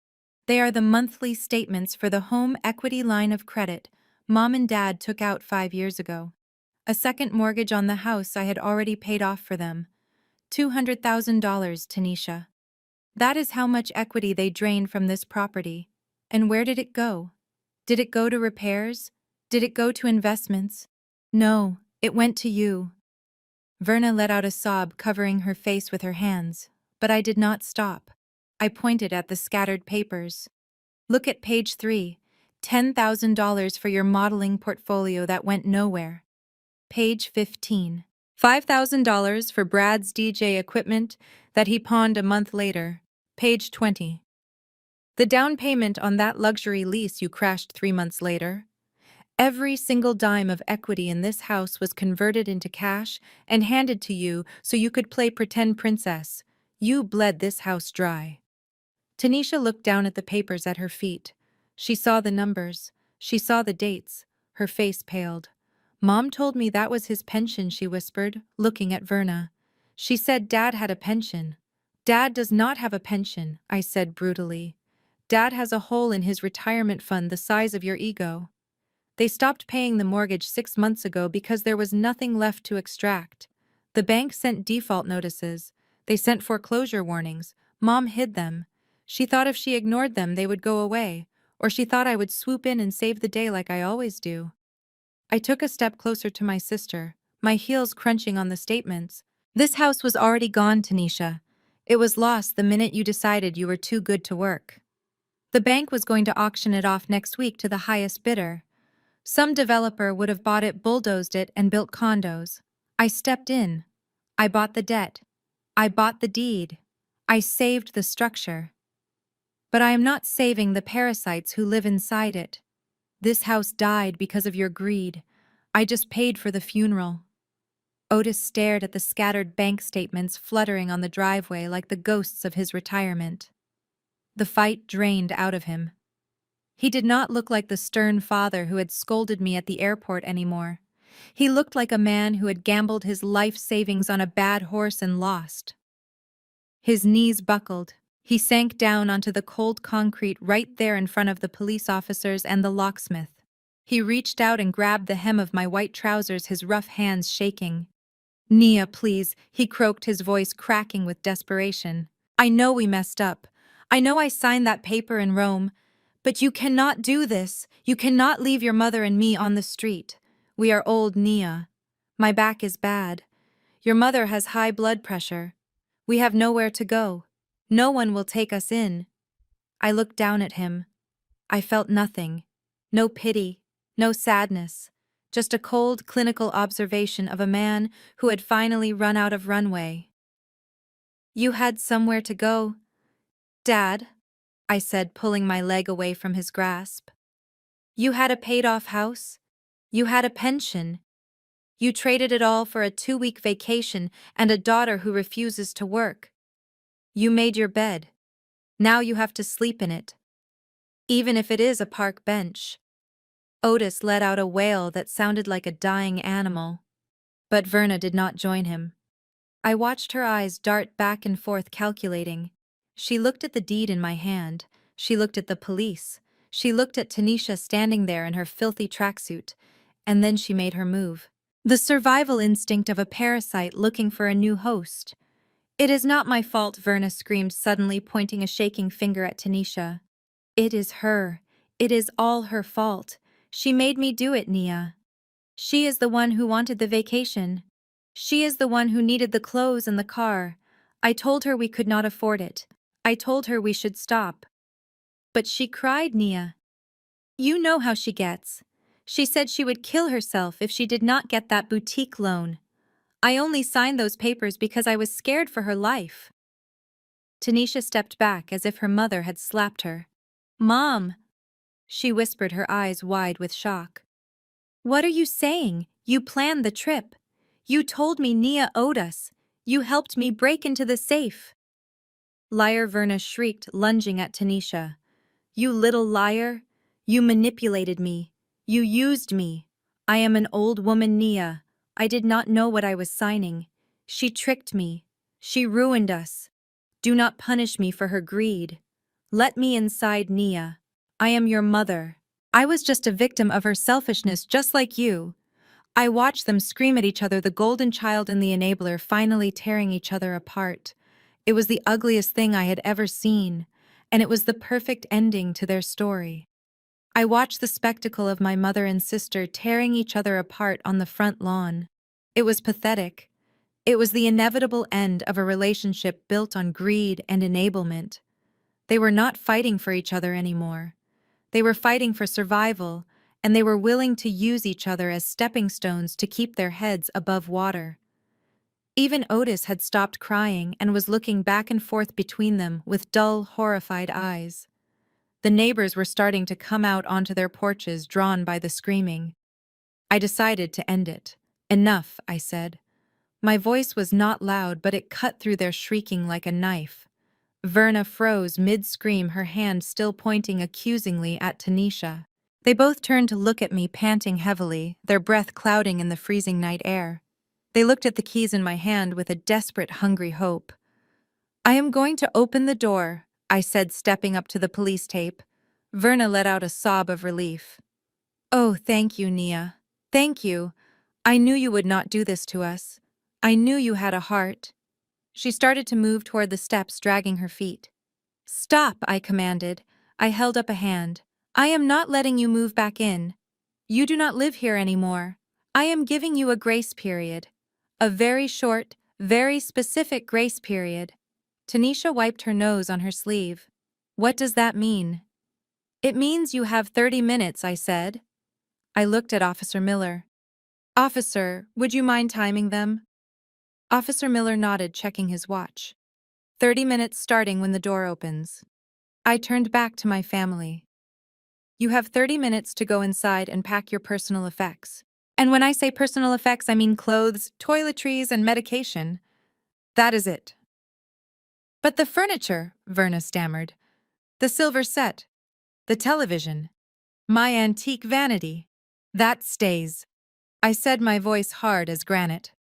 They are the monthly statements for the home equity line of credit Mom and Dad took out 5 years ago. A second mortgage on the house I had already paid off for them. $200,000, Tanisha. That is how much equity they drained from this property. And where did it go? Did it go to repairs? Did it go to investments? No, it went to you. Verna let out a sob, covering her face with her hands, but I did not stop. I pointed at the scattered papers. Look at page 3. $10,000 for your modeling portfolio that went nowhere. Page 15. $5,000 for Brad's DJ equipment that he pawned a month later. Page 20. The down payment on that luxury lease you crashed 3 months later. Every single dime of equity in this house was converted into cash and handed to you so you could play pretend princess. You bled this house dry. Tanisha looked down at the papers at her feet. She saw the numbers. She saw the dates. Her face paled. Mom told me that was his pension, she whispered, looking at Verna. She said Dad had a pension. Dad does not have a pension, I said brutally. Dad has a hole in his retirement fund the size of your ego. They stopped paying the mortgage 6 months ago because there was nothing left to extract. The bank sent default notices. They sent foreclosure warnings. Mom hid them. She thought if she ignored them, they would go away, or she thought I would swoop in and save the day like I always do. I took a step closer to my sister, my heels crunching on the statements. This house was already gone, Tanisha. It was lost the minute you decided you were too good to work. The bank was going to auction it off next week to the highest bidder. Some developer would have bought it, bulldozed it, and built condos. I stepped in. I bought the debt. I bought the deed. I saved the structure. But I am not saving the parasites who live inside it. This house died because of your greed. I just paid for the funeral. Otis stared at the scattered bank statements fluttering on the driveway like the ghosts of his retirement. The fight drained out of him. He did not look like the stern father who had scolded me at the airport anymore. He looked like a man who had gambled his life savings on a bad horse and lost. His knees buckled. He sank down onto the cold concrete right there in front of the police officers and the locksmith. He reached out and grabbed the hem of my white trousers, his rough hands shaking. "Nia, please," he croaked, his voice cracking with desperation. "I know we messed up. I know I signed that paper in Rome. But you cannot do this. You cannot leave your mother and me on the street. We are old, Nia. My back is bad. Your mother has high blood pressure. We have nowhere to go. No one will take us in." I looked down at him. I felt nothing. No pity, no sadness. Just a cold, clinical observation of a man who had finally run out of runway. "You had somewhere to go, Dad," I said, pulling my leg away from his grasp. "You had a paid-off house. You had a pension. You traded it all for a 2-week vacation and a daughter who refuses to work. You made your bed. Now you have to sleep in it. Even if it is a park bench." Otis let out a wail that sounded like a dying animal. But Verna did not join him. I watched her eyes dart back and forth, calculating. She looked at the deed in my hand. She looked at the police. She looked at Tanisha standing there in her filthy tracksuit. And then she made her move. The survival instinct of a parasite looking for a new host. "It is not my fault," Verna screamed suddenly, pointing a shaking finger at Tanisha. "It is her. It is all her fault. She made me do it, Nia. She is the one who wanted the vacation. She is the one who needed the clothes and the car. I told her we could not afford it. I told her we should stop. But she cried, Nia. You know how she gets. She said she would kill herself if she did not get that boutique loan. I only signed those papers because I was scared for her life." Tanisha stepped back as if her mother had slapped her. "Mom," she whispered, her eyes wide with shock. "What are you saying? You planned the trip. You told me Nia owed us. You helped me break into the safe." Liar, Verna shrieked, lunging at Tanisha. "You little liar! You manipulated me. You used me. I am an old woman, Nia. I did not know what I was signing. She tricked me. She ruined us. Do not punish me for her greed. Let me inside, Nia. I am your mother. I was just a victim of her selfishness, just like you." I watched them scream at each other, the golden child and the enabler finally tearing each other apart. It was the ugliest thing I had ever seen, and it was the perfect ending to their story. I watched the spectacle of my mother and sister tearing each other apart on the front lawn. It was pathetic. It was the inevitable end of a relationship built on greed and enablement. They were not fighting for each other anymore. They were fighting for survival, and they were willing to use each other as stepping stones to keep their heads above water. Even Otis had stopped crying and was looking back and forth between them with dull, horrified eyes. The neighbors were starting to come out onto their porches, drawn by the screaming. I decided to end it. "Enough," I said. My voice was not loud, but it cut through their shrieking like a knife. Verna froze mid-scream, her hand still pointing accusingly at Tanisha. They both turned to look at me, panting heavily, their breath clouding in the freezing night air. They looked at the keys in my hand with a desperate, hungry hope. "I am going to open the door," I said, stepping up to the police tape. Verna let out a sob of relief. "Oh, thank you, Nia. Thank you. I knew you would not do this to us. I knew you had a heart." She started to move toward the steps, dragging her feet. "Stop," I commanded. I held up a hand. "I am not letting you move back in. You do not live here anymore. I am giving you a grace period. A very short, very specific grace period. Tanisha wiped her nose on her sleeve. What does that mean? It means you have 30 minutes, I said. I looked at Officer Miller. Officer, would you mind timing them? Officer Miller nodded, checking his watch. 30 minutes starting when the door opens. I turned back to my family. You have 30 minutes to go inside and pack your personal effects. And when I say personal effects, I mean clothes, toiletries, and medication. That is it. But the furniture, Verna stammered. The silver set. The television. My antique vanity. That stays. I said, my voice hard as granite.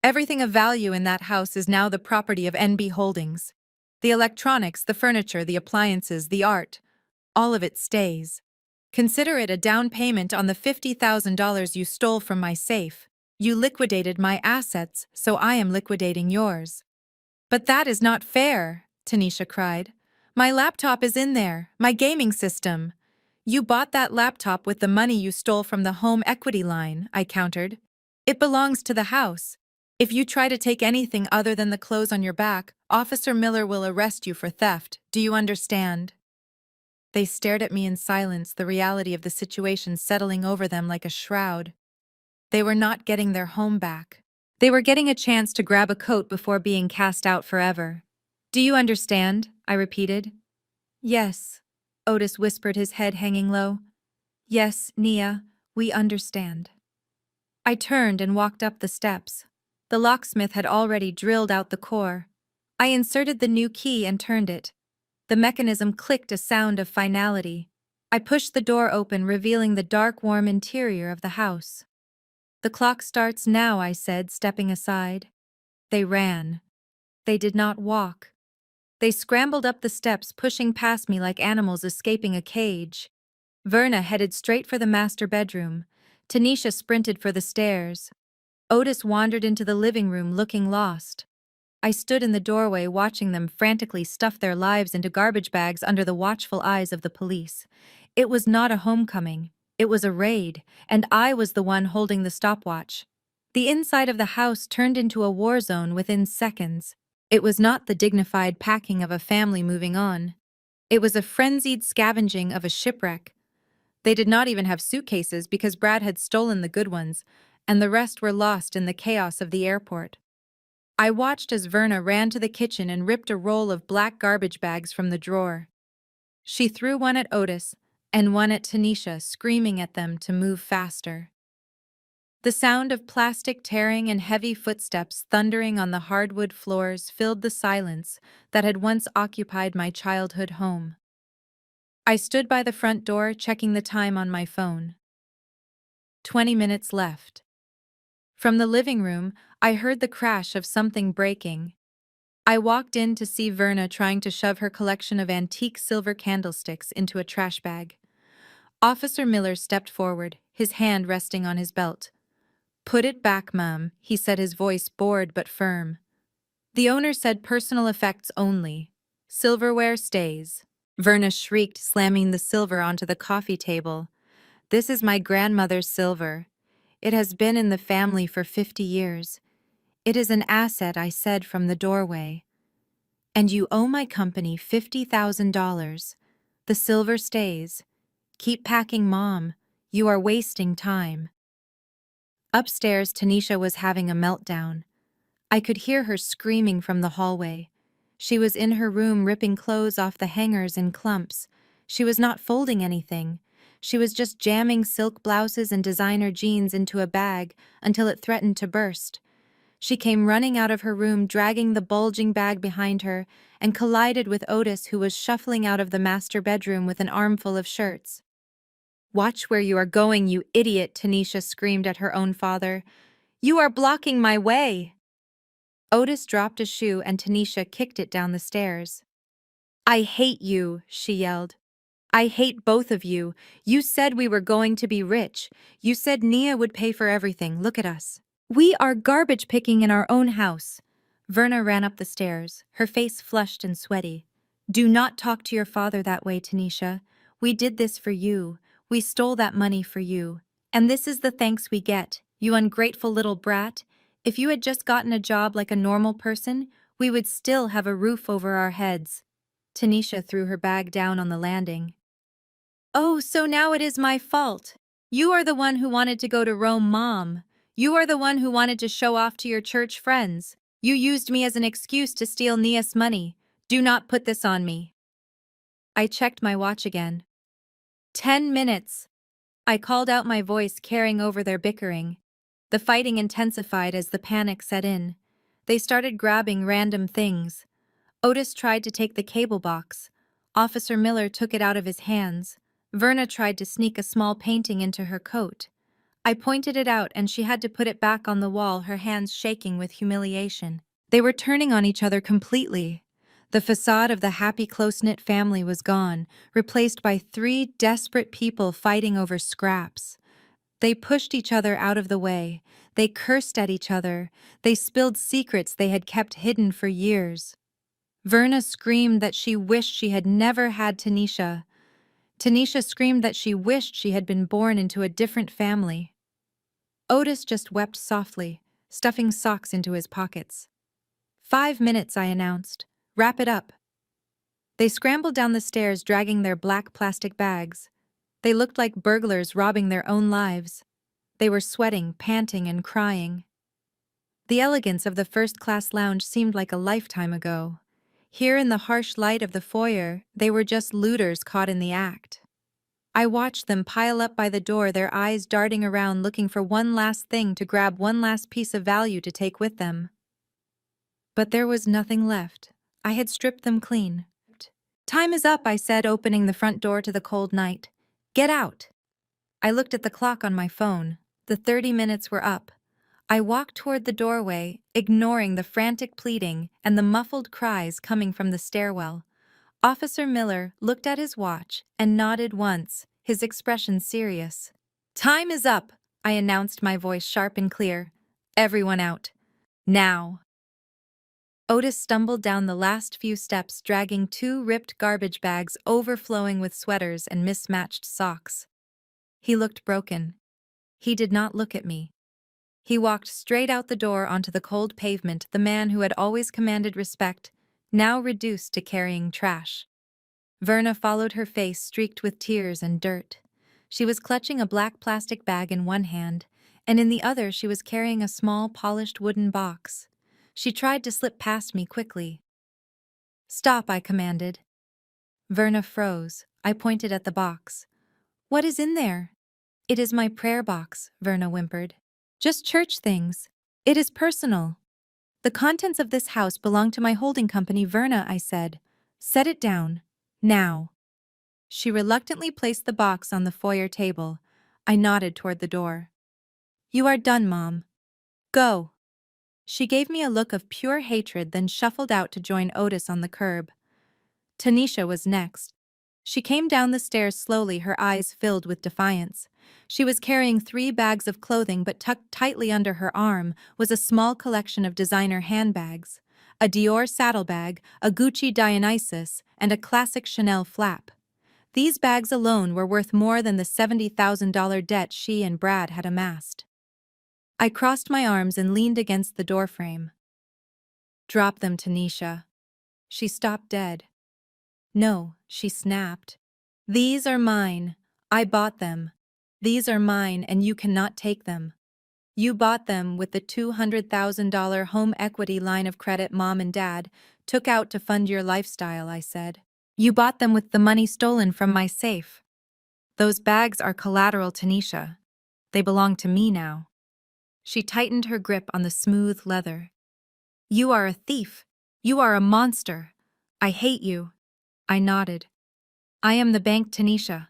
Everything of value in that house is now the property of NB Holdings. The electronics, the furniture, the appliances, the art. All of it stays. Consider it a down payment on the $50,000 you stole from my safe. You liquidated my assets, so I am liquidating yours. But that is not fair, Tanisha cried. My laptop is in there, my gaming system. You bought that laptop with the money you stole from the home equity line, I countered. It belongs to the house. If you try to take anything other than the clothes on your back, Officer Miller will arrest you for theft. Do you understand? They stared at me in silence, the reality of the situation settling over them like a shroud. They were not getting their home back. They were getting a chance to grab a coat before being cast out forever. Do you understand? I repeated. Yes, Otis whispered, his head hanging low. Yes, Nia, we understand. I turned and walked up the steps. The locksmith had already drilled out the core. I inserted the new key and turned it. The mechanism clicked, a sound of finality. I pushed the door open, revealing the dark, warm interior of the house. The clock starts now, I said, stepping aside. They ran. They did not walk. They scrambled up the steps, pushing past me like animals escaping a cage. Verna headed straight for the master bedroom. Tanisha sprinted for the stairs. Otis wandered into the living room, looking lost. I stood in the doorway, watching them frantically stuff their lives into garbage bags under the watchful eyes of the police. It was not a homecoming. It was a raid, and I was the one holding the stopwatch. The inside of the house turned into a war zone within seconds. It was not the dignified packing of a family moving on. It was a frenzied scavenging of a shipwreck. They did not even have suitcases because Brad had stolen the good ones, and the rest were lost in the chaos of the airport. I watched as Verna ran to the kitchen and ripped a roll of black garbage bags from the drawer. She threw one at Otis and one at Tanisha, screaming at them to move faster. The sound of plastic tearing and heavy footsteps thundering on the hardwood floors filled the silence that had once occupied my childhood home. I stood by the front door, checking the time on my phone. 20 minutes left. From the living room, I heard the crash of something breaking. I walked in to see Verna trying to shove her collection of antique silver candlesticks into a trash bag. Officer Miller stepped forward, his hand resting on his belt. Put it back, ma'am, he said, his voice bored but firm. The owner said personal effects only. Silverware stays. Verna shrieked, slamming the silver onto the coffee table. This is my grandmother's silver. It has been in the family for 50 years. It is an asset, I said from the doorway. And you owe my company $50,000. The silver stays. Keep packing, Mom. You are wasting time. Upstairs, Tanisha was having a meltdown. I could hear her screaming from the hallway. She was in her room ripping clothes off the hangers in clumps. She was not folding anything. She was just jamming silk blouses and designer jeans into a bag until it threatened to burst. She came running out of her room, dragging the bulging bag behind her, and collided with Otis, who was shuffling out of the master bedroom with an armful of shirts. Watch where you are going, you idiot, Tanisha screamed at her own father. You are blocking my way. Otis dropped a shoe and Tanisha kicked it down the stairs. I hate you, she yelled. I hate both of you. You said we were going to be rich. You said Nia would pay for everything. Look at us. We are garbage picking in our own house. Verna ran up the stairs, her face flushed and sweaty. Do not talk to your father that way, Tanisha. We did this for you. We stole that money for you. And this is the thanks we get, you ungrateful little brat. If you had just gotten a job like a normal person, we would still have a roof over our heads. Tanisha threw her bag down on the landing. Oh, so now it is my fault. You are the one who wanted to go to Rome, Mom. You are the one who wanted to show off to your church friends. You used me as an excuse to steal Nia's money. Do not put this on me. I checked my watch again. 10 minutes. I called out, my voice carrying over their bickering. The fighting intensified as the panic set in. They started grabbing random things. Otis tried to take the cable box. Officer Miller took it out of his hands. Verna tried to sneak a small painting into her coat. I pointed it out and she had to put it back on the wall, her hands shaking with humiliation. They were turning on each other completely. The facade of the happy, close-knit family was gone, replaced by three desperate people fighting over scraps. They pushed each other out of the way. They cursed at each other. They spilled secrets they had kept hidden for years. Verna screamed that she wished she had never had Tanisha. Tanisha screamed that she wished she had been born into a different family. Otis just wept softly, stuffing socks into his pockets. 5 minutes, I announced. Wrap it up. They scrambled down the stairs, dragging their black plastic bags. They looked like burglars robbing their own lives. They were sweating, panting, and crying. The elegance of the first-class lounge seemed like a lifetime ago. Here in the harsh light of the foyer, they were just looters caught in the act. I watched them pile up by the door, their eyes darting around looking for one last thing to grab, one last piece of value to take with them. But there was nothing left. I had stripped them clean. Time is up, I said, opening the front door to the cold night. Get out. I looked at the clock on my phone. The 30 minutes were up. I walked toward the doorway, ignoring the frantic pleading and the muffled cries coming from the stairwell. Officer Miller looked at his watch and nodded once, his expression serious. Time is up, I announced, my voice sharp and clear. Everyone out. Now. Otis stumbled down the last few steps, dragging 2 ripped garbage bags overflowing with sweaters and mismatched socks. He looked broken. He did not look at me. He walked straight out the door onto the cold pavement, the man who had always commanded respect, now reduced to carrying trash. Verna followed, her face streaked with tears and dirt. She was clutching a black plastic bag in one hand, and in the other she was carrying a small, polished wooden box. She tried to slip past me quickly. Stop, I commanded. Verna froze. I pointed at the box. What is in there? It is my prayer box, Verna whimpered. Just church things. It is personal. The contents of this house belong to my holding company, Verna, I said. Set it down. Now. She reluctantly placed the box on the foyer table. I nodded toward the door. You are done, Mom. Go. She gave me a look of pure hatred, then shuffled out to join Otis on the curb. Tanisha was next. She came down the stairs slowly, her eyes filled with defiance. She was carrying 3 bags of clothing, but tucked tightly under her arm was a small collection of designer handbags, a Dior saddlebag, a Gucci Dionysus, and a classic Chanel flap. These bags alone were worth more than the $70,000 debt she and Brad had amassed. I crossed my arms and leaned against the doorframe. Drop them, Tanisha. She stopped dead. No, she snapped. These are mine. I bought them. These are mine and you cannot take them. You bought them with the $200,000 home equity line of credit Mom and Dad took out to fund your lifestyle, I said. You bought them with the money stolen from my safe. Those bags are collateral, Tanisha. They belong to me now. She tightened her grip on the smooth leather. You are a thief. You are a monster. I hate you. I nodded. I am the bank, Tanisha.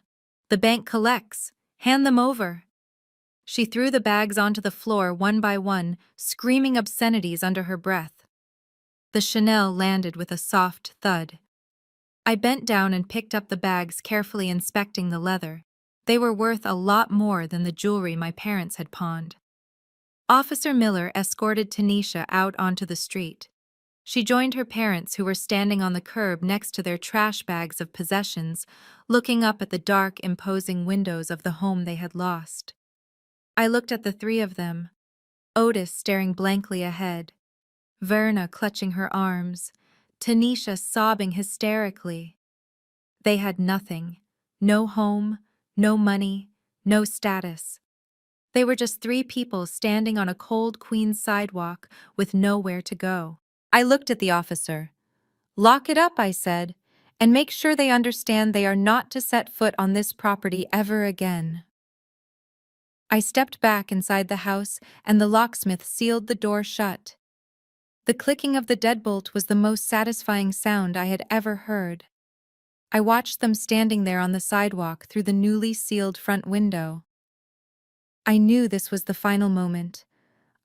The bank collects. Hand them over. She threw the bags onto the floor one by one, screaming obscenities under her breath. The Chanel landed with a soft thud. I bent down and picked up the bags, carefully inspecting the leather. They were worth a lot more than the jewelry my parents had pawned. Officer Miller escorted Tanisha out onto the street. She joined her parents, who were standing on the curb next to their trash bags of possessions, looking up at the dark, imposing windows of the home they had lost. I looked at the 3 of them, Otis staring blankly ahead. Verna clutching her arms, Tanisha sobbing hysterically. They had nothing. No home, no money, no status. They were just three people standing on a cold Queens sidewalk with nowhere to go. I looked at the officer. "Lock it up," I said, "and make sure they understand they are not to set foot on this property ever again." I stepped back inside the house and the locksmith sealed the door shut. The clicking of the deadbolt was the most satisfying sound I had ever heard. I watched them standing there on the sidewalk through the newly sealed front window. I knew this was the final moment.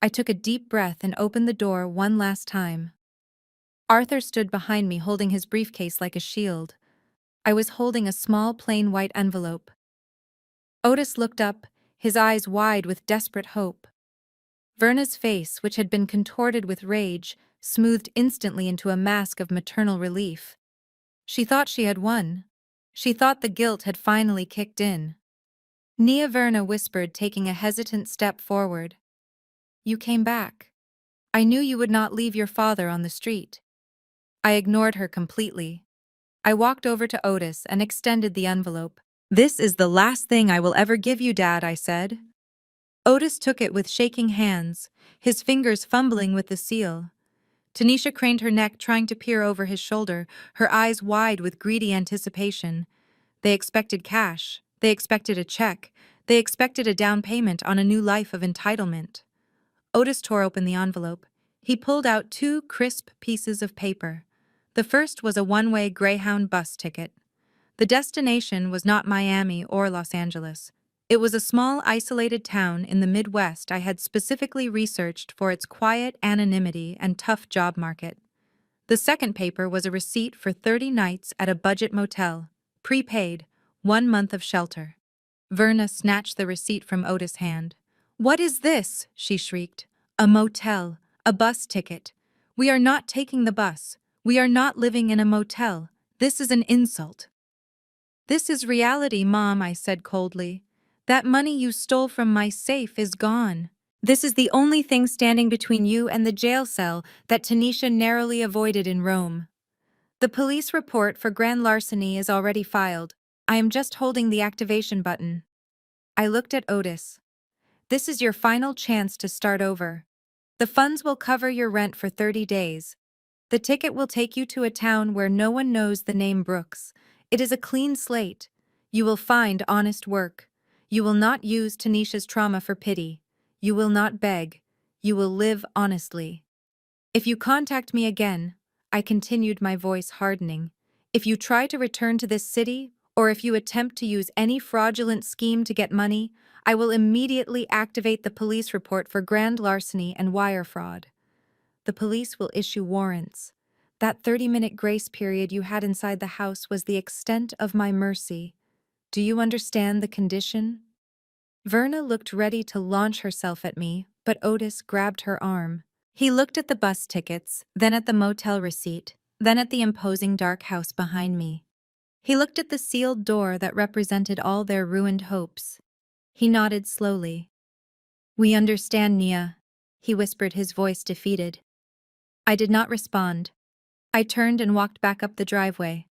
I took a deep breath and opened the door one last time. Arthur stood behind me holding his briefcase like a shield. I was holding a small plain white envelope. Otis looked up, his eyes wide with desperate hope. Verna's face, which had been contorted with rage, smoothed instantly into a mask of maternal relief. She thought she had won. She thought the guilt had finally kicked in. Nia, Verna whispered, taking a hesitant step forward. "You came back. I knew you would not leave your father on the street." I ignored her completely. I walked over to Otis and extended the envelope. "This is the last thing I will ever give you, Dad," I said. Otis took it with shaking hands, his fingers fumbling with the seal. Tanisha craned her neck, trying to peer over his shoulder, her eyes wide with greedy anticipation. They expected cash. They expected a check. They expected a down payment on a new life of entitlement. Otis tore open the envelope. He pulled out two crisp pieces of paper. The first was a one-way Greyhound bus ticket. The destination was not Miami or Los Angeles. It was a small, isolated town in the Midwest I had specifically researched for its quiet anonymity and tough job market. The second paper was a receipt for 30 nights at a budget motel, prepaid, 1 month of shelter. Verna snatched the receipt from Otis' hand. "What is this?" she shrieked. "A motel, a bus ticket. We are not taking the bus. We are not living in a motel. This is an insult." "This is reality, Mom," I said coldly. "That money you stole from my safe is gone. This is the only thing standing between you and the jail cell that Tanisha narrowly avoided in Rome. The police report for grand larceny is already filed. I am just holding the activation button." I looked at Otis. "This is your final chance to start over. The funds will cover your rent for 30 days. The ticket will take you to a town where no one knows the name Brooks. It is a clean slate. You will find honest work. You will not use Tanisha's trauma for pity. You will not beg. You will live honestly. If you contact me again," I continued, my voice hardening, "if you try to return to this city, or if you attempt to use any fraudulent scheme to get money, I will immediately activate the police report for grand larceny and wire fraud. The police will issue warrants. That 30-minute grace period you had inside the house was the extent of my mercy. Do you understand the condition?" Verna looked ready to launch herself at me, but Otis grabbed her arm. He looked at the bus tickets, then at the motel receipt, then at the imposing dark house behind me. He looked at the sealed door that represented all their ruined hopes. He nodded slowly. "We understand, Nia," he whispered, his voice defeated. I did not respond. I turned and walked back up the driveway.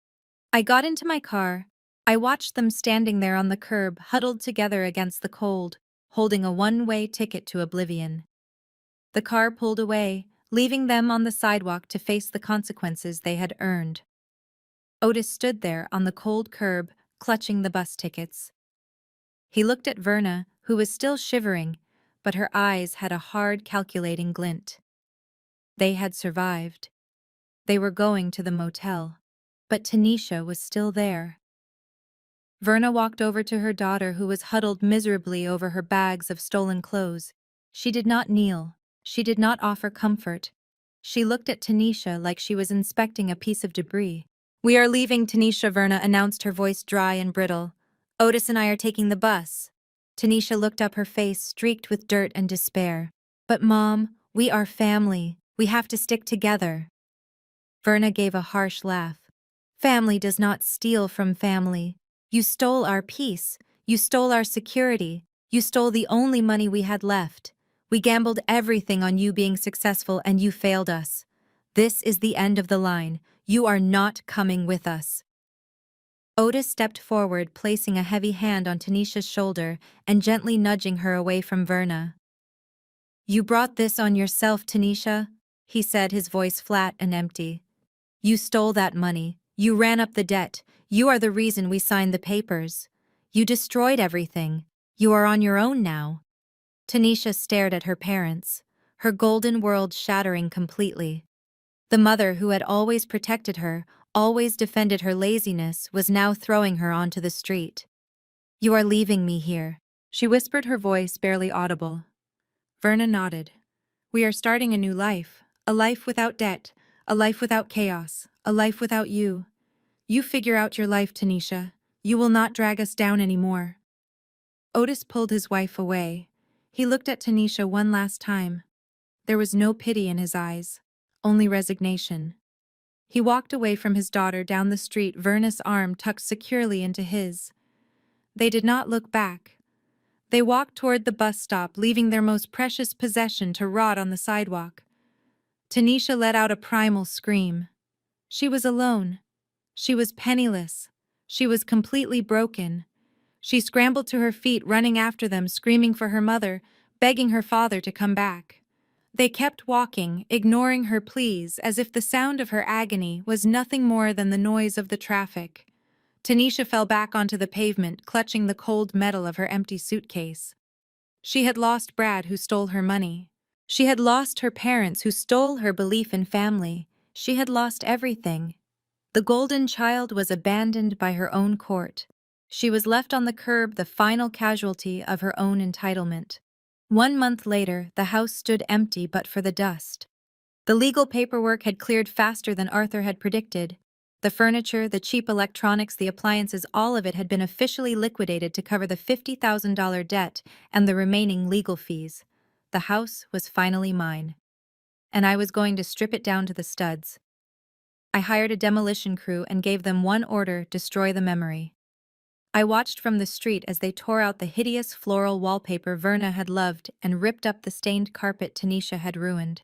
I got into my car. I watched them standing there on the curb, huddled together against the cold, holding a one-way ticket to oblivion. The car pulled away, leaving them on the sidewalk to face the consequences they had earned. Otis stood there on the cold curb, clutching the bus tickets. He looked at Verna, who was still shivering, but her eyes had a hard, calculating glint. They had survived. They were going to the motel. But Tanisha was still there. Verna walked over to her daughter, who was huddled miserably over her bags of stolen clothes. She did not kneel. She did not offer comfort. She looked at Tanisha like she was inspecting a piece of debris. "We are leaving, Tanisha," Verna announced, her voice dry and brittle. "Otis and I are taking the bus." Tanisha looked up, her face streaked with dirt and despair. "But Mom, we are family. We have to stick together." Verna gave a harsh laugh. "Family does not steal from family. You stole our peace. You stole our security. You stole the only money we had left. We gambled everything on you being successful and you failed us. This is the end of the line. You are not coming with us." Otis stepped forward, placing a heavy hand on Tanisha's shoulder and gently nudging her away from Verna. "You brought this on yourself, Tanisha," he said, his voice flat and empty. "You stole that money. You ran up the debt. You are the reason we signed the papers. You destroyed everything. You are on your own now." Tanisha stared at her parents, her golden world shattering completely. The mother who had always protected her, always defended her laziness, was now throwing her onto the street. "You are leaving me here," she whispered, her voice barely audible. Verna nodded. "We are starting a new life, a life without debt, a life without chaos, a life without you. You figure out your life, Tanisha. You will not drag us down anymore." Otis pulled his wife away. He looked at Tanisha one last time. There was no pity in his eyes, only resignation. He walked away from his daughter down the street, Verna's arm tucked securely into his. They did not look back. They walked toward the bus stop, leaving their most precious possession to rot on the sidewalk. Tanisha let out a primal scream. She was alone. She was penniless. She was completely broken. She scrambled to her feet, running after them, screaming for her mother, begging her father to come back. They kept walking, ignoring her pleas, as if the sound of her agony was nothing more than the noise of the traffic. Tanisha fell back onto the pavement, clutching the cold metal of her empty suitcase. She had lost Brad, who stole her money. She had lost her parents, who stole her belief in family. She had lost everything. The golden child was abandoned by her own court. She was left on the curb, the final casualty of her own entitlement. 1 month later, the house stood empty but for the dust. The legal paperwork had cleared faster than Arthur had predicted. The furniture, the cheap electronics, the appliances, all of it had been officially liquidated to cover the $50,000 debt and the remaining legal fees. The house was finally mine. And I was going to strip it down to the studs. I hired a demolition crew and gave them one order: destroy the memory. I watched from the street as they tore out the hideous floral wallpaper Verna had loved and ripped up the stained carpet Tanisha had ruined.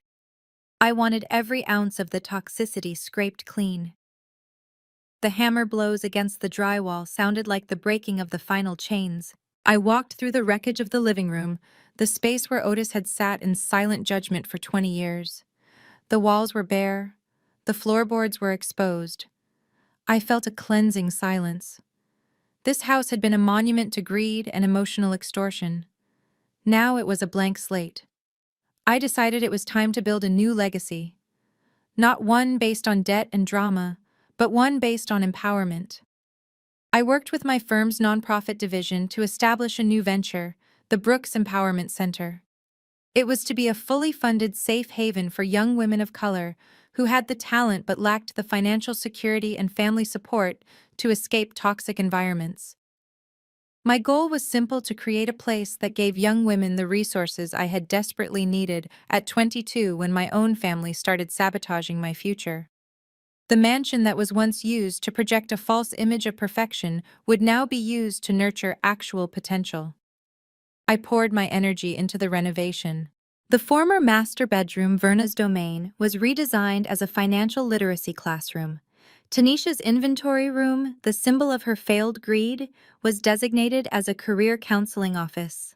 I wanted every ounce of the toxicity scraped clean. The hammer blows against the drywall sounded like the breaking of the final chains. I walked through the wreckage of the living room, the space where Otis had sat in silent judgment for 20 years. The walls were bare. The floorboards were exposed. I felt a cleansing silence. This house had been a monument to greed and emotional extortion. Now it was a blank slate. I decided it was time to build a new legacy. Not one based on debt and drama, but one based on empowerment. I worked with my firm's nonprofit division to establish a new venture, the Brooks Empowerment Center. It was to be a fully funded safe haven for young women of color who had the talent but lacked the financial security and family support to escape toxic environments. My goal was simple: to create a place that gave young women the resources I had desperately needed at 22 when my own family started sabotaging my future. The mansion that was once used to project a false image of perfection would now be used to nurture actual potential. I poured my energy into the renovation. The former master bedroom, Verna's domain, was redesigned as a financial literacy classroom. Tanisha's inventory room, the symbol of her failed greed, was designated as a career counseling office.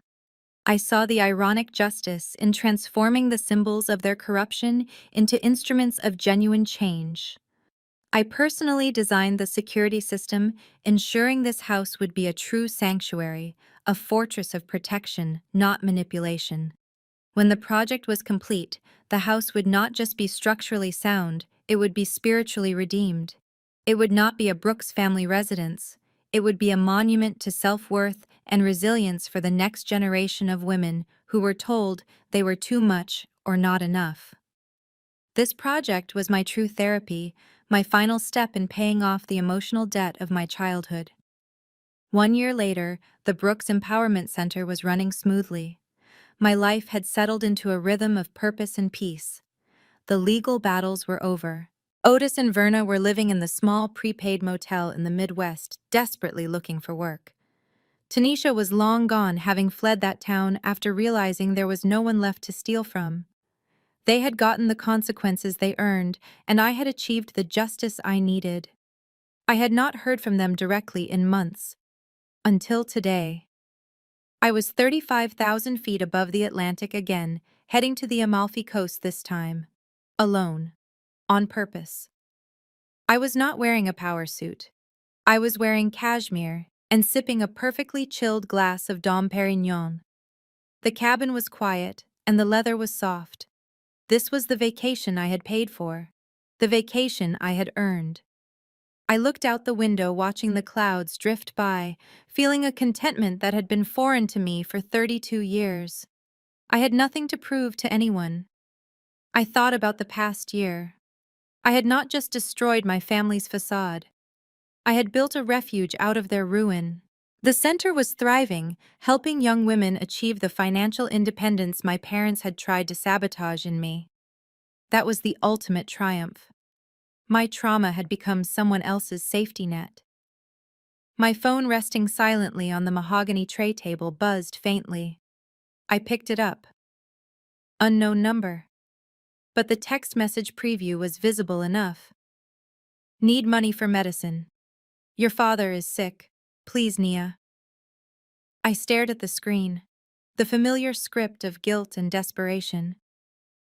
I saw the ironic justice in transforming the symbols of their corruption into instruments of genuine change. I personally designed the security system, ensuring this house would be a true sanctuary, a fortress of protection, not manipulation. When the project was complete, the house would not just be structurally sound, it would be spiritually redeemed. It would not be a Brooks family residence. It would be a monument to self-worth and resilience for the next generation of women who were told they were too much or not enough. This project was my true therapy, my final step in paying off the emotional debt of my childhood. 1 year later, the Brooks Empowerment Center was running smoothly. My life had settled into a rhythm of purpose and peace. The legal battles were over. Otis and Verna were living in the small prepaid motel in the Midwest, desperately looking for work. Tanisha was long gone, having fled that town after realizing there was no one left to steal from. They had gotten the consequences they earned, and I had achieved the justice I needed. I had not heard from them directly in months. Until today. I was 35,000 feet above the Atlantic again, heading to the Amalfi Coast this time. Alone. On purpose. I was not wearing a power suit. I was wearing cashmere and sipping a perfectly chilled glass of Dom Perignon. The cabin was quiet, and the leather was soft. This was the vacation I had paid for. The vacation I had earned. I looked out the window watching the clouds drift by, feeling a contentment that had been foreign to me for 32 years. I had nothing to prove to anyone. I thought about the past year. I had not just destroyed my family's facade. I had built a refuge out of their ruin. The center was thriving, helping young women achieve the financial independence my parents had tried to sabotage in me. That was the ultimate triumph. My trauma had become someone else's safety net. My phone resting silently on the mahogany tray table buzzed faintly. I picked it up. Unknown number. But the text message preview was visible enough. Need money for medicine. Your father is sick. Please, Nia. I stared at the screen. The familiar script of guilt and desperation.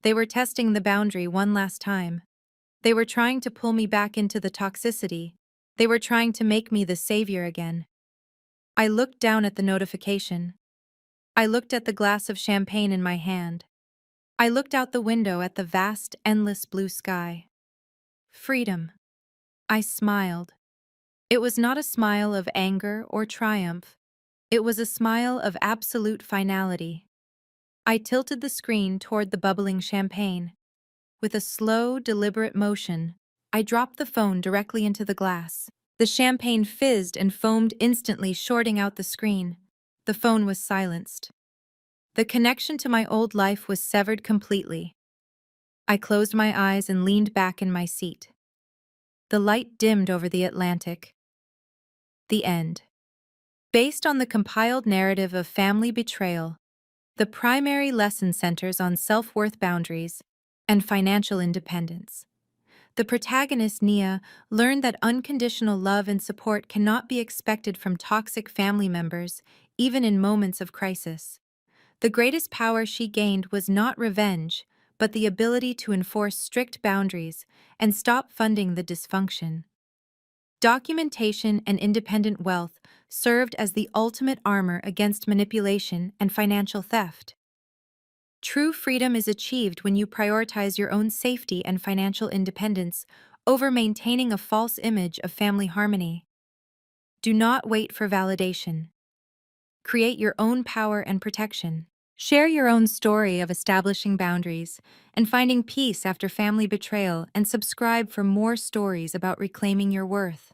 They were testing the boundary one last time. They were trying to pull me back into the toxicity. They were trying to make me the savior again. I looked down at the notification. I looked at the glass of champagne in my hand. I looked out the window at the vast, endless blue sky. Freedom. I smiled. It was not a smile of anger or triumph. It was a smile of absolute finality. I tilted the screen toward the bubbling champagne. With a slow, deliberate motion, I dropped the phone directly into the glass. The champagne fizzed and foamed instantly, shorting out the screen. The phone was silenced. The connection to my old life was severed completely. I closed my eyes and leaned back in my seat. The light dimmed over the Atlantic. The end. Based on the compiled narrative of family betrayal, the primary lesson centers on self-worth boundaries and financial independence. The protagonist, Nia, learned that unconditional love and support cannot be expected from toxic family members, even in moments of crisis. The greatest power she gained was not revenge, but the ability to enforce strict boundaries and stop funding the dysfunction. Documentation and independent wealth served as the ultimate armor against manipulation and financial theft. True freedom is achieved when you prioritize your own safety and financial independence over maintaining a false image of family harmony. Do not wait for validation. Create your own power and protection. Share your own story of establishing boundaries and finding peace after family betrayal, and subscribe for more stories about reclaiming your worth.